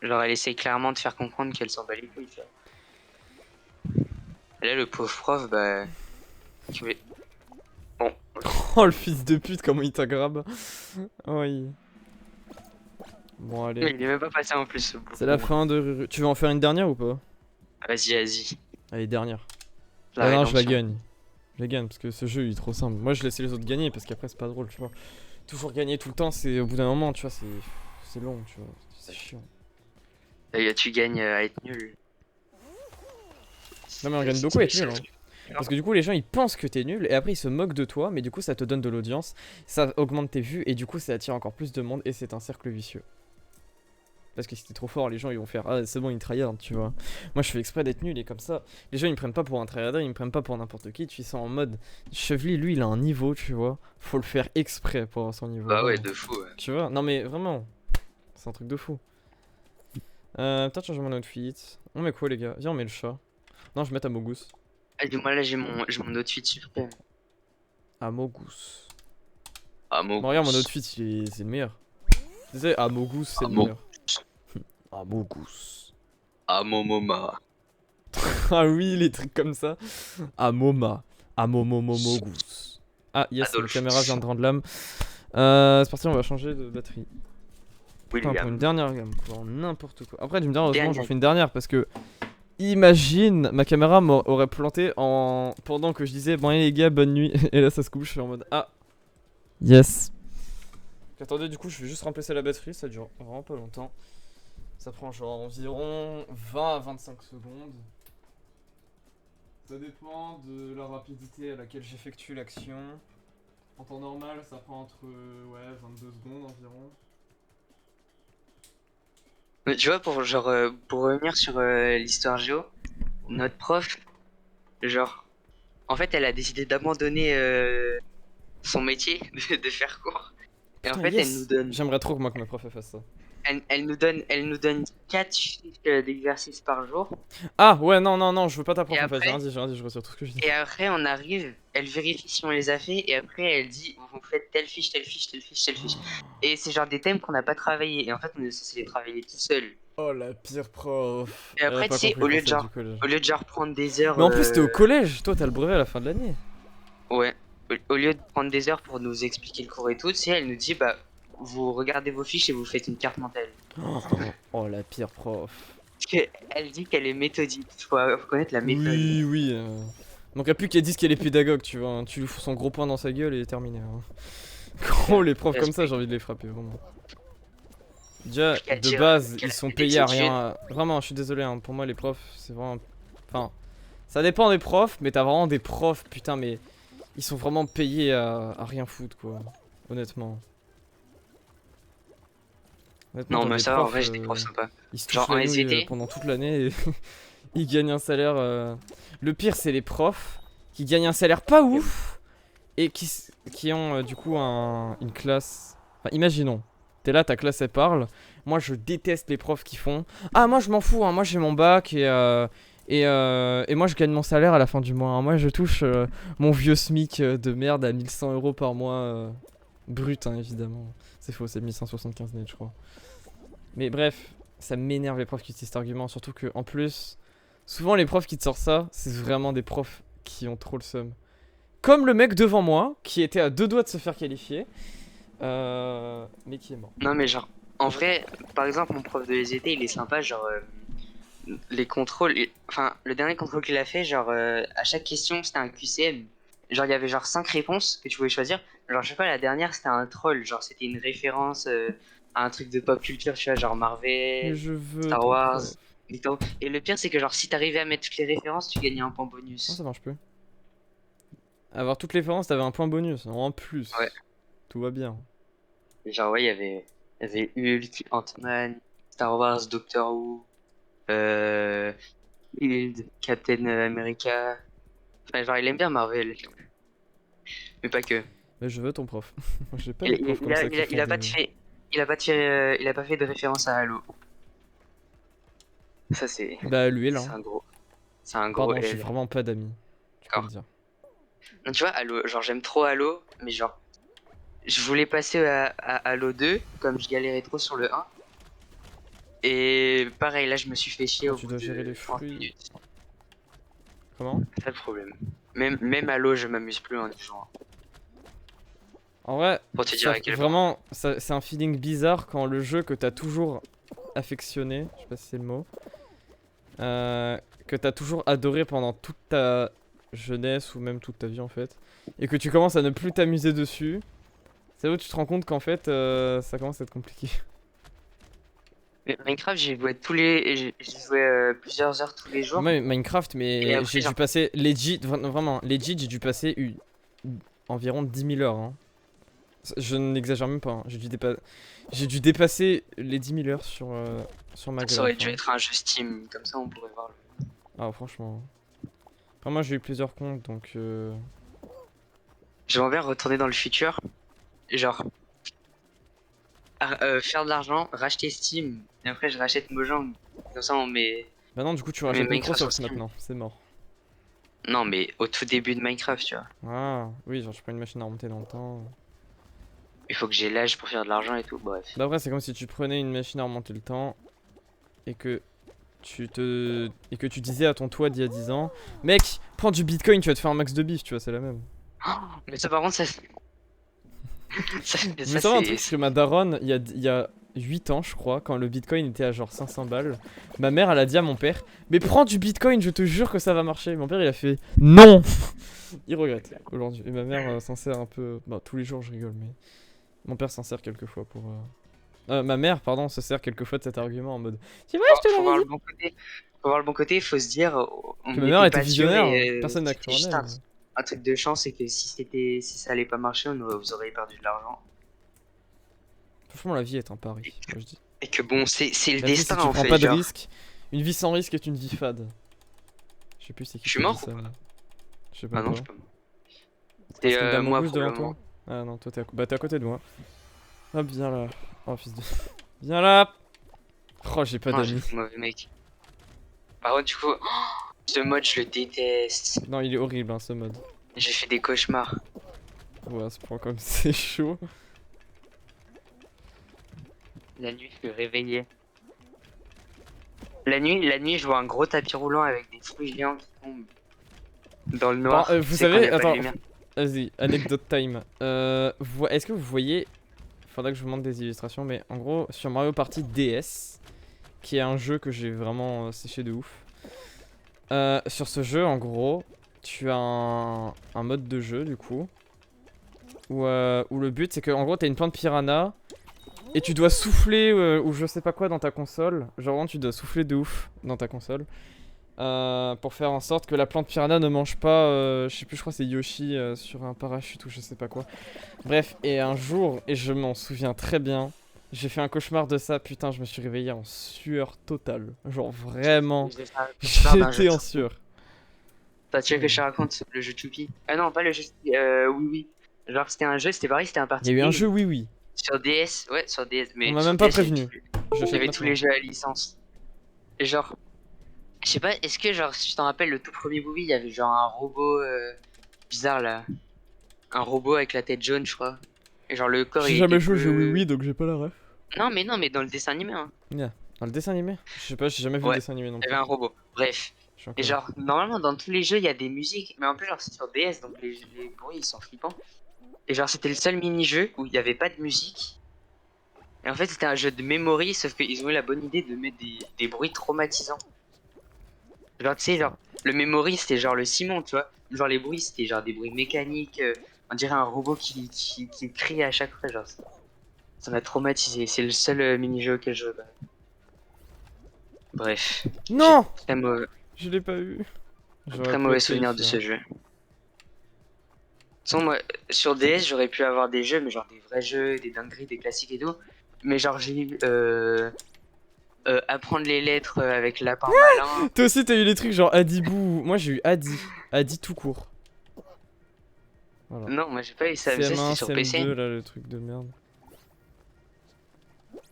Genre, elle essaye clairement de faire comprendre qu'elle s'en bat les couilles, tu vois. Et là, le pauvre prof, bah. Tu veux- Bon, Oh, le fils de pute, comment il t'aggrabe. Oui. Bon, il allez. est même pas passé en plus, ce C'est la bouffon. fin de Ruru. Tu veux en faire une dernière ou pas? Vas-y, vas-y. Allez, dernière. La Ah non, je la rédemption. gagne. Je la gagne parce que ce jeu il est trop simple. Moi, je laissais les autres gagner parce qu'après, c'est pas drôle, tu vois. Toujours gagner tout le temps, c'est au bout d'un moment, tu vois, c'est long, tu vois. C'est chiant. Tu gagnes à être nul. Non, mais on gagne beaucoup à être nul, hein. Parce que du coup, les gens ils pensent que t'es nul et après ils se moquent de toi, mais du coup, ça te donne de l'audience, ça augmente tes vues et du coup, ça attire encore plus de monde et c'est un cercle vicieux. Parce que si t'es trop fort, les gens ils vont faire ah, c'est bon, il tryhard, tu vois. Moi, je fais exprès d'être nul et comme ça, les gens ils me prennent pas pour un tryharder, ils me prennent pas pour n'importe qui, tu sais, en mode Chevely, lui, il a un niveau, tu vois. Faut le faire exprès pour avoir son niveau. Bah ouais, vraiment. de fou. Ouais. Tu vois, non mais vraiment, c'est un truc de fou. Peut-être changer mon outfit. On met quoi, les gars? Viens, on met le chat. Non, je vais mettre Amogus. Ah, dis-moi, là, j'ai mon outfit suprême. Amogus. Amogus. Bon, regarde, mon outfit, c'est le meilleur. Tu sais, Amogus, c'est le Amo- meilleur. Amogus. Amomoma. Ah oui, les trucs comme ça. Amoma. Amomomomogus. Ah, yes, ma Adolphe. caméra vient de rendre l'âme. C'est parti, on va changer de batterie. Putain, pour une William. dernière gamme, pour n'importe quoi. Après, tu me diras, heureusement, j'en Dernière. fais une dernière parce que. Imagine, ma caméra m'aurait planté en pendant que je disais bon allez les gars bonne nuit et là ça se coupe, je suis en mode ah yes. Attendez, du coup je vais juste remplacer la batterie, ça dure vraiment pas longtemps. Ça prend genre environ 20 à 25 secondes. Ça dépend de la rapidité à laquelle j'effectue l'action. En temps normal ça prend entre 22 secondes environ. Mais tu vois, pour revenir sur l'histoire géo, notre prof, genre, en fait, elle a décidé d'abandonner son métier de faire cours. Et en Putain fait, yes. J'aimerais trop que moi que ma prof elle fasse ça. elle nous donne 4 fiches d'exercices par jour. Ah ouais non je veux pas ta prof Et en fait, après, j'ai rien dit, je retire tout ce que je dis. et après, on arrive, elle vérifie si on les a fait, et après, elle dit, vous faites telle fiche, telle fiche, telle fiche, telle fiche. Et c'est genre des thèmes qu'on n'a pas travaillé. Et en fait, on est censé les travailler tout seul. Oh la pire prof. Et Elle a après, tu pas sais, compris le concept du collège. au lieu de genre prendre des heures. Mais en plus t'es au collège, toi t'as le brevet à la fin de l'année. Ouais. Au lieu de prendre des heures pour nous expliquer le cours et tout, tu sais, elle nous dit, bah, vous regardez vos fiches et vous faites une carte mentale. Oh la pire prof. Parce qu'elle dit qu'elle est méthodique. Faut connaître la méthode. Oui. Donc y'a plus qu'elle dise qu'elle est pédagogue, tu vois. Hein. Tu lui fous son gros poing dans sa gueule et terminé. Hein. Gros, les profs comme ça, j'ai envie de les frapper, vraiment. Déjà, Qu'à de dire base, qu'elle ils a sont fait payés des à études. rien. Vraiment, je suis désolé, hein. Pour moi, les profs, c'est vraiment. Enfin, ça dépend des profs, mais t'as vraiment des profs, putain, mais ils sont vraiment payés à rien foutre, quoi. Honnêtement. Honnêtement, Non, t'as mais des ça va, en profs, vrai, j'ai des profs sympas. ils se Genre touchent en la nouille SVT. pendant toute l'année et ils gagnent un salaire. Le pire, c'est les profs qui gagnent un salaire pas ouf et qui ont du coup une classe. Enfin, imaginons, t'es là, ta classe elle parle. Moi, je déteste les profs qui font ah, moi je m'en fous, hein, moi j'ai mon bac et moi je gagne mon salaire à la fin du mois. Hein. Moi je touche mon vieux SMIC de merde à 1100 € par mois. Brut, hein, évidemment. C'est faux, c'est 1175 net, je crois. Mais bref, ça m'énerve les profs qui utilisent cet argument, surtout que en plus, souvent les profs qui te sortent ça, c'est vraiment des profs qui ont trop le seum. Comme le mec devant moi, qui était à 2 doigts de se faire qualifier, mais qui est mort. Non, mais genre, en vrai, par exemple, mon prof de SVT, il est sympa. Genre, les contrôles. Enfin, le dernier contrôle qu'il a fait, genre, à chaque question, c'était un QCM. Genre, il y avait genre 5 réponses que tu pouvais choisir. Genre, je sais pas, la dernière, c'était un troll. Genre, c'était une référence à un truc de pop culture, tu vois, genre Mais Marvel, je veux Star ton Wars. prof. Et le pire, c'est que genre, si t'arrivais à mettre toutes les références, tu gagnais un point Non, bonus. ça marche plus. Avoir toutes les références, t'avais un point bonus, en plus. Ouais. Tout va bien. Et genre, ouais, il y avait Hulk, Ant-Man, Star Wars, Doctor Who, Shield, Captain America. Enfin, genre, il aime bien Marvel. Mais pas que. Mais je veux ton prof. J'ai pas des profs comme ça qui font Il a pas des... fait, il a pas fait de référence à Halo. Ça, Bah lui est là. c'est un gros Pardon, j'ai L. vraiment pas d'amis. D'accord. le dire. Non, tu vois, Halo, genre j'aime trop Halo, mais genre je voulais passer à Halo 2, comme je galérais trop sur le 1. Et pareil, là je me suis fait chier Ah, au tu bout dois gérer les de 30 fruits. minutes. Comment? C'est ça le problème. Même Halo, je m'amuse plus en y jouant. En vrai, Pour te dire à quel point. vraiment, c'est un feeling bizarre quand le jeu que t'as toujours affectionné, je sais pas si c'est le mot, que t'as toujours adoré pendant toute ta jeunesse ou même toute ta vie en fait, et que tu commences à ne plus t'amuser dessus, c'est là où tu te rends compte qu'en fait ça commence à être compliqué. Mais Minecraft, j'ai joué plusieurs heures tous les jours. Moi, Minecraft, Et mais après, j'ai dû genre, passer legit, vraiment, legit, j'ai dû passer environ 10 000 heures. Hein. Je n'exagère même pas, hein. J'ai dû dépasser les 10 000 heures sur ma ça aurait graph. dû Hein. être un jeu Steam, comme ça on pourrait voir le. Ah, franchement. Après, moi, j'ai eu plusieurs comptes, donc. J'aimerais bien retourner dans le futur, genre faire de l'argent, racheter Steam, et après je rachète Mojang. Comme ça Bah non, du coup, tu on met rachètes Minecraft sur Microsoft Steam. maintenant, c'est mort. Non, mais au tout début de Minecraft, tu vois. Ah, oui, genre, je prends une machine à remonter dans le temps. Il faut que j'ai l'âge pour faire de l'argent et tout, bref. Bah, après, c'est comme si tu prenais une machine à remonter le temps et que tu disais à ton toi d'il y a 10 ans, mec, prends du bitcoin, tu vas te faire un max de bif, tu vois, c'est la même. Mais ça, par contre, ça. Vous savez un truc, c'est que ma daronne, il y a 8 ans, je crois, quand le bitcoin était à genre 500 balles, ma mère, elle a dit à mon père, mais prends du bitcoin, je te jure que ça va marcher. Mon père, il a fait non. Il regrette aujourd'hui. Et ma mère s'en sert un peu. Bah, tous les jours, je rigole, mais mon père s'en sert quelquefois pour. Ma mère, pardon, se sert quelquefois de cet argument en mode. Tu vois, je te Faut voir l'avais le dit. bon côté. Faut voir le bon côté, il faut se dire, on Que ma n'y mère était était pas sûr visionnaire, et personne n'a c'était cru en juste elle. un truc de chance et que si ça allait pas marcher, vous auriez perdu de l'argent. Franchement, la vie est un pari, moi je dis. Et que bon, c'est le La vie, si destin tu en prends fait, pas de genre. risque, une vie sans risque est une vie fade. Je sais plus c'est qui Je suis qui dit mort ou ça, pas? mais. Je sais Ah même non, pas. je suis pas mort. Est-ce C'était qu'une dame en moi rouge devant probablement. toi? Ah non, toi t'es à côté de moi. Ah, viens là. Oh, fils de. Viens là! Oh, j'ai pas Non, j'ai d'amis. fait mauvais mec. Par contre, du coup, ce mode, je le déteste. Non, il est horrible, hein, ce mode. J'ai fait des cauchemars. Ouais, à ce point, comme c'est chaud. La nuit, je suis réveillé. La nuit, je vois un gros tapis roulant avec des fruits géants qui tombent dans le noir. Vous Tu sais, quand y savez, a pas de attends, lumière. vas-y, anecdote time. Est-ce que vous voyez. Faudra que je vous montre des illustrations, mais en gros, sur Mario Party DS, qui est un jeu que j'ai vraiment séché de ouf. Sur ce jeu, en gros, tu as un mode de jeu, du coup, où le but, c'est que, en gros, t'as une plante piranha. Et tu dois souffler ou je sais pas quoi dans ta console. Genre vraiment tu dois souffler de ouf dans ta console. Pour faire en sorte que la plante piranha ne mange pas, je sais plus, je crois que c'est Yoshi sur un parachute ou je sais pas quoi. Bref, et un jour, et je m'en souviens très bien, j'ai fait un cauchemar de ça, putain, je me suis réveillé en sueur totale. Genre vraiment, J'ai fait un cauchemar d'un jeu j'étais en Choupi. sueur. Tu veux que je te raconte le jeu Choupi? Ah non, pas le jeu Choupi, oui, oui. Genre, c'était un jeu, c'était pareil, c'était un Il y party a eu un game jeu, oui, oui. sur DS. Ouais, sur DS. On Mais m'a sur même pas DS, prévenu. il y J'achète avait tous maintenant. les jeux à licence. Et genre, je sais pas, est-ce que, genre, si tu t'en rappelles, le tout premier movie, il y avait genre un robot bizarre là. Un robot avec la tête jaune, je crois. Et genre, le corps J'ai il jamais était joué au jeu oui, bleu. oui, donc j'ai pas la ref. Non, mais dans le dessin animé, hein. Yeah. Dans le dessin animé? Je sais pas, j'ai jamais vu le Ouais, dessin animé non il y plus. avait un robot. Bref. Je suis un Et connard. genre, normalement, dans tous les jeux, il y a des musiques. Mais en plus, genre, c'est sur DS, donc les bruits, ils sont flippants. Et genre, c'était le seul mini-jeu où il n'y avait pas de musique. Et en fait, c'était un jeu de memory, sauf qu'ils ont eu la bonne idée de mettre des bruits traumatisants. Genre, tu sais, genre, le memory, c'était genre le Simon, tu vois. Genre, les bruits, c'était genre des bruits mécaniques. On dirait un robot qui crie à chaque fois. Genre, ça m'a traumatisé. C'est le seul mini-jeu auquel je joue. Non! J'ai très mauvais, Je l'ai pas eu. J'aurais très pu mauvais être souvenir de terrifiant. ce jeu. De toute façon, moi, sur DS, j'aurais pu avoir des jeux, mais genre des vrais jeux, des dingueries, des classiques et tout. Mais genre, j'ai eu apprendre les lettres avec Lapin Malin. Toi aussi t'as eu les trucs genre Adibou. Moi j'ai eu Adi. Adi tout court. Voilà. Non, moi j'ai pas eu ça, mais ça c'était CM1, sur CM2 PC. là le truc de merde.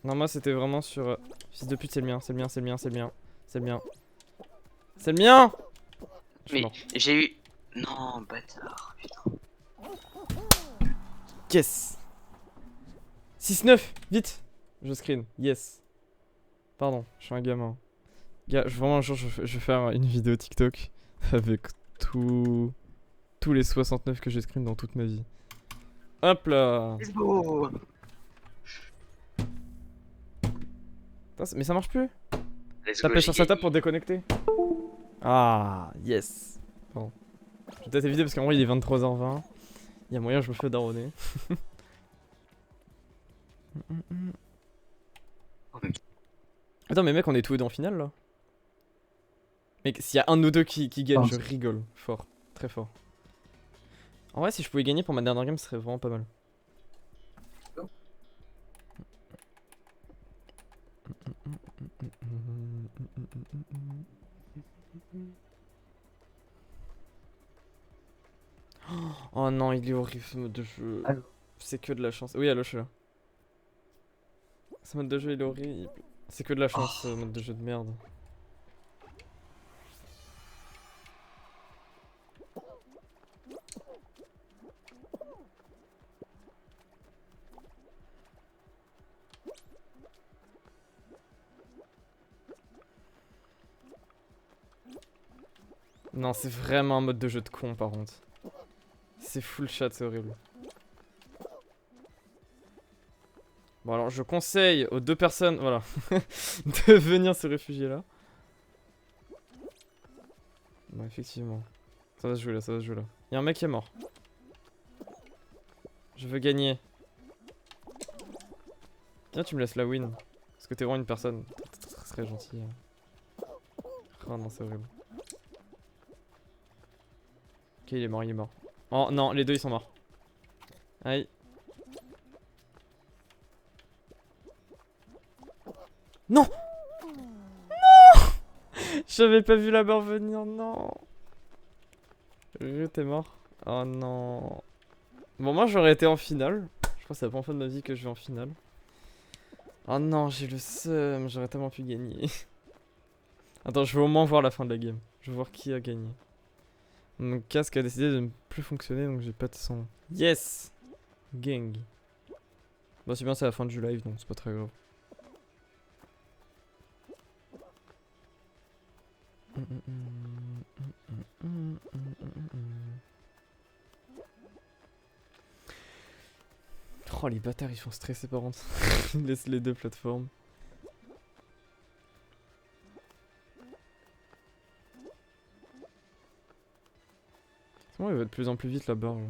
Non moi c'était vraiment sur... Fils de pute c'est le mien, c'est le mien, c'est le mien, c'est le mien. C'est le mien. C'est le mien. Je suis Mais mort. j'ai eu Non, bâtard, putain. Yes. 6-9, vite. Je screen, yes. Pardon, je suis un gamin. Gars, vraiment un jour je vais faire une vidéo TikTok avec tous les 69 que j'ai screen dans toute ma vie. Hop là. Let's go. Putain, mais ça marche plus. Let's go, Tapez sur j'ai sa table gagné. pour déconnecter. Ah, yes. Pardon. Je vais peut-être éviter parce qu'en vrai il est 23h20. Il y a moyen que je me fais daronner. Attends, mais mec, on est tous les deux en finale là. Mec, s'il y a un de nous deux qui gagne, je rigole. Fort. Très fort. En vrai, si je pouvais gagner pour ma dernière game, ce serait vraiment pas mal. Oh non, il est horrible ce mode de jeu. Allô. C'est que de la chance. Oui, allô, je suis là. Ce mode de jeu, il est horrible. C'est que de la chance, ce mode de jeu de merde. Non, c'est vraiment un mode de jeu de con par contre. C'est full chat, c'est horrible. Bon alors je conseille aux deux personnes, voilà, de venir se réfugier là. Bon effectivement. Ça va se jouer là, ça va se jouer là. Y'a un mec qui est mort. Je veux gagner. Tiens, tu me laisses la win. Parce que t'es vraiment une personne. Ça serait gentil. Oh non, c'est horrible. Ok, il est mort, il est mort. Oh non, les deux ils sont morts. Aïe. Non! Non! J'avais pas vu la mort venir, non. T'es mort. Oh non. Bon, moi j'aurais été en finale. Je crois que c'est la première fois de ma vie que je vais en finale. Oh non, j'ai le seum. J'aurais tellement pu gagner. Attends, je veux au moins voir la fin de la game. Je veux voir qui a gagné. Mon casque a décidé de ne plus fonctionner donc j'ai pas de son. Yes! Gang. Bon, c'est bien, c'est la fin du live donc c'est pas très grave. Oh les bâtards ils sont stressés par contre. Ils laissent les deux plateformes. C'est bon, il va de plus en plus vite la barre là.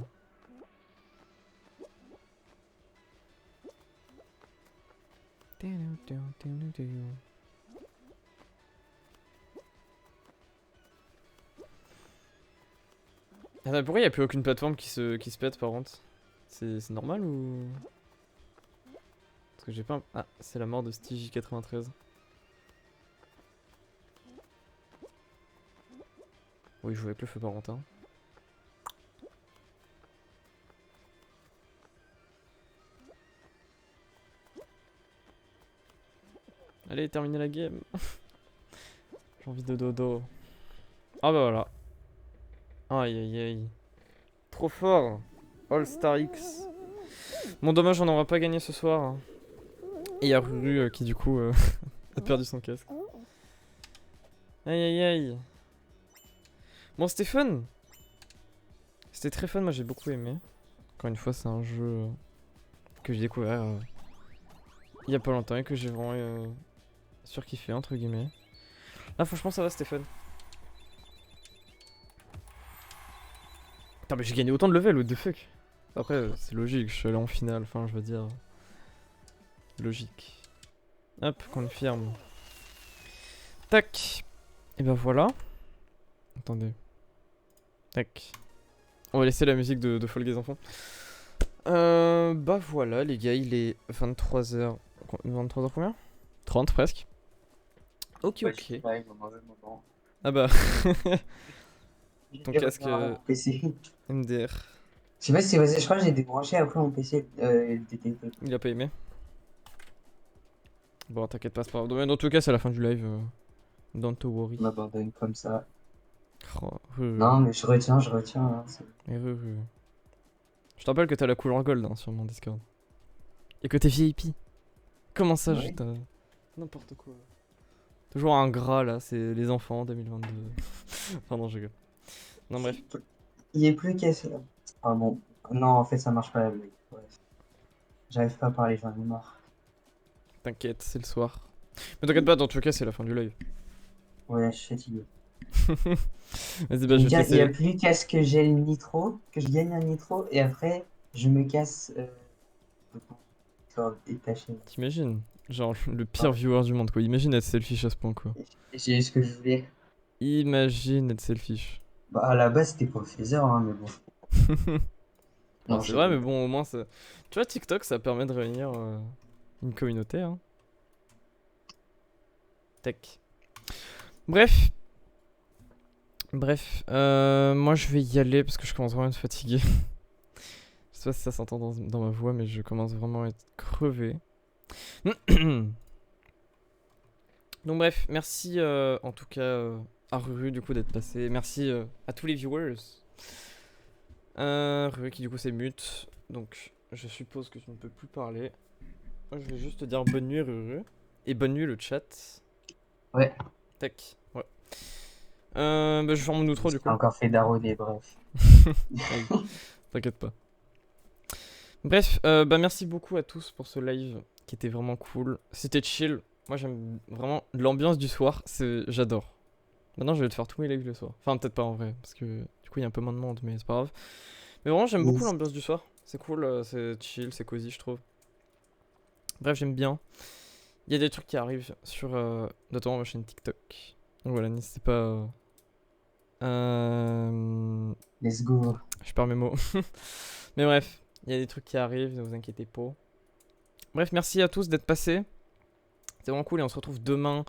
Attends, pourquoi il n'y a plus aucune plateforme qui se pète par contre? C'est normal ou... Parce que j'ai pas un... Ah, c'est la mort de Stigi93. Oui, je joue avec le feu Barentin. Allez, terminez la game. J'ai envie de dodo. Ah bah voilà. Aïe aïe aïe. Trop fort. All Star X. Bon, dommage, on n'aura pas gagné ce soir. Et il y a Ruru qui du coup a perdu son casque. Aïe aïe aïe. Bon, c'était fun. C'était très fun, moi j'ai beaucoup aimé. Encore une fois, c'est un jeu que j'ai découvert il y a pas longtemps et que j'ai vraiment surkiffé entre guillemets. Là, franchement, ça va, c'était fun. Putain, mais j'ai gagné autant de level, what the fuck. Après, c'est logique, je suis allé en finale, enfin, je veux dire. Logique. Hop, confirme. Tac. Et ben voilà. Attendez. Tac. On va laisser la musique de Fall Guys en fond. Bah voilà les gars, il est 23h. 23h combien? 30 presque. Ok, ok. Ah bah. Ton casque MDR. Je sais pas si je crois que j'ai débranché après mon PC. Il a pas aimé. Bon, t'inquiète pas, c'est pas grave. Mais dans tout cas, c'est la fin du live. Don't worry. On m'abandonne comme ça. Oh, re, Non, mais je retiens, hein, mais re. Je te rappelle que t'as la couleur gold hein, sur mon Discord. Et que t'es VIP. Comment ça, Oui. N'importe quoi. Toujours un gras là, c'est les enfants 2022. Pardon, je rigole. Non, bref. Il est plus qu'à... Ah bon. Non, en fait, ça marche pas la blague. Bref. J'arrive pas à parler, j'en ai marre. T'inquiète, c'est le soir. Mais t'inquiète pas, dans tout cas, c'est la fin du live. Ouais, je suis fatigué. Vas-y, bah, je vais te Il y a laisser. plus qu'à ce que j'ai le nitro, que je gagne un nitro, et après, je me casse le corps détaché. T'imagines? Genre, le pire Ouais. viewer du monde, quoi. Imagine être selfish à ce point, quoi. J'ai eu ce que je voulais. Imagine être selfish. Bah, à la base, c'était pour le phaser, hein, mais bon. Bon, Non, c'est je vrai, mais rigole. bon, au moins, ça... Tu vois, TikTok, ça permet de réunir une communauté, hein. Tech. Bref. Bref. Moi, je vais y aller parce que je commence vraiment à être fatigué. Je sais pas si ça s'entend dans ma voix, mais je commence vraiment à être crevé. Donc bref, merci en tout cas à Ruru du coup d'être passé. Merci à tous les viewers. Ruru qui du coup c'est mute. Donc je suppose que tu ne peux plus parler. Moi je vais juste te dire bonne nuit Ruru. Et bonne nuit le chat. Ouais, Tac. Ouais. Bah, je ferme mon outro du j'ai coup. encore fait d'arroder, bref. Vas-y, t'inquiète pas. Bref, bah merci beaucoup à tous pour ce live qui était vraiment cool. C'était chill. Moi j'aime vraiment l'ambiance du soir, j'adore. Maintenant je vais te faire tous mes lives le soir. Enfin peut-être pas en vrai, parce que du coup il y a un peu moins de monde, mais c'est pas grave. Mais vraiment j'aime beaucoup Yes. l'ambiance du soir. C'est cool, c'est chill, c'est cosy je trouve. Bref j'aime bien. Il y a des trucs qui arrivent sur notamment ma chaîne TikTok. Donc voilà, n'hésitez pas... Let's go. Je perds mes mots. Mais bref, il y a des trucs qui arrivent, ne vous inquiétez pas. Bref, merci à tous d'être passés. C'est vraiment cool et on se retrouve demain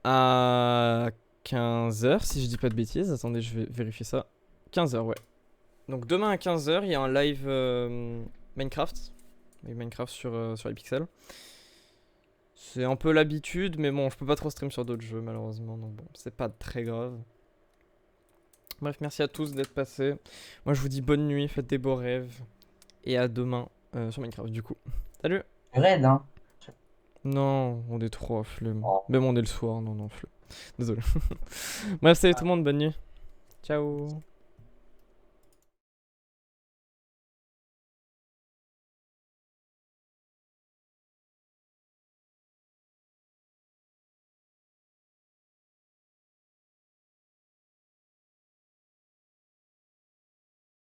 à 15h si je dis pas de bêtises. Attendez, je vais vérifier ça. 15h, ouais. Donc demain à 15h, il y a un live Minecraft. Minecraft sur les pixels. C'est un peu l'habitude, mais bon, je peux pas trop stream sur d'autres jeux malheureusement, donc bon, c'est pas très grave. Bref, merci à tous d'être passés. Moi je vous dis bonne nuit, faites des beaux rêves. Et à demain sur Minecraft du coup. Salut! Raid, hein. Non, on est trois, flemme. Oh. Même on est le soir, non, flemme. Désolé. Bref, salut tout le monde, bonne nuit. Ciao!